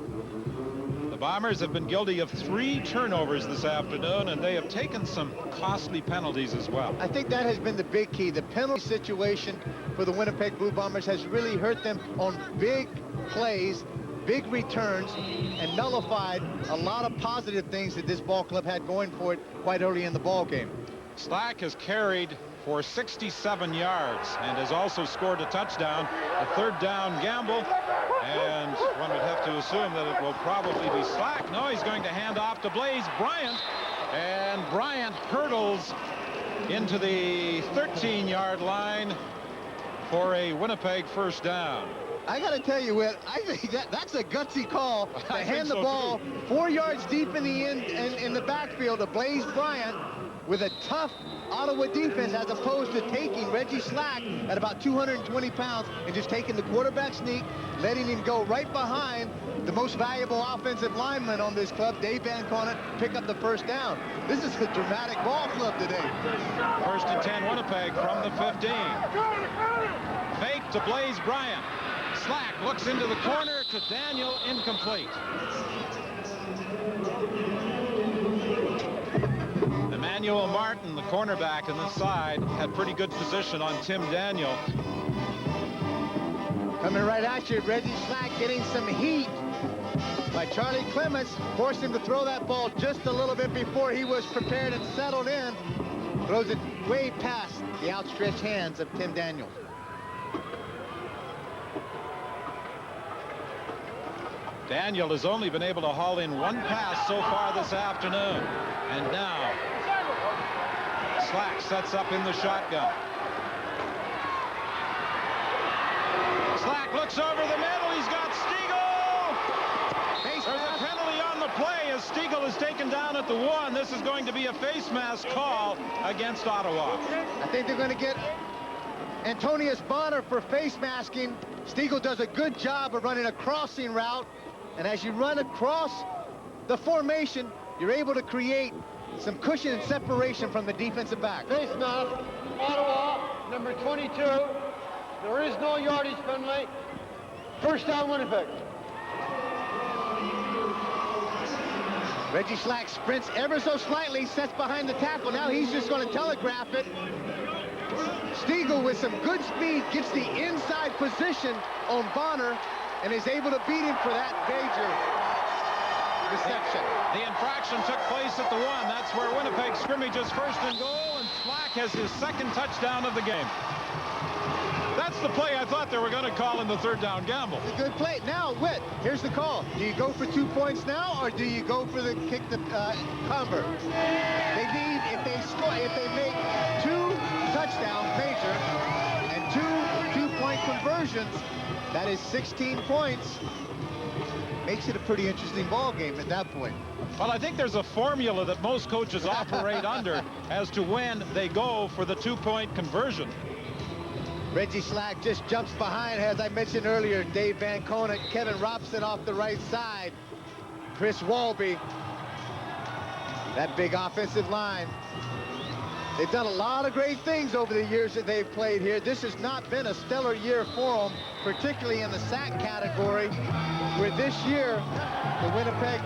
The Bombers have been guilty of 3 turnovers this afternoon, and they have taken some costly penalties as well. I think that has been the big key. The penalty situation for the Winnipeg Blue Bombers has really hurt them on big plays, big returns, and nullified a lot of positive things that this ball club had going for it quite early in the ball game. Slack has carried for 67 yards and has also scored a touchdown, a third down gamble, and one would have to assume that it will probably be Slack. No, he's going to hand off to Blaze Bryant, and Bryant hurdles into the 13-yard line for a Winnipeg first down. I got to tell you, Whit, I think that's a gutsy call to hand the ball 4 yards deep in the end and in the backfield to Blaze Bryant with a tough Ottawa defense, as opposed to taking Reggie Slack at about 220 pounds and just taking the quarterback sneak, letting him go right behind the most valuable offensive lineman on this club, Dave Van Conant, pick up the first down. This is a dramatic ball club today. First and 10 Winnipeg from the 15. Fake to Blaze Bryant. Slack looks into the corner to Daniel, incomplete. Emmanuel Martin, the cornerback on the side, had pretty good position on Tim Daniel. Coming right at you, Reggie Slack getting some heat by Charlie Clements, forced him to throw that ball just a little bit before he was prepared and settled in. Throws it way past the outstretched hands of Tim Daniel. Daniel has only been able to haul in 1 pass so far this afternoon. And now Slack sets up in the shotgun. Slack looks over the middle. He's got Stiegel. There's a penalty on the play as Stiegel is taken down at the 1. This is going to be a face mask call against Ottawa. I think they're going to get Antonius Bonner for face masking. Stiegel does a good job of running a crossing route. And as you run across the formation, you're able to create some cushion and separation from the defensive back. Face mask, Ottawa, number 22. There is no yardage penalty. First down, Winnipeg. Reggie Slack sprints ever so slightly, sets behind the tackle. Now he's just going to telegraph it. Stiegel with some good speed gets the inside position on Bonner and is able to beat him for that major reception. The infraction took place at the 1. That's where Winnipeg scrimmages first and goal, and Slack has his second touchdown of the game. That's the play I thought they were going to call in the third down gamble. It's a good play. Now, Whit, here's the call. Do you go for 2 points now, or do you go for the kick the convert? They need, if they make 2 touchdowns major and 2 two-point conversions, that is 16 points. Makes it a pretty interesting ball game at that point. Well, I think there's a formula that most coaches operate under as to when they go for the 2-point conversion. Reggie Slack just jumps behind, as I mentioned earlier, Dave Van Conant, Kevin Robson off the right side, Chris Walby. That big offensive line. They've done a lot of great things over the years that they've played here. This has not been a stellar year for them, particularly in the sack category, where this year the Winnipeg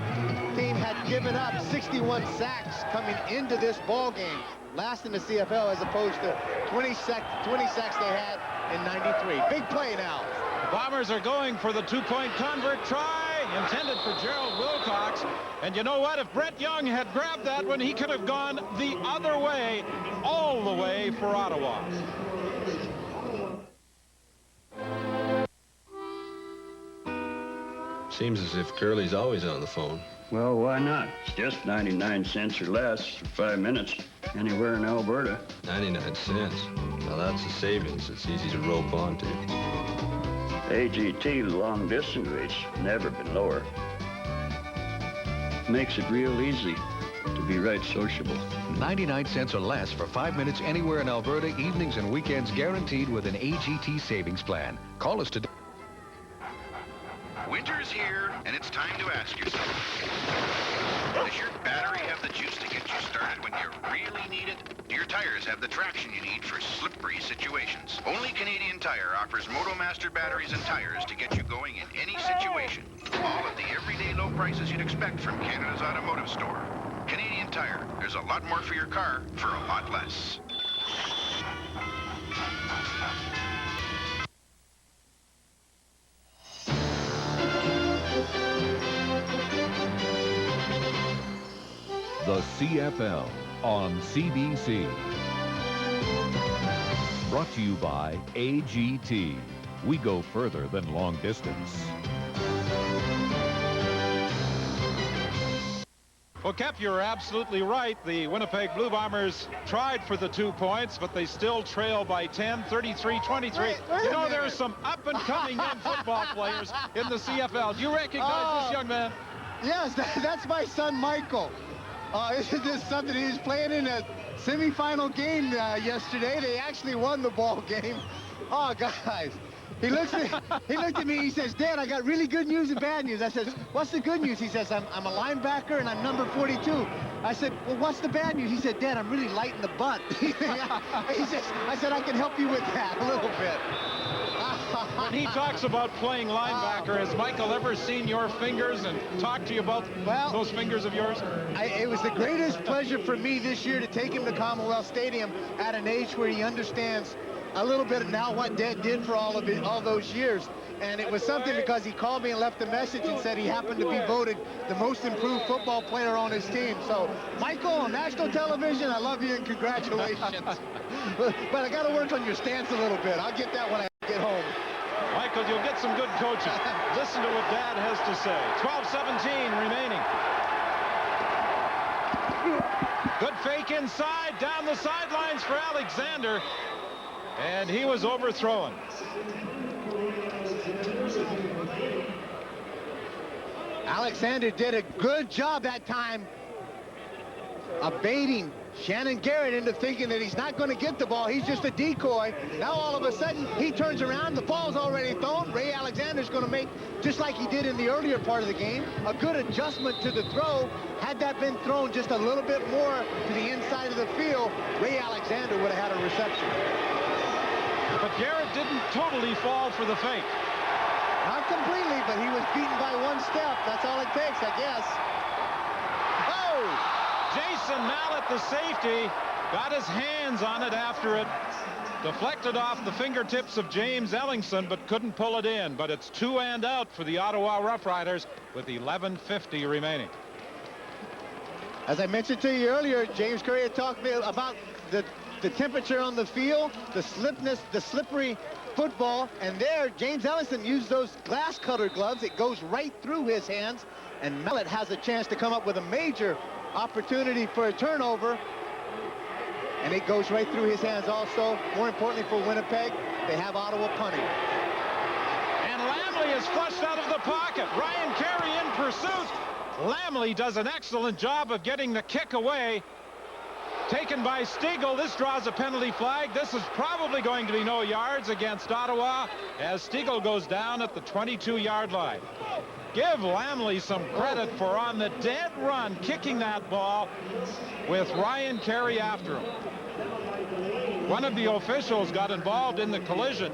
team had given up 61 sacks coming into this ball game, last in the CFL, as opposed to 20 sacks they had in '93. Big play now. The Bombers are going for the 2-point convert try, intended for Gerald Wilcox. And you know what? If Brett Young had grabbed that one, he could have gone the other way, all the way for Ottawa. Seems as if Curly's always on the phone. Well, why not? It's just 99 cents or less for 5 minutes anywhere in Alberta. 99 cents. Well, that's a savings. It's easy to rope onto. AGT long distance rates never been lower. Makes it real easy. to be right sociable. 99 cents or less for 5 minutes anywhere in Alberta, evenings and weekends guaranteed with an AGT savings plan. Call us today. Winter's here, and it's time to ask yourself, does your battery have the juice to get you started when you really need it? Do your tires have the traction you need for slippery situations? Only Canadian Tire offers MotoMaster batteries and tires to get you going in any situation. All at the everyday low prices you'd expect from Canada's automotive store. Canadian Tire. There's a lot more for your car for a lot less. The CFL on CBC. Brought to you by AGT. We go further than long distance. Well, Kep, you're absolutely right. The Winnipeg Blue Bombers tried for the 2 points, but they still trail by 10, 33-23. You know, there are some up-and-coming young football players in the CFL. Do you recognize this young man? Yes, that's my son, Michael. This is something he was playing in a semifinal game yesterday. They actually won the ball game. Oh, guys. He looked at me, he says, Dad, I got really good news and bad news. I said, what's the good news? He says, I'm a linebacker and I'm number 42. I said, well, what's the bad news? He said, Dad, I'm really light in the butt. I said, I can help you with that a little bit. When he talks about playing linebacker, has Michael ever seen your fingers and talked to you about those fingers of yours? It was the greatest pleasure for me this year to take him to Commonwealth Stadium at an age where he understands a little bit now what Dad did for all those years. And it was something because he called me and left a message and said he happened to be voted the most improved football player on his team. So, Michael, on national television, I love you and congratulations. But I got to work on your stance a little bit. I'll get that when I get home. Michael, you'll get some good coaching. Listen to what Dad has to say. 12-17 remaining. Good fake inside, down the sidelines for Alexander. And he was overthrown. Alexander did a good job that time of baiting Shannon Garrett into thinking that he's not going to get the ball. He's just a decoy. Now all of a sudden he turns around. The ball's already thrown. Ray Alexander's going to make, just like he did in the earlier part of the game, a good adjustment to the throw. Had that been thrown just a little bit more to the inside of the field, Ray Alexander would have had a reception. But Garrett didn't totally fall for the fake. Not completely, but he was beaten by one step. That's all it takes, I guess. Oh! Jason Mallett, the safety, got his hands on it after it deflected off the fingertips of James Ellingson, but couldn't pull it in. But it's 2 and out for the Ottawa Rough Riders with 11:50 remaining. As I mentioned to you earlier, James Curry had talked about the temperature on the field, the slippery football, and there James Ellingson used those glass cutter gloves. It goes right through his hands, and Mallett has a chance to come up with a major opportunity for a turnover, and it goes right through his hands also. More importantly for Winnipeg, they have Ottawa punting. And Lamley is flushed out of the pocket. Ryan Carey in pursuit. Lamley does an excellent job of getting the kick away. Taken by Stiegel. This draws a penalty flag. This is probably going to be no yards against Ottawa as Stiegel goes down at the 22-yard line. Give Lamley some credit for on the dead run kicking that ball with Ryan Carey after him. One of the officials got involved in the collision.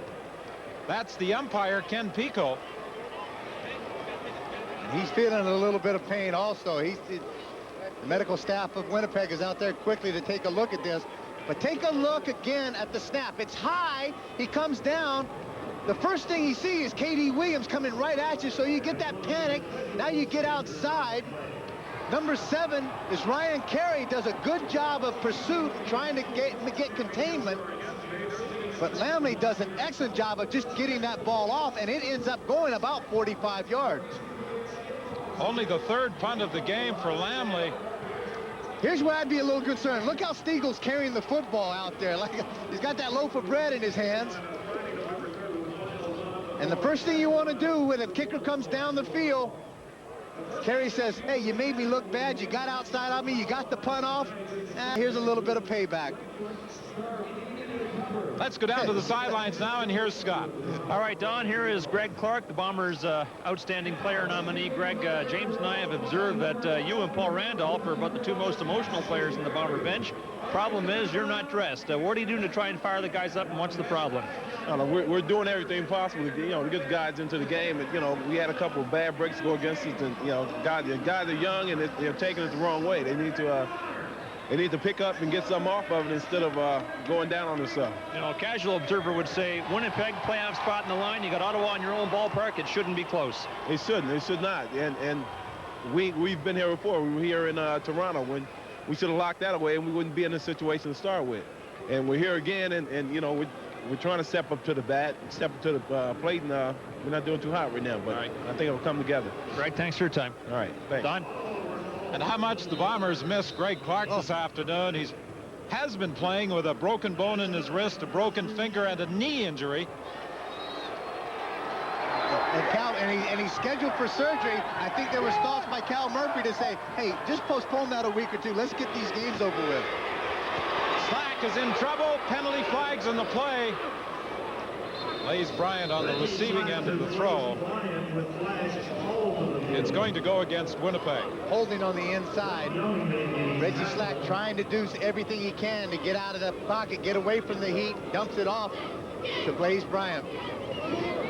That's the umpire, Ken Pico. He's feeling a little bit of pain also. The medical staff of Winnipeg is out there quickly to take a look at this. But take a look again at the snap. It's high. He comes down. The first thing he sees is K.D. Williams coming right at you, so you get that panic. Now you get outside. Number 7 is Ryan Carey. Does a good job of pursuit, trying to get containment. But Lamley does an excellent job of just getting that ball off, and it ends up going about 45 yards. Only the 3rd punt of the game for Lamley. Here's where I'd be a little concerned. Look how Stiegel's carrying the football out there. Like he's got that loaf of bread in his hands. And the first thing you want to do when a kicker comes down the field Kerry says, hey, you made me look bad. You got outside on me. You got the punt off. Here's a little bit of payback. Let's go down to the sidelines now, and here's Scott. All right, Don, here is Greg Clark, the Bombers' outstanding player nominee. Greg, James and I have observed that you and Paul Randolph are about the two most emotional players in the Bomber bench. Problem is, you're not dressed. What are you doing to try and fire the guys up, and what's the problem? We're doing everything possible to, to get the guys into the game. And, we had a couple of bad breaks to go against us. And, the guys are young, and they're taking it the wrong way. They need to pick up and get something off of it instead of going down on themselves. A casual observer would say, Winnipeg playoff spot in the line. You got Ottawa in your own ballpark. It shouldn't be close. It shouldn't. It should not. And we've been here before. We were here in Toronto when we should have locked that away, and we wouldn't be in this situation to start with. And we're here again, and we're trying to step up to the bat, step up to the plate, and we're not doing too hot right now. But I think it'll come together. Greg, thanks for your time. All right. Thanks. Don? And how much the Bombers miss Greg Clark this afternoon. He has been playing with a broken bone in his wrist, a broken finger, and a knee injury. And Cal, and he's scheduled for surgery. I think there was thoughts by Cal Murphy to say, hey, just postpone that a week or two. Let's get these games over with. Slack is in trouble. Penalty flags in the play. Blaze Bryant on the receiving end of the throw. It's going to go against Winnipeg. Holding on the inside. Reggie Slack trying to do everything he can to get out of the pocket, get away from the heat, dumps it off to Blaze Bryant.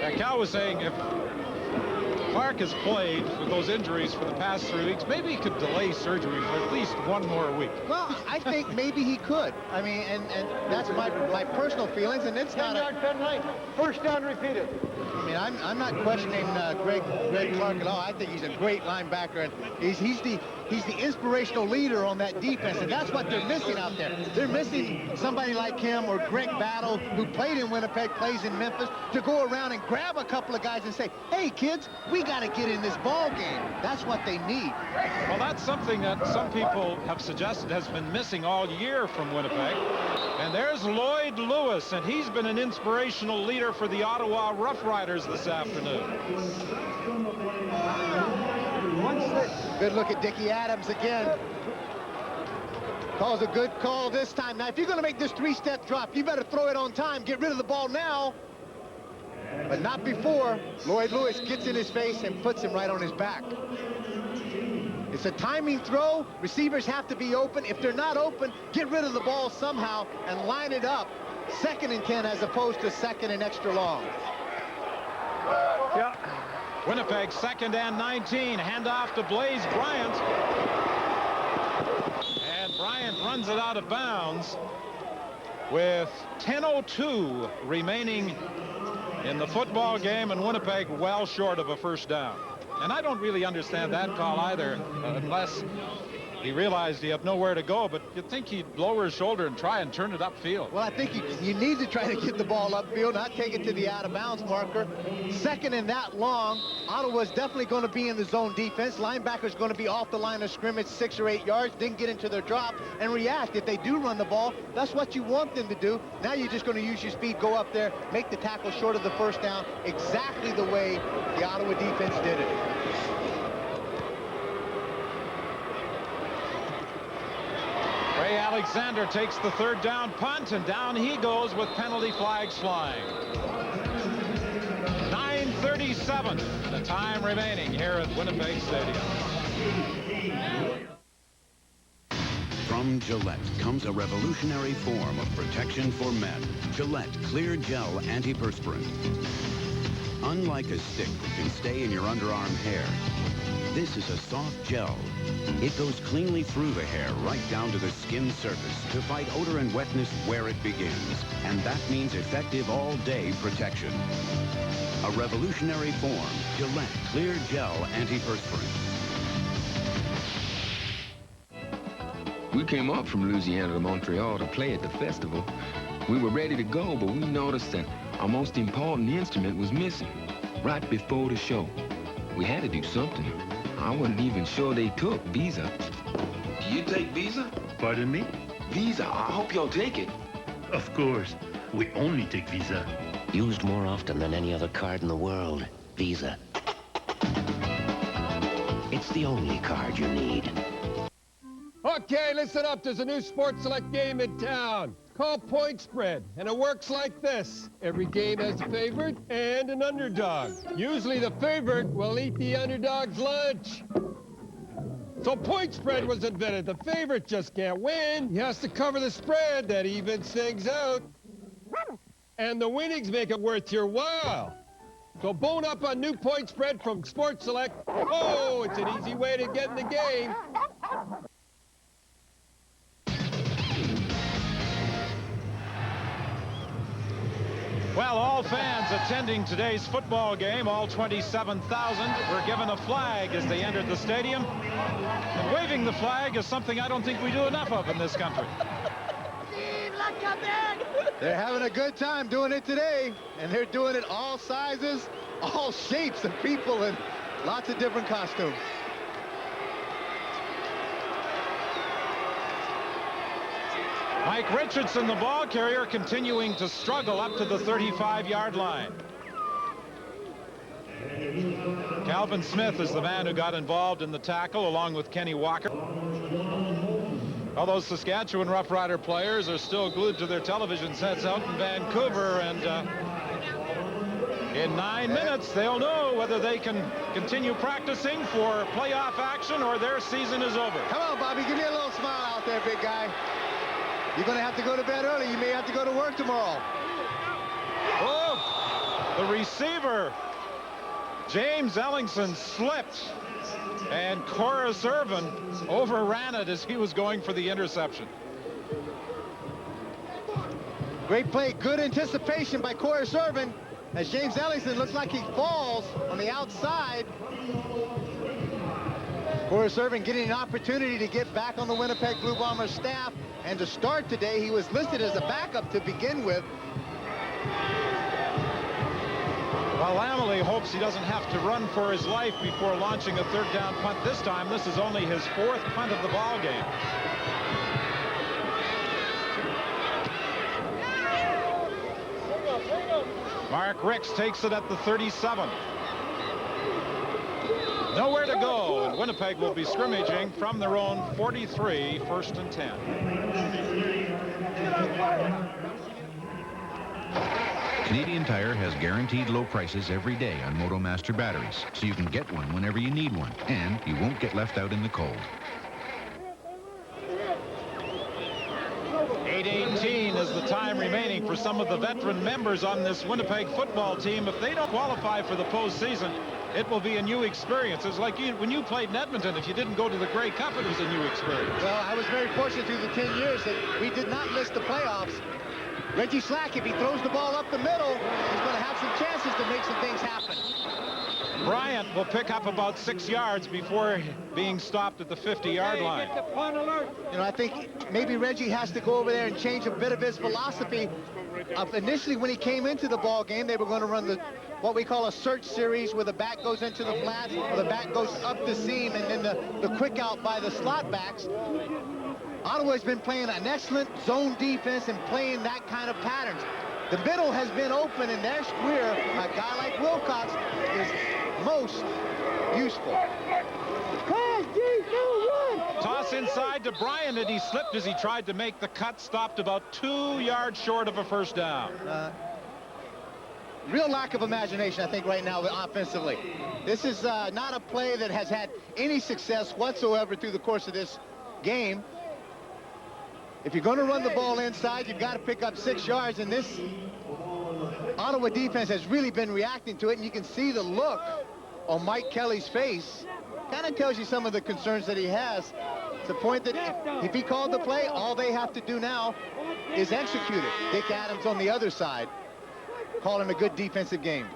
Now, Cal was saying if Clark has played with those injuries for the past 3 weeks, maybe he could delay surgery for at least one more week. Well, I think maybe he could. I mean, and that's my personal feelings, and it's not a... pen lane. First down repeated. I mean, I'm not questioning Greg Clark at all. I think he's a great linebacker, and he's the inspirational leader on that defense, and that's what they're missing out there. They're missing somebody like him or Greg Battle, who played in Winnipeg, plays in Memphis, to go around and grab a couple of guys and say, hey, kids, we got to get in this ball game. That's what they need. Well, that's something that some people have suggested has been missing all year from Winnipeg. And there's Lloyd Lewis, and he's been an inspirational leader for the Ottawa Rough Riders this afternoon. Good look at Dickie Adams again. Calls a good call this time. Now, if you're going to make this three-step drop, you better throw it on time. Get rid of the ball now. But not before. Lloyd Lewis gets in his face and puts him right on his back. It's a timing throw. Receivers have to be open. If they're not open, get rid of the ball somehow and line it up. 2nd and 10 as opposed to 2nd and extra long. Yeah. Winnipeg 2nd and 19. Handoff to Blaze Bryant. And Bryant runs it out of bounds with 10:02 remaining in the football game, and Winnipeg well short of a first down. And I don't really understand that call either, unless he realized he had nowhere to go, but you'd think he'd lower his shoulder and try and turn it upfield. Well, I think you need to try to get the ball upfield, not take it to the out-of-bounds marker. 2nd and that long. Ottawa's definitely going to be in the zone defense. Linebackers going to be off the line of scrimmage 6 or 8 yards, then get into their drop and react. If they do run the ball, that's what you want them to do. Now you're just going to use your speed, go up there, make the tackle short of the first down, exactly the way the Ottawa defense did it. Ray Alexander takes the 3rd down punt, and down he goes with penalty flags flying. 9:37, the time remaining here at Winnipeg Stadium. From Gillette comes a revolutionary form of protection for men. Gillette Clear Gel Antiperspirant. Unlike a stick that can stay in your underarm hair, this is a soft gel. It goes cleanly through the hair right down to the skin surface to fight odor and wetness where it begins. And that means effective all-day protection. A revolutionary form, Gillette Clear Gel Antiperspirant. We came up from Louisiana to Montreal to play at the festival. We were ready to go, but we noticed that our most important instrument was missing right before the show. We had to do something. I wasn't even sure they took Visa. Do you take Visa? Pardon me? Visa. I hope you'll take it. Of course. We only take Visa. Used more often than any other card in the world. Visa. It's the only card you need. Okay, listen up. There's a new Sports Select game in town called Point Spread, and it works like this. Every game has a favorite and an underdog. Usually the favorite will eat the underdog's lunch. So Point Spread was invented. The favorite just can't win. He has to cover the spread. That evens things out. And the winnings make it worth your while. So bone up on new Point Spread from Sports Select. Oh, it's an easy way to get in the game. Well, all fans attending today's football game, all 27,000, were given a flag as they entered the stadium. And waving the flag is something I don't think we do enough of in this country. They're having a good time doing it today, and they're doing it all sizes, all shapes of people, and lots of different costumes. Mike Richardson, the ball carrier, continuing to struggle up to the 35-yard line. Calvin Smith is the man who got involved in the tackle, along with Kenny Walker. All those Saskatchewan Rough Rider players are still glued to their television sets out in Vancouver, and in 9 minutes, they'll know whether they can continue practicing for playoff action or their season is over. Come on, Bobby, give me a little smile out there, big guy. You're going to have to go to bed early. You may have to go to work tomorrow. Oh, the receiver, James Ellingson, slipped, and Corus Irvin overran it as he was going for the interception. Great play, good anticipation by Corus Irvin, as James Ellingson looks like he falls on the outside. Corus Irvin getting an opportunity to get back on the Winnipeg Blue Bombers staff. And to start today, he was listed as a backup to begin with. Well, Lamely hopes he doesn't have to run for his life before launching a third down punt this time. This is only his 4th punt of the ball game. Mark Ricks takes it at the 37. Nowhere to go, and Winnipeg will be scrimmaging from their own 43, 1st and 10. Canadian Tire has guaranteed low prices every day on MotoMaster batteries, so you can get one whenever you need one, and you won't get left out in the cold. 8:18 is the time remaining for some of the veteran members on this Winnipeg football team. If they don't qualify for the postseason, it will be a new experience. It's like when you played in Edmonton, if you didn't go to the Grey Cup, it was a new experience. Well, I was very fortunate through the 10 years that we did not miss the playoffs. Reggie Slack, if he throws the ball up the middle, he's going to have some chances to make some things happen. Bryant will pick up about 6 yards before being stopped at the 50-yard line. You know, I think maybe Reggie has to go over there and change a bit of his philosophy. Initially, when he came into the ball game, they were going to run what we call a search series, where the back goes into the flat, or the back goes up the seam, and then the quick out by the slot backs. Ottawa's been playing an excellent zone defense and playing that kind of patterns. The middle has been open, and there's where a guy like Wilcox is most useful. Toss inside to Bryant, and he slipped as he tried to make the cut, stopped about 2 yards short of a first down. Real lack of imagination, I think, right now offensively. This is not a play that has had any success whatsoever through the course of this game. If you're going to run the ball inside, you've got to pick up 6 yards, and this Ottawa defense has really been reacting to it, and you can see the look on Mike Kelly's face. Kind of tells you some of the concerns that he has. To the point that if he called the play, all they have to do now is execute it. Dick Adams on the other side, calling a good defensive game.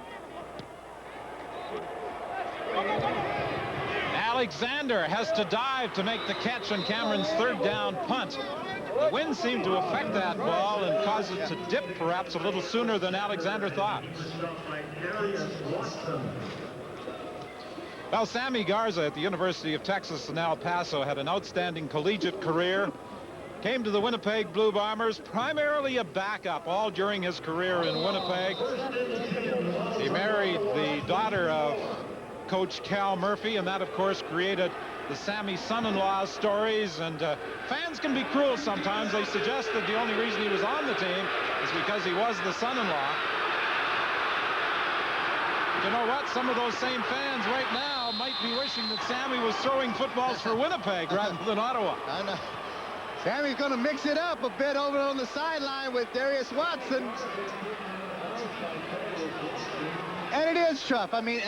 Alexander has to dive to make the catch on Cameron's third down punt. The wind seemed to affect that ball and cause it to dip perhaps a little sooner than Alexander thought. Well, Sammy Garza at the University of Texas in El Paso had an outstanding collegiate career. Came to the Winnipeg Blue Bombers, primarily a backup all during his career in Winnipeg. He married the daughter of coach Cal Murphy, and that, of course, created the Sammy son-in-law stories. And fans can be cruel sometimes. They suggested the only reason he was on the team is because he was the son-in-law. You know what? Some of those same fans right now might be wishing that Sammy was throwing footballs for Winnipeg rather than Ottawa. I know. Sammy's going to mix it up a bit over on the sideline with Darius Watson. And it is tough. I mean,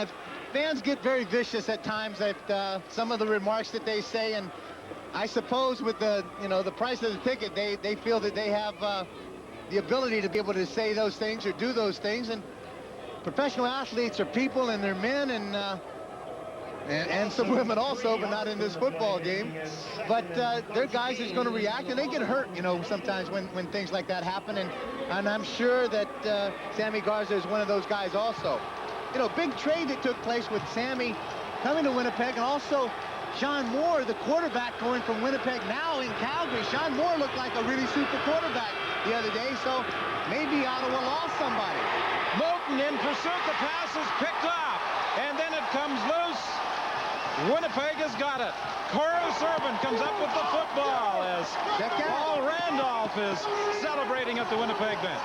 fans get very vicious at times at some of the remarks that they say, and I suppose with the price of the ticket, they feel that they have the ability to be able to say those things or do those things. And professional athletes are people, and they're men, and some women also, but not in this football game. But they're guys that's going to react, and they get hurt, sometimes when things like that happen. And I'm sure that Sammy Garza is one of those guys also. Big trade that took place with Sammy coming to Winnipeg, and also Sean Moore, the quarterback, going from Winnipeg now in Calgary. Sean Moore looked like a really super quarterback the other day, so maybe Ottawa lost somebody. Moulton in pursuit. The pass is picked off, and then it comes loose. Winnipeg has got it. Corus Urban comes up with the football as Paul Randolph is celebrating at the Winnipeg bench.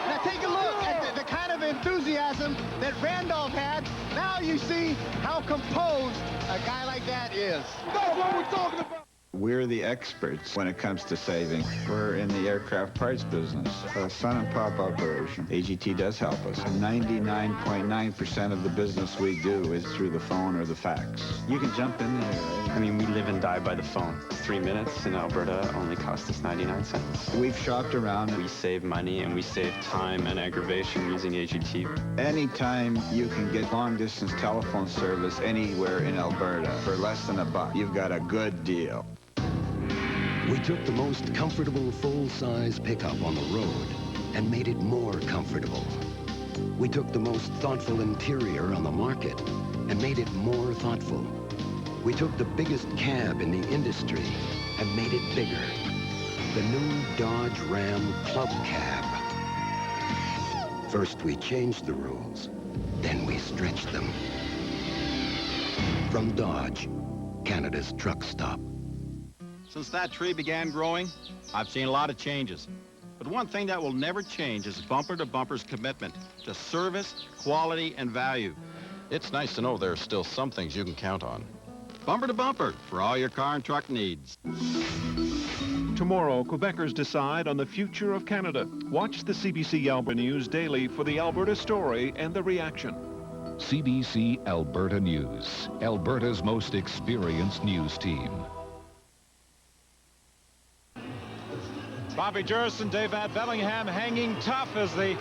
Now take a look at the kind of enthusiasm that Randolph had. Now you see how composed a guy like that is. That's what we're talking about. We're the experts when it comes to saving. We're in the aircraft parts business, a son and pop operation. AGT does help us. 99.9% of the business we do is through the phone or the fax. You can jump in there, right? I mean, we live and die by the phone. 3 minutes in Alberta only cost us 99 cents. We've shopped around. We save money and we save time and aggravation using AGT. Anytime you can get long-distance telephone service anywhere in Alberta for less than $1, you've got a good deal. We took the most comfortable full-size pickup on the road and made it more comfortable. We took the most thoughtful interior on the market and made it more thoughtful. We took the biggest cab in the industry and made it bigger. The new Dodge Ram Club Cab. First we changed the rules, then we stretched them. From Dodge, Canada's truck stop. Since that tree began growing, I've seen a lot of changes. But one thing that will never change is Bumper to Bumper's commitment to service, quality, and value. It's nice to know there are still some things you can count on. Bumper to Bumper for all your car and truck needs. Tomorrow, Quebecers decide on the future of Canada. Watch the CBC Alberta News daily for the Alberta story and the reaction. CBC Alberta News, Alberta's most experienced news team. Bobby Jurison, David Bellingham hanging tough as the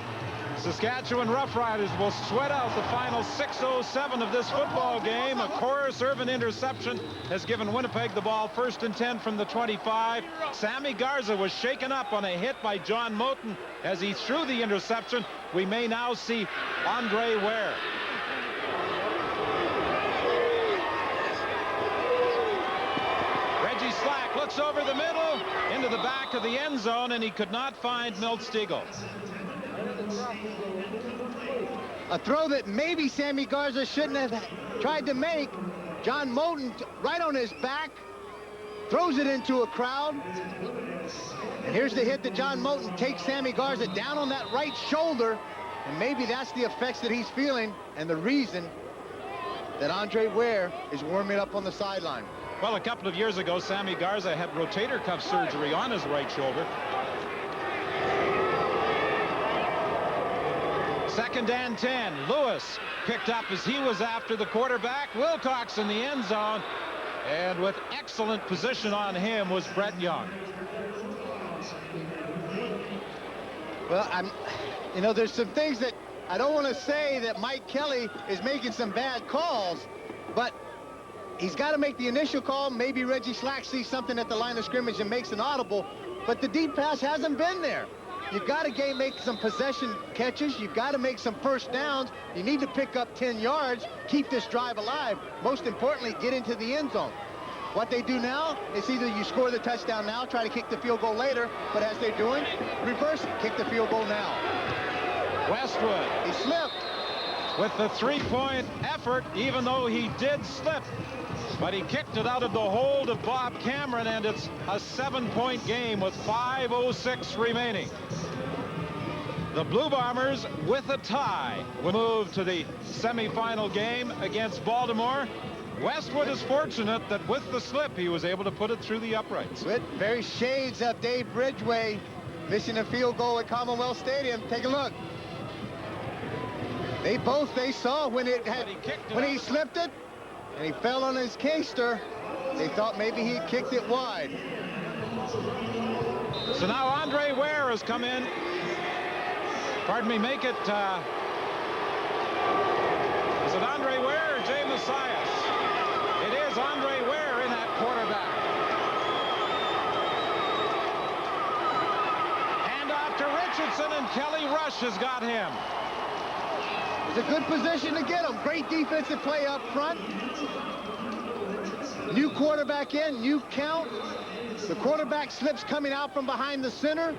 Saskatchewan Roughriders will sweat out the final 6:07 of this football game. A Corus Urban interception has given Winnipeg the ball 1st and 10 from the 25. Sammy Garza was shaken up on a hit by John Moulton as he threw the interception. We may now see Andre Ware. Reggie Slack looks over the middle into the back of the end zone, and he could not find Milt Stegall. A throw that maybe Sammy Garza shouldn't have tried to make. John Moulton right on his back throws it into a crowd. And here's the hit that John Moulton takes Sammy Garza down on that right shoulder. And maybe that's the effects that he's feeling and the reason that Andre Ware is warming up on the sideline. Well, a couple of years ago, Sammy Garza had rotator cuff surgery on his right shoulder. 2nd and 10. Lewis picked up as he was after the quarterback. Wilcox in the end zone. And with excellent position on him was Brett Young. Well, there's some things that I don't want to say that Mike Kelly is making some bad calls, but he's got to make the initial call. Maybe Reggie Slack sees something at the line of scrimmage and makes an audible, but the deep pass hasn't been there. You've got to make some possession catches. You've got to make some first downs. You need to pick up 10 yards, keep this drive alive. Most importantly, get into the end zone. What they do now is either you score the touchdown now, try to kick the field goal later, but as they're doing, reverse it, kick the field goal now. Westwood. He slipped. with the three-point effort, even though he did slip. But he kicked it out of the hold of Bob Cameron, and it's a 7-point game with 5:06 remaining. The Blue Bombers, with a tie, will move to the semifinal game against Baltimore. Westwood is fortunate that with the slip, he was able to put it through the uprights. With very shades of Dave Ridgway missing a field goal at Commonwealth Stadium. Take a look. They saw when he slipped it and he fell on his keister. They thought maybe he kicked it wide. So now Andre Ware has come in. Pardon me, make it, is it Andre Ware or Jay Messias? It is Andre Ware in that quarterback. And off to Richardson, and Kelly Rush has got him. It's a good position to get him. Great defensive play up front. New quarterback in, new count. The quarterback slips coming out from behind the center.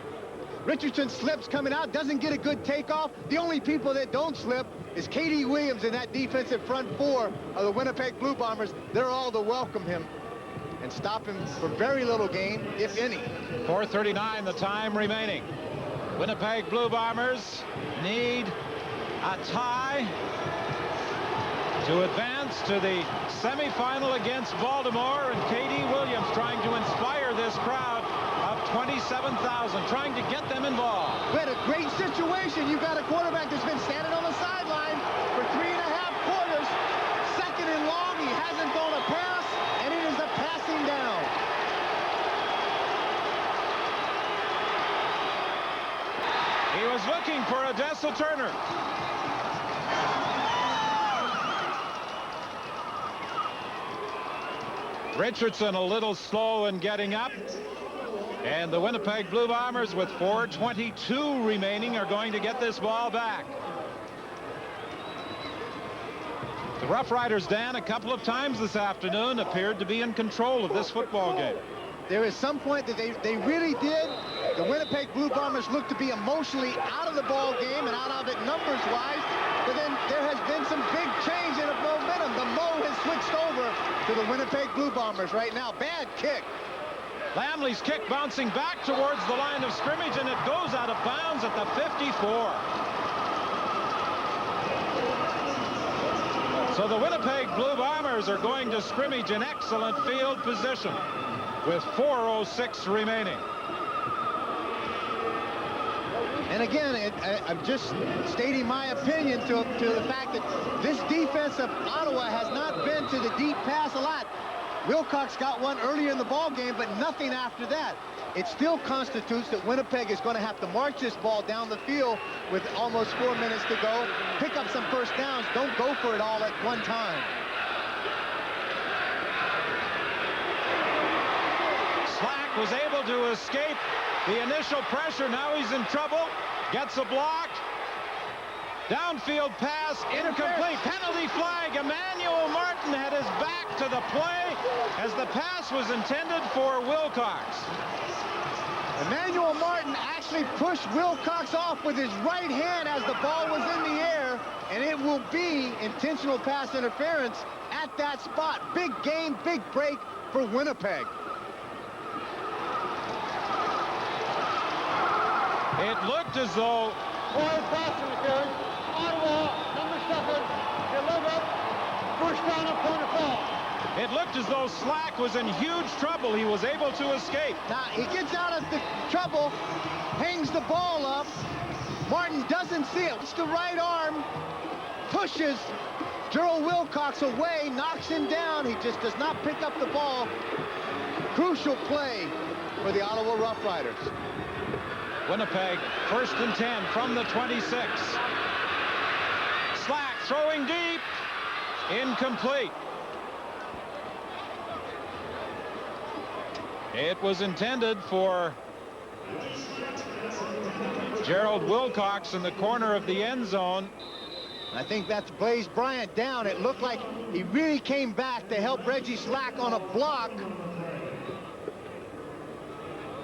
Richardson slips coming out, doesn't get a good takeoff. The only people that don't slip is K.D. Williams in that defensive front four of the Winnipeg Blue Bombers. They're all to welcome him and stop him for very little gain, if any. 4:39 the time remaining. Winnipeg Blue Bombers need a tie to advance to the semifinal against Baltimore, and K.D. Williams trying to inspire this crowd of 27,000, trying to get them involved. We had a great situation. You've got a quarterback that's been standing on the sideline for 3.5 quarters. Second and long, he hasn't thrown a pass, and it is a passing down. He was looking for Odessa Turner. Richardson a little slow in getting up. And the Winnipeg Blue Bombers, with 4:22 remaining, are going to get this ball back. The Rough Riders, Dan, a couple of times this afternoon appeared to be in control of this football game. There is some point that they really did. The Winnipeg Blue Bombers looked to be emotionally out of the ball game and out of it numbers-wise. But then there has been some big change in the momentum. The Mo has switched over to the Winnipeg Blue Bombers right now. Bad kick. Lamley's kick bouncing back towards the line of scrimmage, and it goes out of bounds at the 54. So the Winnipeg Blue Bombers are going to scrimmage in excellent field position with 4:06 remaining. And again, I'm just stating my opinion to the fact that this defense of Ottawa has not been to the deep pass a lot. Wilcox got one earlier in the ball game, but nothing after that. It still constitutes that Winnipeg is going to have to march this ball down the field with almost 4 minutes to go, pick up some first downs. Don't go for it all at one time. Slack was able to escape the initial pressure. Now he's in trouble. Gets a block. Downfield pass, incomplete. Penalty flag. Emmanuel Martin had his back to the play as the pass was intended for Wilcox. Emmanuel Martin actually pushed Wilcox off with his right hand as the ball was in the air, and it will be intentional pass interference at that spot. Big game, big break for Winnipeg. It looked as though Ottawa, number 7, delivered. First down and point of ball. It looked as though Slack was in huge trouble. He was able to escape. Now, he gets out of the trouble, hangs the ball up. Martin doesn't see it. It's the right arm, pushes Gerald Wilcox away, knocks him down. He just does not pick up the ball. Crucial play for the Ottawa Rough Riders. Winnipeg, 1st and 10 from the 26. Slack throwing deep. Incomplete. It was intended for Gerald Wilcox in the corner of the end zone. I think that's Blaze Bryant down. It looked like he really came back to help Reggie Slack on a block.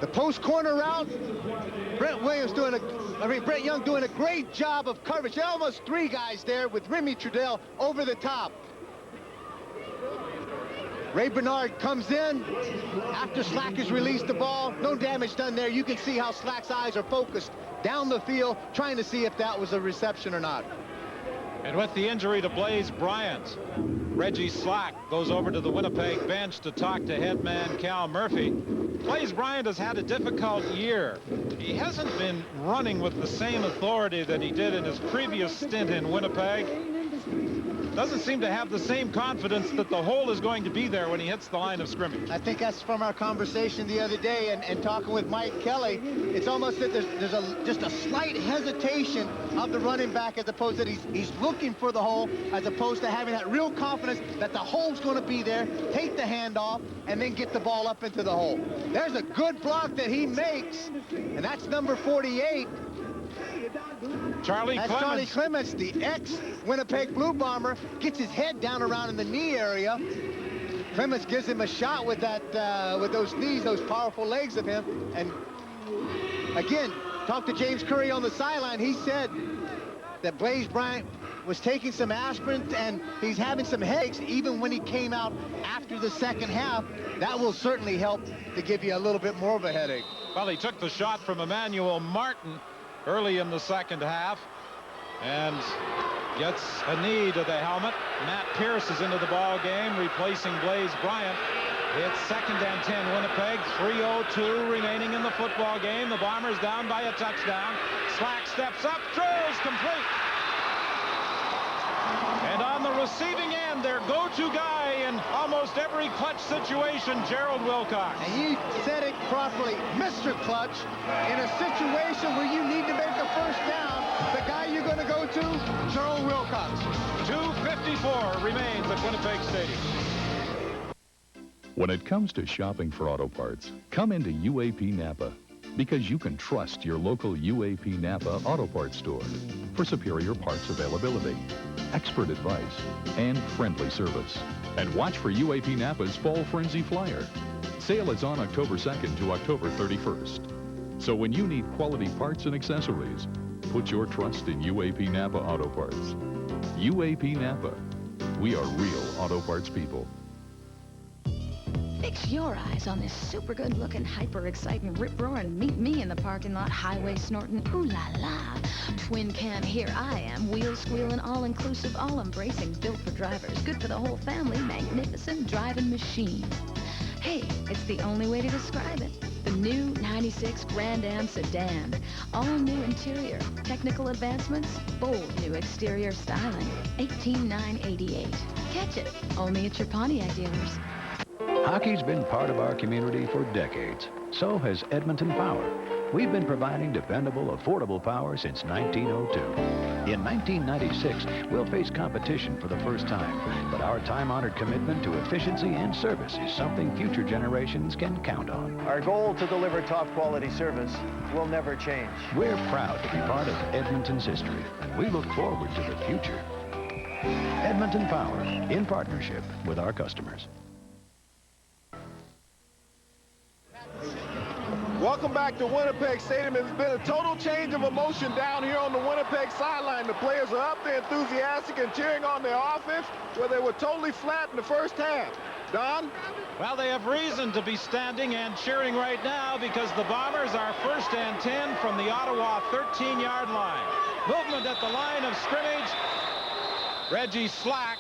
The post corner route, Brent Williams doing a Brett Young doing a great job of coverage. There are almost 3 guys there with Remy Trudel over the top. Ray Bernard comes in after Slack has released the ball. No damage done there. You can see how Slack's eyes are focused down the field, trying to see if that was a reception or not. And with the injury to Blaze Bryant, Reggie Slack goes over to the Winnipeg bench to talk to head man Cal Murphy. Blaze Bryant has had a difficult year. He hasn't been running with the same authority that he did in his previous stint in Winnipeg. Doesn't seem to have the same confidence that the hole is going to be there when he hits the line of scrimmage. I think that's from our conversation the other day and talking with Mike Kelly. It's almost that there's just a slight hesitation of the running back, as opposed that he's looking for the hole, as opposed to having that real confidence that the hole's going to be there, take the handoff, and then get the ball up into the hole. There's a good block that he makes, and that's number 48. Charlie Clements, the ex-Winnipeg Blue Bomber, gets his head down around in the knee area. Clements gives him a shot with that, with those knees, those powerful legs of him. And again, talk to James Curry on the sideline. He said that Blaze Bryant was taking some aspirin and he's having some headaches even when he came out after the second half. That will certainly help to give you a little bit more of a headache. Well, he took the shot from Emmanuel Martin early in the second half and gets a knee to the helmet. Matt Pierce is into the ball game, replacing Blaze Bryant. It's 2nd and 10 Winnipeg, 3:02 remaining in the football game. The Bombers down by a touchdown. Slack steps up, throws complete. And on the receiving end, their go-to guy in almost every clutch situation, Gerald Wilcox. And you said it properly, Mr. Clutch. In a situation where you need to make a first down, the guy you're going to go to, Gerald Wilcox. 2:54 remains at Winnipeg Stadium. When it comes to shopping for auto parts, come into UAP Napa, because you can trust your local UAP Napa Auto Parts store for superior parts availability, expert advice, and friendly service. And watch for UAP Napa's Fall Frenzy Flyer. Sale is on October 2nd to October 31st. So when you need quality parts and accessories, put your trust in UAP Napa Auto Parts. UAP Napa. We are real auto parts people. Fix your eyes on this super good-looking, hyper-exciting, rip-roaring, meet me in the parking lot, highway snorting, ooh-la-la. Twin cam, here I am, wheel-squealing, all-inclusive, all-embracing, built for drivers, good for the whole family, magnificent driving machine. Hey, it's the only way to describe it. The new 96 Grand Am sedan. All new interior, technical advancements, bold new exterior styling. $18,988. Catch it, only at your Pontiac dealers. Hockey's been part of our community for decades. So has Edmonton Power. We've been providing dependable, affordable power since 1902. In 1996, we'll face competition for the first time, but our time-honored commitment to efficiency and service is something future generations can count on. Our goal to deliver top-quality service will never change. We're proud to be part of Edmonton's history, and we look forward to the future. Edmonton Power, in partnership with our customers. Welcome back to Winnipeg Stadium. It's been a total change of emotion down here on the Winnipeg sideline. The players are up there enthusiastic and cheering on their offense, where they were totally flat in the first half. Don? Well, they have reason to be standing and cheering right now because the Bombers are 1st and 10 from the Ottawa 13-yard line. Movement at the line of scrimmage. Reggie Slack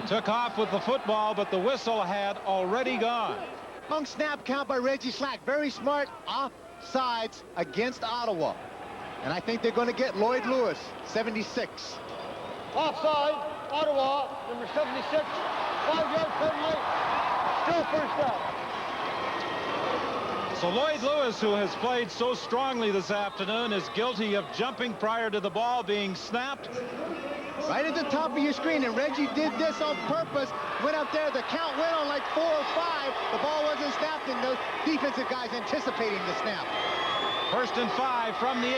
took off with the football, but the whistle had already gone. Long snap count by Reggie Slack. Very smart offsides against Ottawa. And I think they're going to get Lloyd Lewis, 76. Offside, Ottawa, number 76, 5-yard penalty, still first down. So Lloyd Lewis, who has played so strongly this afternoon, is guilty of jumping prior to the ball being snapped. Right at the top of your screen, and Reggie did this on purpose. Went up there, the count went on like 4 or 5. The ball wasn't snapped, and the defensive guys anticipating the snap. 1st and 5 from the 8.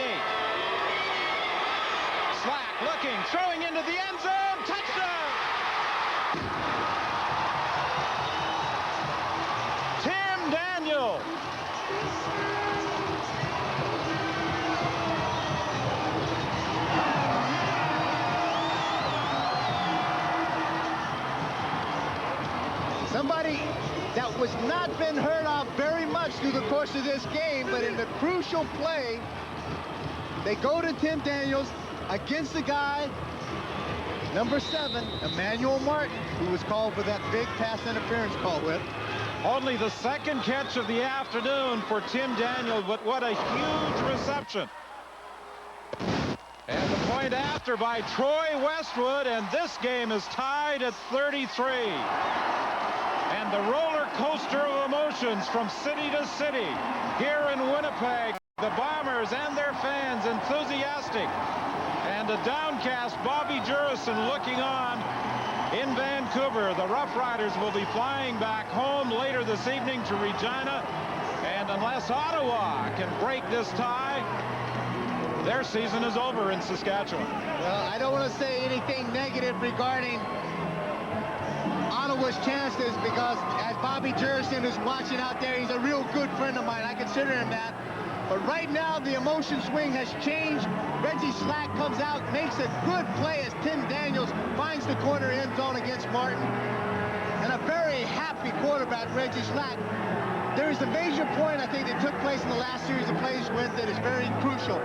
Slack looking, throwing into the end zone, touchdown! Tim Daniel. Somebody that was not been heard of very much through the course of this game, but in the crucial play, they go to Tim Daniels against the guy, number 7, Emmanuel Martin, who was called for that big pass interference call with. Only the second catch of the afternoon for Tim Daniels, but what a huge reception. And the point after by Troy Westwood, and this game is tied at 33. And the roller coaster of emotions from city to city here in Winnipeg. The Bombers and their fans enthusiastic. And a downcast Bobby Jurison looking on in Vancouver. The Rough Riders will be flying back home later this evening to Regina. And unless Ottawa can break this tie, their season is over in Saskatchewan. Well, I don't want to say anything negative regarding Ottawa's chances, because as Bobby Jurison is watching out there, he's a real good friend of mine. I consider him that. But right now, the emotion swing has changed. Reggie Slack comes out, makes a good play as Tim Daniels finds the corner end zone against Martin. And a very happy quarterback, Reggie Slack. There is a major point, I think, that took place in the last series of plays with that is very crucial.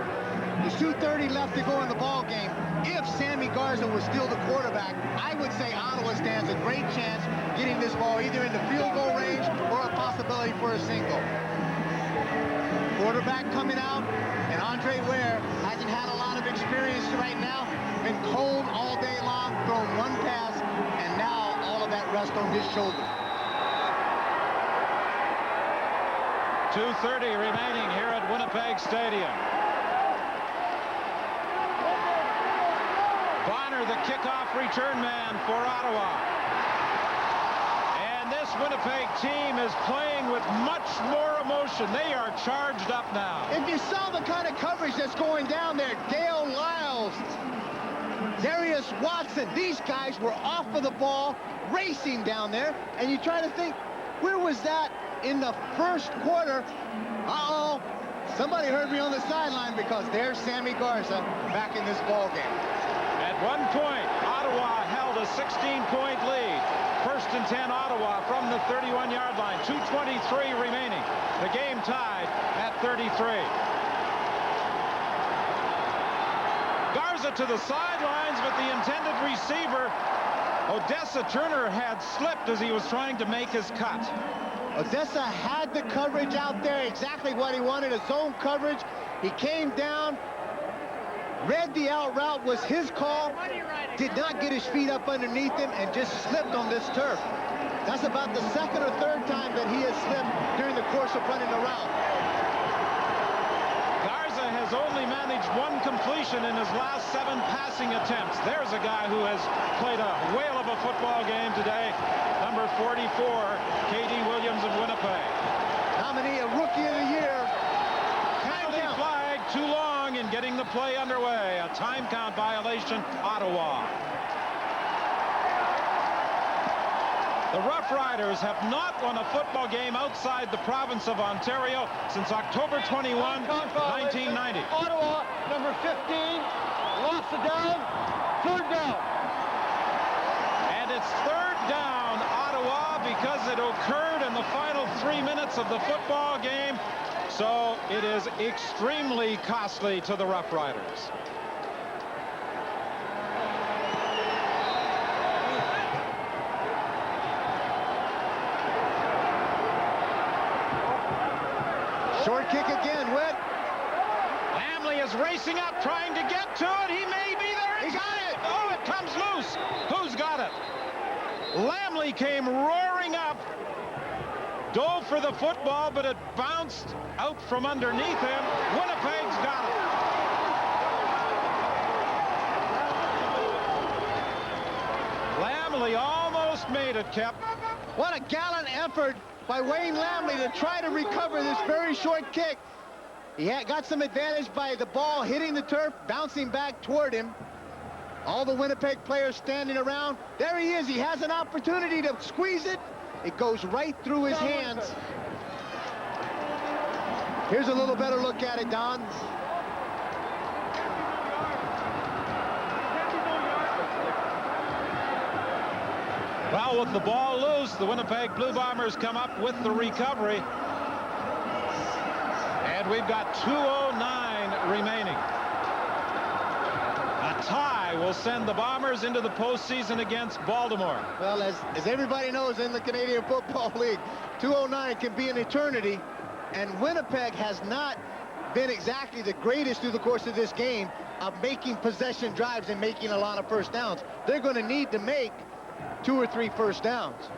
There's 2:30 left to go in the ball game. If Sammy Garza was still the quarterback, I would say Ottawa stands a great chance getting this ball either into field goal range or a possibility for a single. Quarterback coming out, and Andre Ware hasn't had a lot of experience right now. Been cold all day long, thrown one pass, and now all of that rest on his shoulders. 2:30 remaining here at Winnipeg Stadium. Bonner, the kickoff return man for Ottawa. And this Winnipeg team is playing with much more emotion. They are charged up now. If you saw the kind of coverage that's going down there, Dale Lyles, Darius Watson, these guys were off of the ball, racing down there, and you try to think, where was that in the first quarter? Uh-oh, somebody heard me on the sideline, because there's Sammy Garza back in this ball game. At one point, Ottawa held a 16-point lead. First and 10 Ottawa from the 31-yard line. 2:23 remaining. The game tied at 33. Garza to the sidelines, but the intended receiver, Odessa Turner, had slipped as he was trying to make his cut. Odessa had the coverage out there, exactly what he wanted, a zone coverage. He came down, read the out route, was his call, did not get his feet up underneath him, and just slipped on this turf. That's about the second or third time that he has slipped during the course of running the route. Garza has only managed one completion in his last 7 passing attempts. There's a guy who has played a whale of a football game today. Number 44, K.D. Williams of Winnipeg. Nominee a Rookie of the Year. Penalty flag, too long in getting the play underway. A time count violation, Ottawa. The Rough Riders have not won a football game outside the province of Ontario since October 21, 1990. Ottawa, number 15, lost the down, 3rd down. And it's 3rd down, Ottawa, because it occurred in the final 3 minutes of the football game. So it is extremely costly to the Rough Riders. Short kick again, Whit. Lamley is racing up, trying to get to it. He may be there. He got it. Oh, it comes loose. Who's got it? Lamley came roaring up, dove for the football, but it bounced out from underneath him. Winnipeg's got it. Lamley almost made it, Kep. What a gallant effort by Wayne Lamley to try to recover this very short kick. He got some advantage by the ball hitting the turf, bouncing back toward him. All the Winnipeg players standing around. There he is. He has an opportunity to squeeze it. It goes right through his hands. Here's a little better look at it, Don. Well, with the ball loose, the Winnipeg Blue Bombers come up with the recovery. And we've got 2:09 remaining. A tie will send the Bombers into the postseason against Baltimore. Well, as everybody knows in the Canadian Football League, 2:09 can be an eternity, and Winnipeg has not been exactly the greatest through the course of this game of making possession drives and making a lot of first downs. They're going to need to make 2 or 3 first downs.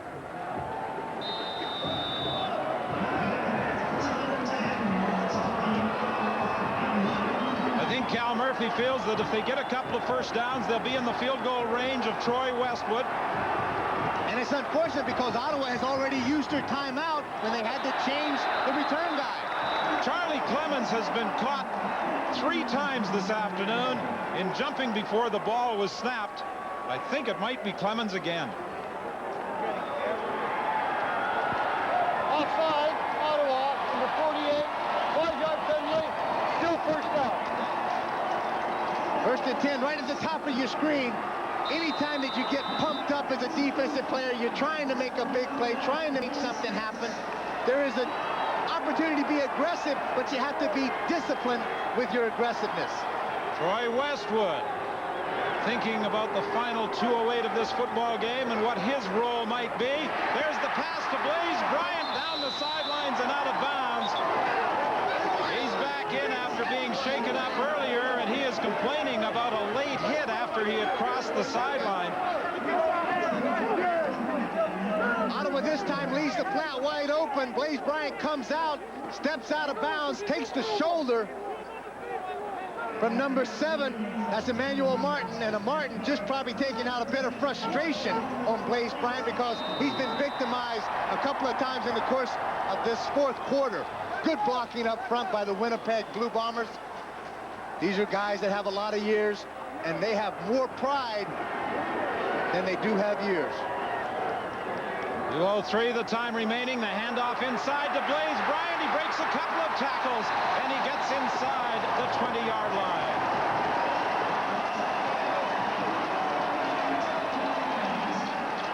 I think Cal Murphy feels that if they get a couple of first downs, they'll be in the field goal range of Troy Westwood. And it's unfortunate because Ottawa has already used their timeout when they had to change the return guy. Charlie Clemens has been caught 3 times this afternoon in jumping before the ball was snapped. I think it might be Clemens again. Offside, Ottawa, number 48, 5-yard penalty, still first down. 1st and 10, right at the top of your screen. Anytime that you get pumped up as a defensive player, you're trying to make a big play, trying to make something happen. There is an opportunity to be aggressive, but you have to be disciplined with your aggressiveness. Troy Westwood thinking about the final 2:08 of this football game and what his role might be. There's the pass to Blaze Bryant down the sidelines and out of bounds. He's back in after being shaken up earlier, and he is complaining about a late hit after he had crossed the sideline. Ottawa this time leaves the flat wide open. Blaze Bryant comes out, steps out of bounds, takes the shoulder from number 7. That's Emmanuel Martin, and a Martin just probably taking out a bit of frustration on Blaze Bryant because he's been victimized a couple of times in the course of this 4th quarter. Good blocking up front by the Winnipeg Blue Bombers. These are guys that have a lot of years, and they have more pride than they do have years. 2:03, the time remaining. The handoff inside to Blaze Bryant. He breaks a couple of tackles, and he gets inside the 20-yard line.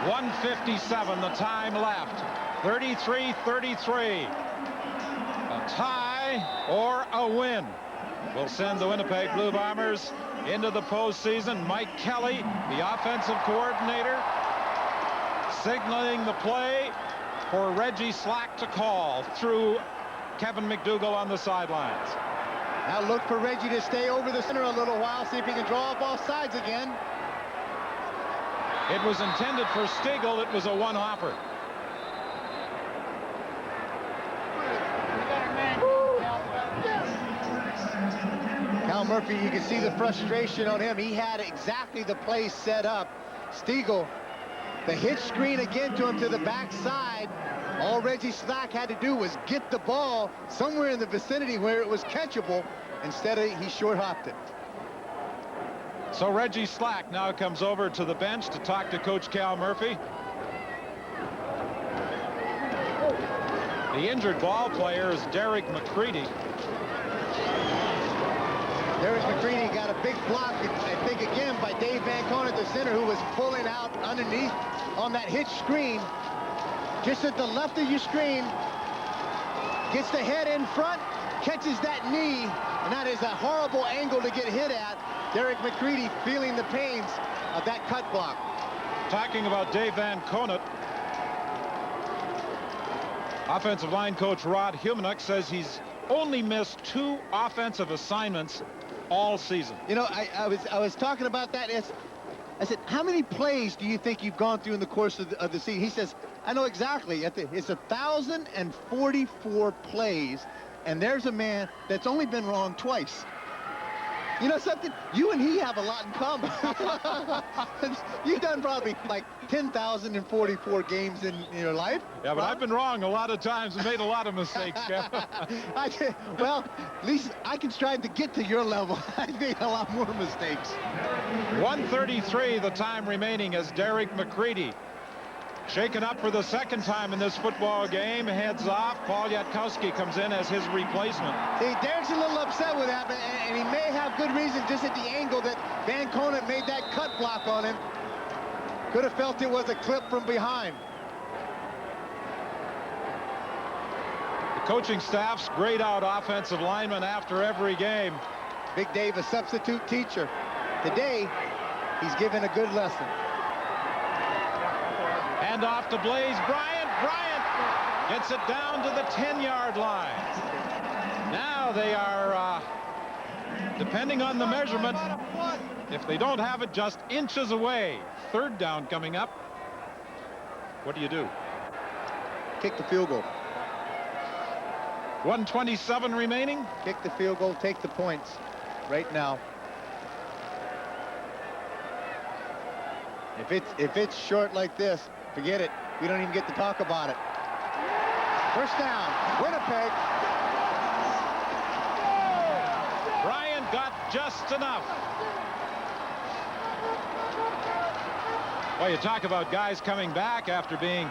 .157, the time left. 33-33. A tie or a win will send the Winnipeg Blue Bombers into the postseason. Mike Kelly, the offensive coordinator, signaling the play for Reggie Slack to call through Kevin McDougall on the sidelines. Now look for Reggie to stay over the center a little while, see if he can draw up off sides again. It was intended for Stigl. It was a one-hopper. Cal Murphy, you can see the frustration on him. He had exactly the play set up. Stigl, the hitch screen again to him to the backside. All Reggie Slack had to do was get the ball somewhere in the vicinity where it was catchable. Instead, he short-hopped it. So Reggie Slack now comes over to the bench to talk to Coach Cal Murphy. The injured ball player is Derek McCready. Derek McCready got a big block, I think, again, by Dave Van Conant, the center, who was pulling out underneath on that hitch screen. Just at the left of your screen, gets the head in front, catches that knee, and that is a horrible angle to get hit at. Derek McCready feeling the pains of that cut block. Talking about Dave Van Conant, offensive line coach Rod Humanuk says he's only missed 2 offensive assignments all season. You know, I was talking about that. I said, how many plays do you think you've gone through in the course of the season? He says, I know exactly. It's 1,044 plays, and there's a man that's only been wrong twice. You know something? You and he have a lot in common. You've done probably like 10,044 games in your life. Yeah, but I've been wrong a lot of times and made a lot of mistakes, Jeff. Well, at least I can strive to get to your level. I made a lot more mistakes. 1:33, the time remaining as Derek McCready, shaken up for the 2nd time in this football game, heads off. Paul Yatkowski comes in as his replacement. See, Derek's a little upset with that, and he may have good reason just at the angle that Van Conant made that cut block on him. Could have felt it was a clip from behind. The coaching staff's grade out offensive linemen after every game. Big Dave, a substitute teacher. Today, he's given a good lesson. Hand off to Blaze Bryant. Bryant gets it down to the 10-yard line. Now they are, depending on the measurement, if they don't have it, just inches away. Third down coming up. What do you do? Kick the field goal. 1:27 remaining. Kick the field goal, take the points right now. If it's short like this, forget it. We don't even get to talk about it. First down, Winnipeg. Bryant got just enough. Well, you talk about guys coming back after being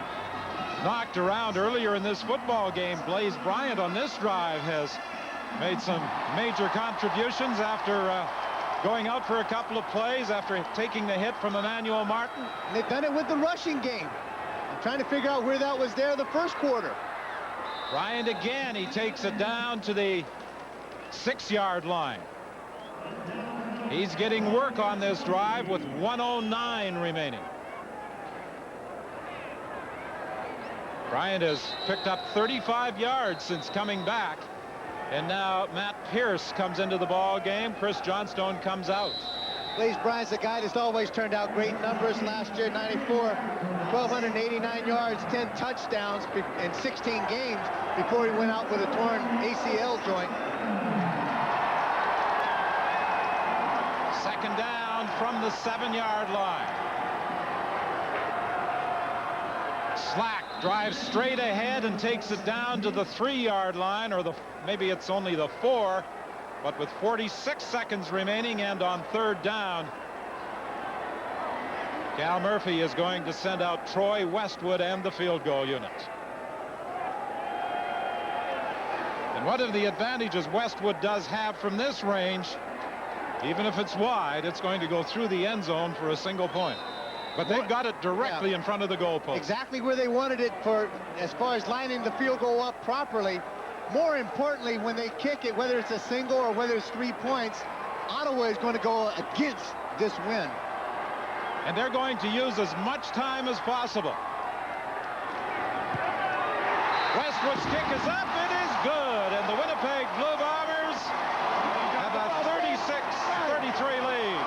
knocked around earlier in this football game. Blaze Bryant on this drive has made some major contributions after going out for a couple of plays after taking the hit from Emmanuel Martin. And they've done it with the rushing game. I'm trying to figure out where that was there the first quarter. Bryant again, he takes it down to the 6-yard line. He's getting work on this drive with 1:09 remaining. Bryant has picked up 35 yards since coming back. And now Matt Pierce comes into the ball game. Chris Johnstone comes out. Blaze Bryant's a guy that's always turned out great numbers. Last year, 94, 1,289 yards, 10 touchdowns in 16 games before he went out with a torn ACL joint. Second down from the 7-yard line. Slack drives straight ahead and takes it down to the 3-yard line, or maybe it's only the 4, but with 46 seconds remaining and on third down, Cal Murphy is going to send out Troy Westwood and the field goal unit. And one of the advantages Westwood does have from this range, even if it's wide, it's going to go through the end zone for a single point. But they've got it directly in front of the goalpost. Exactly where they wanted it for as far as lining the field goal up properly. More importantly, when they kick it, whether it's a single or whether it's 3 points, Ottawa is going to go against this win. And they're going to use as much time as possible. Westwood's kick is up. It is good. And the Winnipeg Blue Bombers have a 36-33 lead.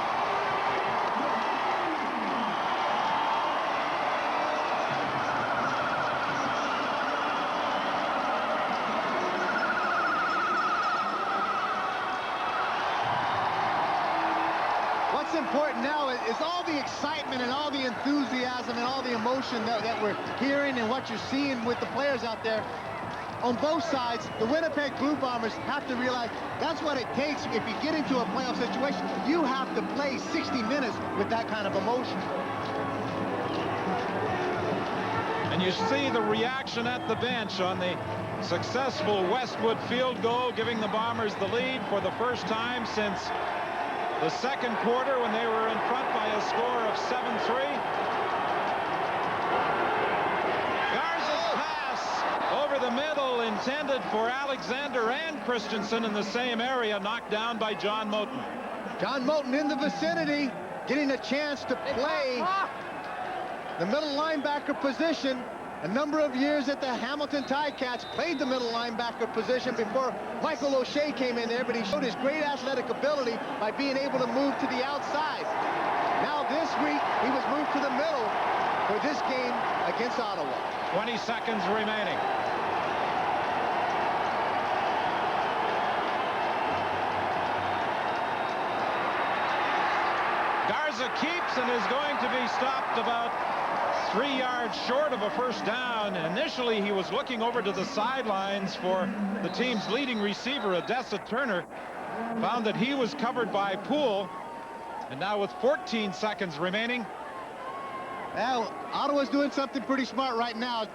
What's important now is all the excitement and all the enthusiasm and all the emotion that we're hearing and what you're seeing with the players out there. On both sides, the Winnipeg Blue Bombers have to realize that's what it takes. If you get into a playoff situation, you have to play 60 minutes with that kind of emotion. And you see the reaction at the bench on the successful Westwood field goal, giving the Bombers the lead for the first time since the second quarter when they were in front by a score of 7-3. Garza's pass over the middle intended for Alexander and Christensen in the same area, knocked down by John Moten. John Moten in the vicinity, getting a chance to play the middle linebacker position. A number of years at the Hamilton Ticats, played the middle linebacker position before Michael O'Shea came in there, but he showed his great athletic ability by being able to move to the outside. Now this week, he was moved to the middle for this game against Ottawa. 20 seconds remaining. Garza keeps and is going to be stopped about 3 yards short of a first down. Initially, he was looking over to the sidelines for the team's leading receiver, Odessa Turner. Found that he was covered by Poole. And now with 14 seconds remaining. Well, Ottawa's doing something pretty smart right now.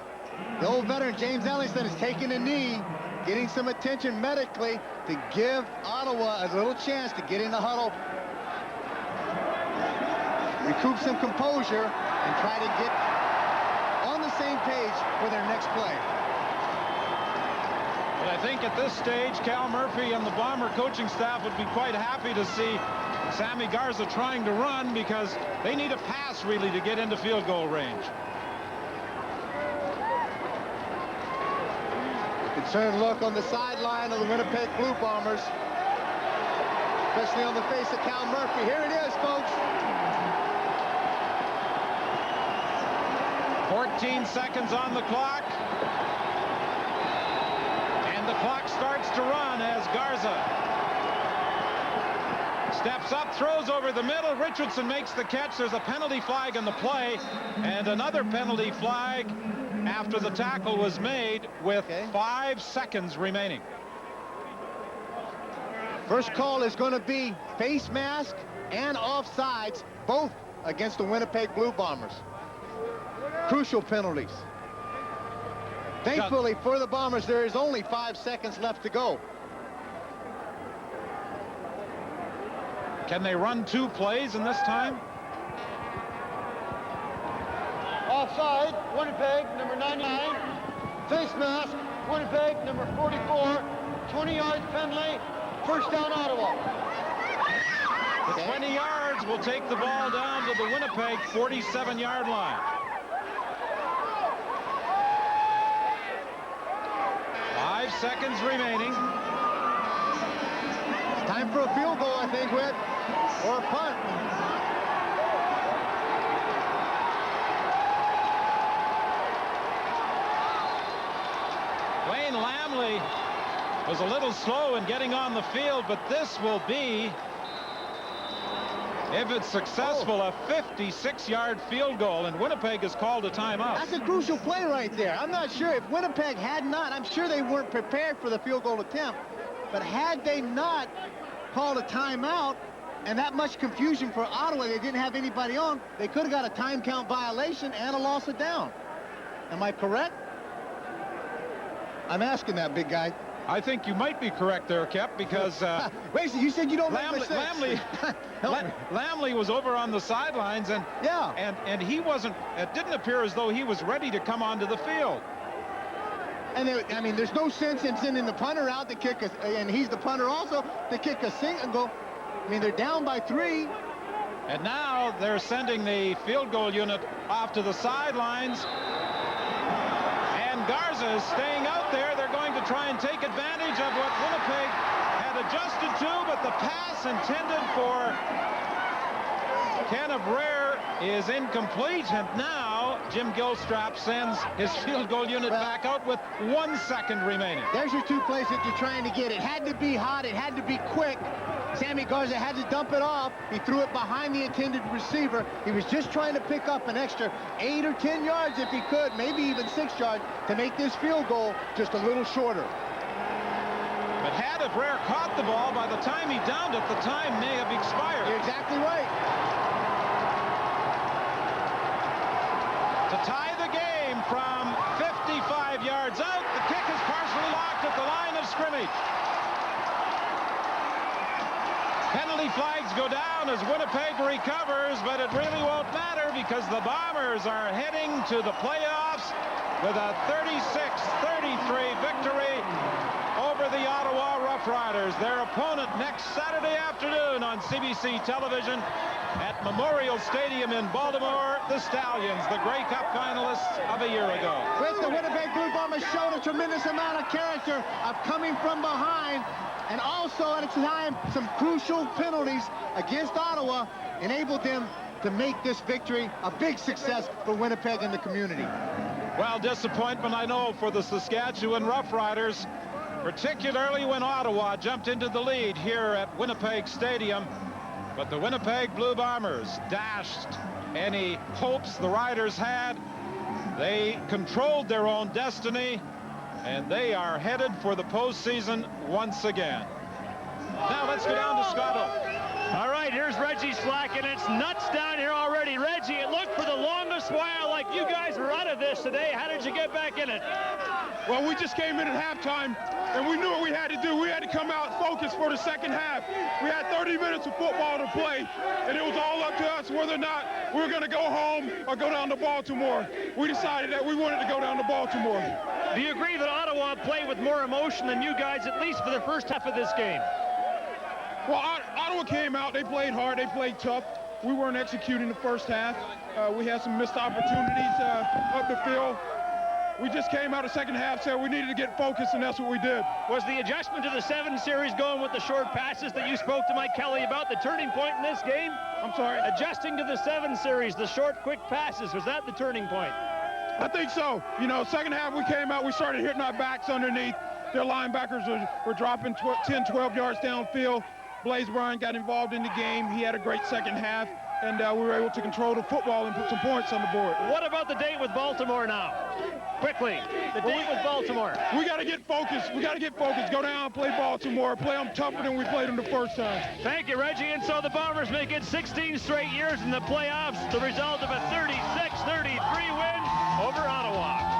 The old veteran James Ellingson is taking a knee, getting some attention medically to give Ottawa a little chance to get in the huddle. recoup some composure, and try to get on the same page for their next play. But I think at this stage, Cal Murphy and the Bomber coaching staff would be quite happy to see Sammy Garza trying to run, because they need a pass really to get into field goal range. Concerned look on the sideline of the Winnipeg Blue Bombers, especially on the face of Cal Murphy. Here it is, folks. 14 seconds on the clock. And the clock starts to run as Garza steps up, throws over the middle. Richardson makes the catch. There's a penalty flag in the play, and another penalty flag after the tackle was made with 5 seconds remaining. First call is going to be face mask and offsides, both against the Winnipeg Blue Bombers. Crucial penalties. Thankfully for the Bombers, there is only 5 seconds left to go. Can they run 2 plays in this time? Offside, Winnipeg, number 99. Face mask, Winnipeg, number 44. 20 yards penalty. First down, Ottawa. The 20 yards will take the ball down to the Winnipeg 47-yard line. 5 seconds remaining. It's time for a field goal, I think, Whit, or a punt. Wayne Lamley was a little slow in getting on the field, but this will be, if it's successful, a 56-yard field goal, and Winnipeg has called a timeout. That's a crucial play right there. I'm not sure if Winnipeg had not, I'm sure they weren't prepared for the field goal attempt, but had they not called a timeout and that much confusion for Ottawa, they didn't have anybody on, they could have got a time count violation and a loss of down. Am I correct? I'm asking that, big guy. I think you might be correct there, Kep, because wait, you said you don't make mistakes. Lamley was over on the sidelines, and and he wasn't. It didn't appear as though he was ready to come onto the field. And I mean, there's no sense in sending the punter out to kick us, and he's the punter also, to kick a single goal. I mean, they're down by 3. And now they're sending the field goal unit off to the sidelines. And Garza is staying out there. They're going to try and take advantage of what Winnipeg had adjusted to, but the pass intended for Kenneth Brer is incomplete, and now Jim Gilstrap sends his field goal unit back out with 1 second remaining. There's your 2 plays that you're trying to get. It had to be hot. It had to be quick. Sammy Garza had to dump it off. He threw it behind the intended receiver. He was just trying to pick up an extra 8 or 10 yards if he could, maybe even 6 yards, to make this field goal just a little shorter. But had Brer caught the ball, by the time he downed it, the time may have expired. You're exactly right. To tie the game from 55 yards out, the kick is partially locked at the line of scrimmage. Penalty flags go down as Winnipeg recovers, but it really won't matter because the Bombers are heading to the playoffs with a 36-33 victory over the Ottawa Rough Riders. Their opponent next Saturday afternoon on CBC television at Memorial Stadium in Baltimore, the Stallions, the Grey Cup finalists of a year ago. With the Winnipeg Blue Bombers showed a tremendous amount of character of coming from behind, and also at a time some crucial penalties against Ottawa enabled them to make this victory a big success for Winnipeg and the community. Well, disappointment, I know, for the Saskatchewan Rough Riders, particularly when Ottawa jumped into the lead here at Winnipeg Stadium. But the Winnipeg Blue Bombers dashed any hopes the Riders had. They controlled their own destiny, and they are headed for the postseason once again. Now let's go down to Scotto. All right, here's Reggie Slack, and it's nuts down here already. Reggie, it looked for the longest while like you guys are out of this today. How did you get back in it? Well, we just came in at halftime, and we knew what we had to do. We had to come out focused for the second half. We had 30 minutes of football to play, and it was all up to us whether or not we were going to go home or go down to Baltimore. We decided that we wanted to go down to Baltimore. Do you agree that Ottawa played with more emotion than you guys, at least for the first half of this game? Well, Ottawa came out. They played hard. They played tough. We weren't executing the first half. We had some missed opportunities up the field. We just came out of second half, said we needed to get focused, and that's what we did. Was the adjustment to the 7 series going with the short passes that you spoke to Mike Kelly about the turning point in this game? I'm sorry? Adjusting to the 7 series, the short, quick passes, was that the turning point? I think so. You know, second half we came out, we started hitting our backs underneath. Their linebackers were dropping 10, 12 yards downfield. Blaze Bryan got involved in the game. He had a great second half, and we were able to control the football and put some points on the board. What about the date with Baltimore now? Quickly, the date with Baltimore. We got to get focused. We got to get focused. Go down and play Baltimore. Play them tougher than we played them the first time. Thank you, Reggie. And so the Bombers make it 16 straight years in the playoffs, the result of a 36-33 win over Ottawa.